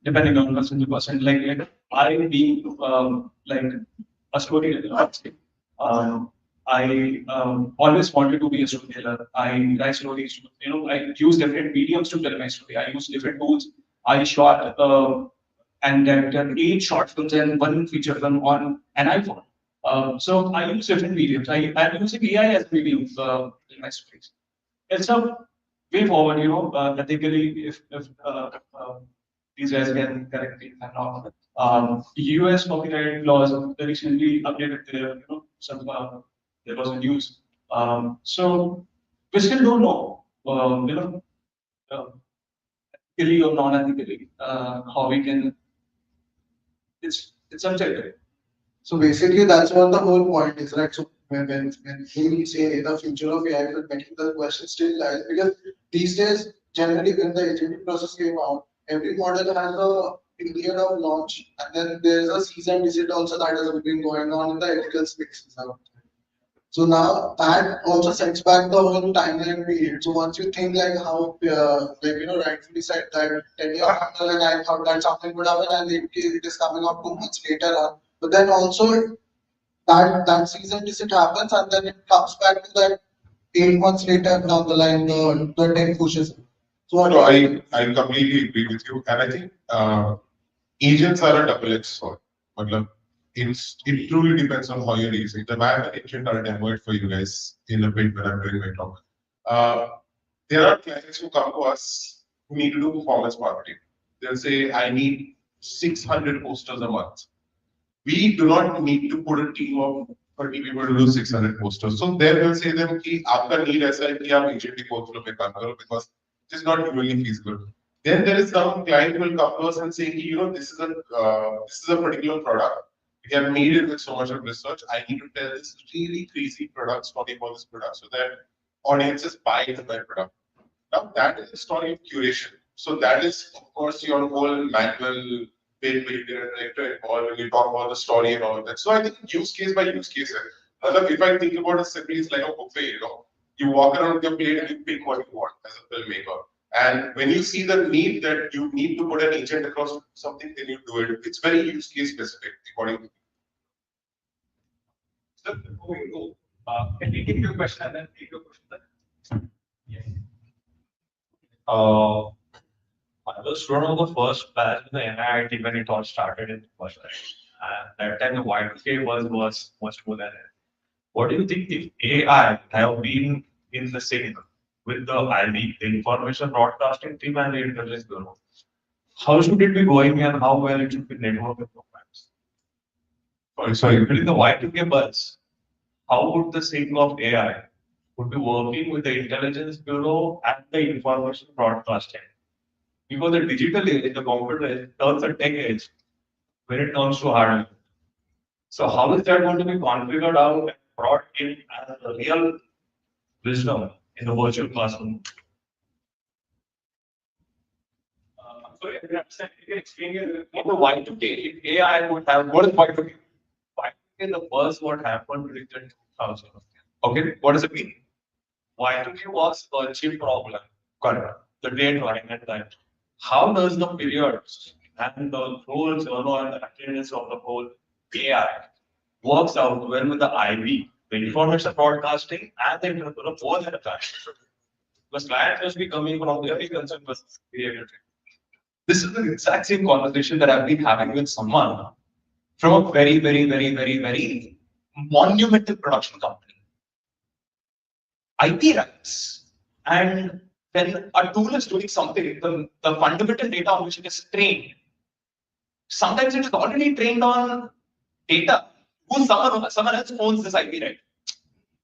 depending on person to person. Like I being like a storyteller, I always wanted to be a storyteller. I write stories. I use different mediums to tell my story. I use different tools. I shot and directed 8 short films and 1 feature film on an iPhone. So I use different mediums. I'm using AI as a medium in my stories. It's a way forward, ethically, if these guys can correct me if I'm wrong. The US copyright laws recently updated their, there was a news. So we still don't know, ethically or non-ethically, how we can. It's subjective. So basically, that's what the whole point is, right? So when we say the future of AI will making the question still lies, because these days, generally when the agentic process came out, every model has a period of launch, and then there's a season visit also that has been going on in the ethical spaces out there. So now that also sets back the whole timeline period. So once you think like how, rightfully said that 10 years after, and I thought that something would happen, and it is coming up 2 months later on. But then also that season visit happens, and then it comes back to that 8 months later down the line, the 10 pushes. So No, I completely agree with you, and I think agents are a double-edged sword. It truly depends on how you're using them. I have an agent I'll demo it for you guys in a bit when I'm doing my talk. There are clients who come to us who need to do performance marketing. They'll say, I need 600 posters a month. We do not need to put a team of 30 people to do 600 posters. So there we'll say them, कि आपका need ऐसा है कि आप agentic workflow पे काम करो because it is not really feasible. Then there is some client who will come to us and say, this is a particular product. We have made it with so much of research. I need to tell this really crazy product story about this product so that audiences buy into that product. Now that is a story of curation. So that is, of course, your whole manual bit where you get a director involved and you talk about the story and all of that. So I think use case by use case. If I think about it simply, it's like a buffet, You walk around with your plate and you pick what you want as a filmmaker. And when you see the need that you need to put an agent across something, then you do it. It's very use case specific, according to me. So before we go, can we take your question and then take your question? Yes. I was one of the first batch in the NIIT when it all started in the first batch. And that time the Y2K was much more than it. What do you think if AI have been in the same with the IB, the information broadcasting team and the intelligence bureau? How should it be going and how well it should be networked with programs? Sorry, during the Y2K buzz, how would the sake of AI would be working with the intelligence bureau and the information broadcasting. Because the digital age, the computer age, turns a tech age when it comes to hardware. So how is that going to be configured out and brought in as a real wisdom in the virtual classroom? I'm sorry, I didn't understand. You can explain it. In the Y2K, AI would have, what is Y2K? Y2K, the first what happened during the 2000. Okay, what does it mean? Y2K was a chip problem. Correct. The date line and that. How does the periods and the whole journal and the attendance of the whole AI works out well with the IB, the information broadcasting, and the interpreter both at a time? Because clients must be coming from very concerned with behavior. This is the exact same conversation that I've been having with someone from a very, very, very, very, very monumental production company. IP rights. And when a tool is doing something, the fundamental data on which it is trained, sometimes it is already trained on data who someone else owns this IP right.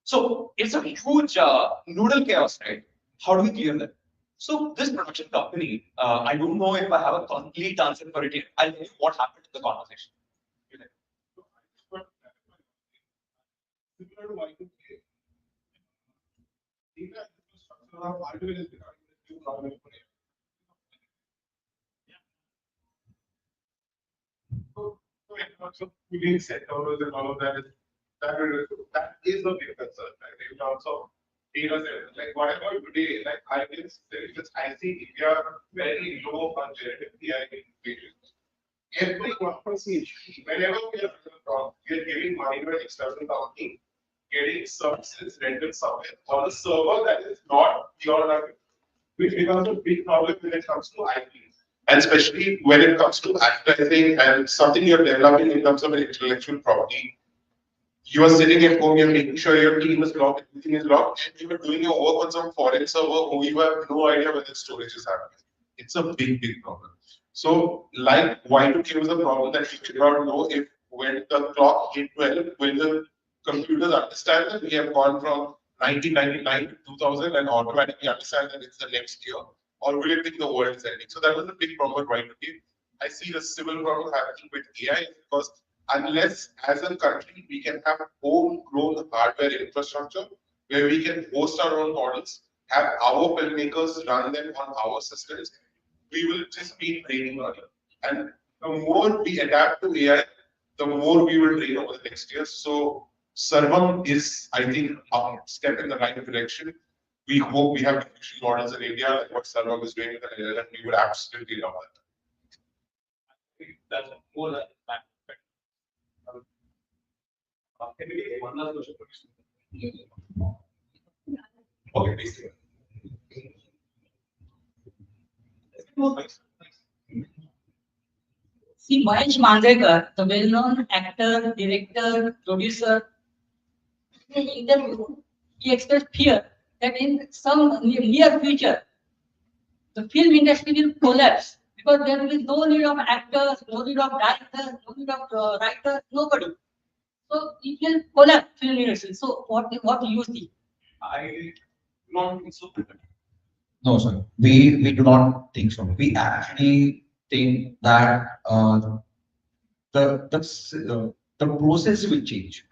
So it's a huge noodle chaos, right? How do we clear that? So this production company, I don't know if I have a complete answer for it yet. I'll tell you what happened in the conversation. Similar to Y2K, data infrastructure of hardware is becoming a new problem for AI. So in terms of cooling centers and all of that is the big concern, right? In terms of data centers, like whatever today, like I see India very low on generative AI integration. Every company, whenever we are giving money to an external company, getting services rented somewhere on a server that is not your own, which becomes a big problem when it comes to IP. And especially when it comes to advertising and something you're developing in terms of an intellectual property. You are sitting at home, you're making sure your team is logged, everything is logged, and you are doing your work on some foreign server who you have no idea where the storage is happening. It's a big, big problem. So, like Y2K was a problem that we did not know if when the clock hit 12, will the computers understand that we have gone from 1999 to 2000 and automatically understand that it's the next year, or will it think the world is ending? So that was a big problem with Y2K. I see the similar problem happening with AI because unless as a country we can have homegrown hardware infrastructure where we can host our own models, have our filmmakers run them on our systems, we will just be training on it. And the more we adapt to AI, the more we will train over the next years. So Sarvam is, I think, a step in the right direction. We hope we have diffusion models in India, like what Sarvam is doing with the LLM, we would absolutely love that. That's more than that. Can we take one last question? Okay, please. See, Mahesh Mandrekar, the well-known actor, director, producer, in an interview, he expressed fear that in some near future, the film industry will collapse because there will be no need of actors, no need of directors, no need of writers, nobody. So it will collapse film industry. So what do you see? I don't think so. No, sir. We do not think so. We actually think that the process will change.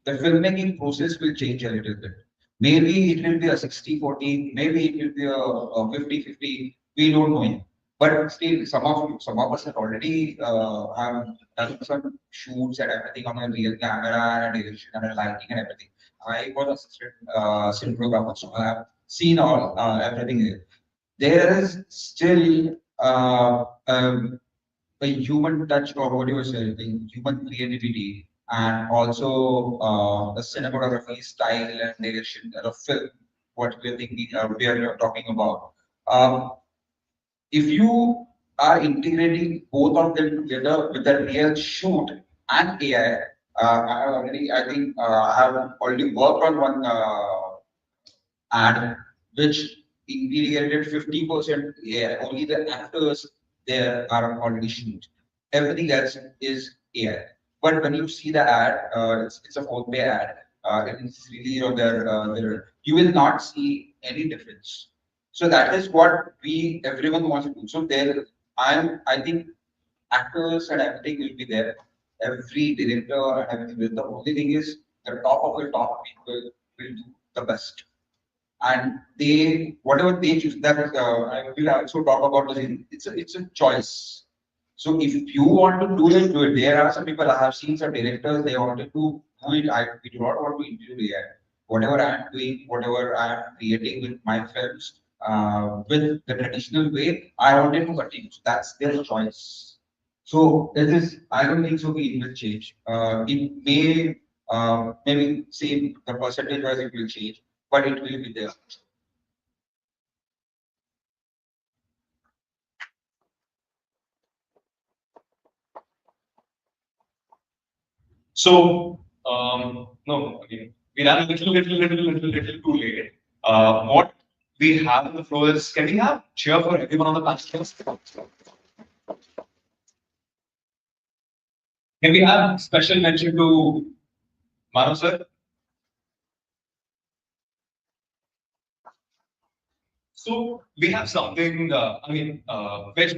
The filmmaking process will change a little bit. Maybe it will be a 60-40, maybe it will be a 50-50. We don't know. But still, some of us have already have done some shoots and everything on a real camera and direction and lighting and everything. I was assistant cinematographer, so I have seen all everything. There is still a human touch, or what you were saying, human creativity, and also the cinematography style and direction of film. What we are thinking, we are talking about. If you are integrating both of them together with a real shoot and AI, I think I have already worked on one ad which integrated 50% AI. Only the actors there are already shoot. Everything else is AI. But when you see the ad, it's a 4-pay ad. and it's really, you will not see any difference. So that is what everyone wants to do. So I think actors and everything will be there. Every director and everything. The only thing is the top of the top people will do the best. And whatever they choose, that I will also talk about this. It's a choice. So if you want to do it, do it. There are some people, I have seen some directors, they wanted to do it. We do not want to include AI. Whatever I am doing, whatever I am creating with my films, with the traditional way, I wanted to continue. So that's their choice. So I don't think so it will change. It may, maybe say the percentage wise it will change, but it will be there. So, no, again, we ran a little too late. What we have on the floor is, can we have cheer for everyone on the panel? Can we have special mention to Manu sir? So we have something, veg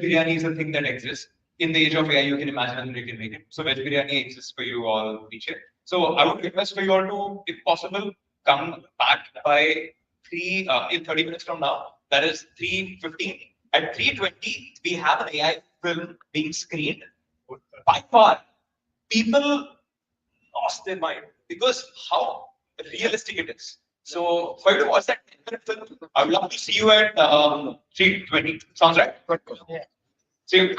biryani is a thing that exists. In the age of AI, you can imagine and you can make it. So veg biryani exists for you all, each year. So I would request for you all to, if possible, come back by in 30 minutes from now. That is 3:15. At 3:20, we have an AI film being screened. By far, people lost their mind because how realistic it is. So for you to watch that 10-minute film, I would love to see you at 3:20. Sounds right? Yeah. See you.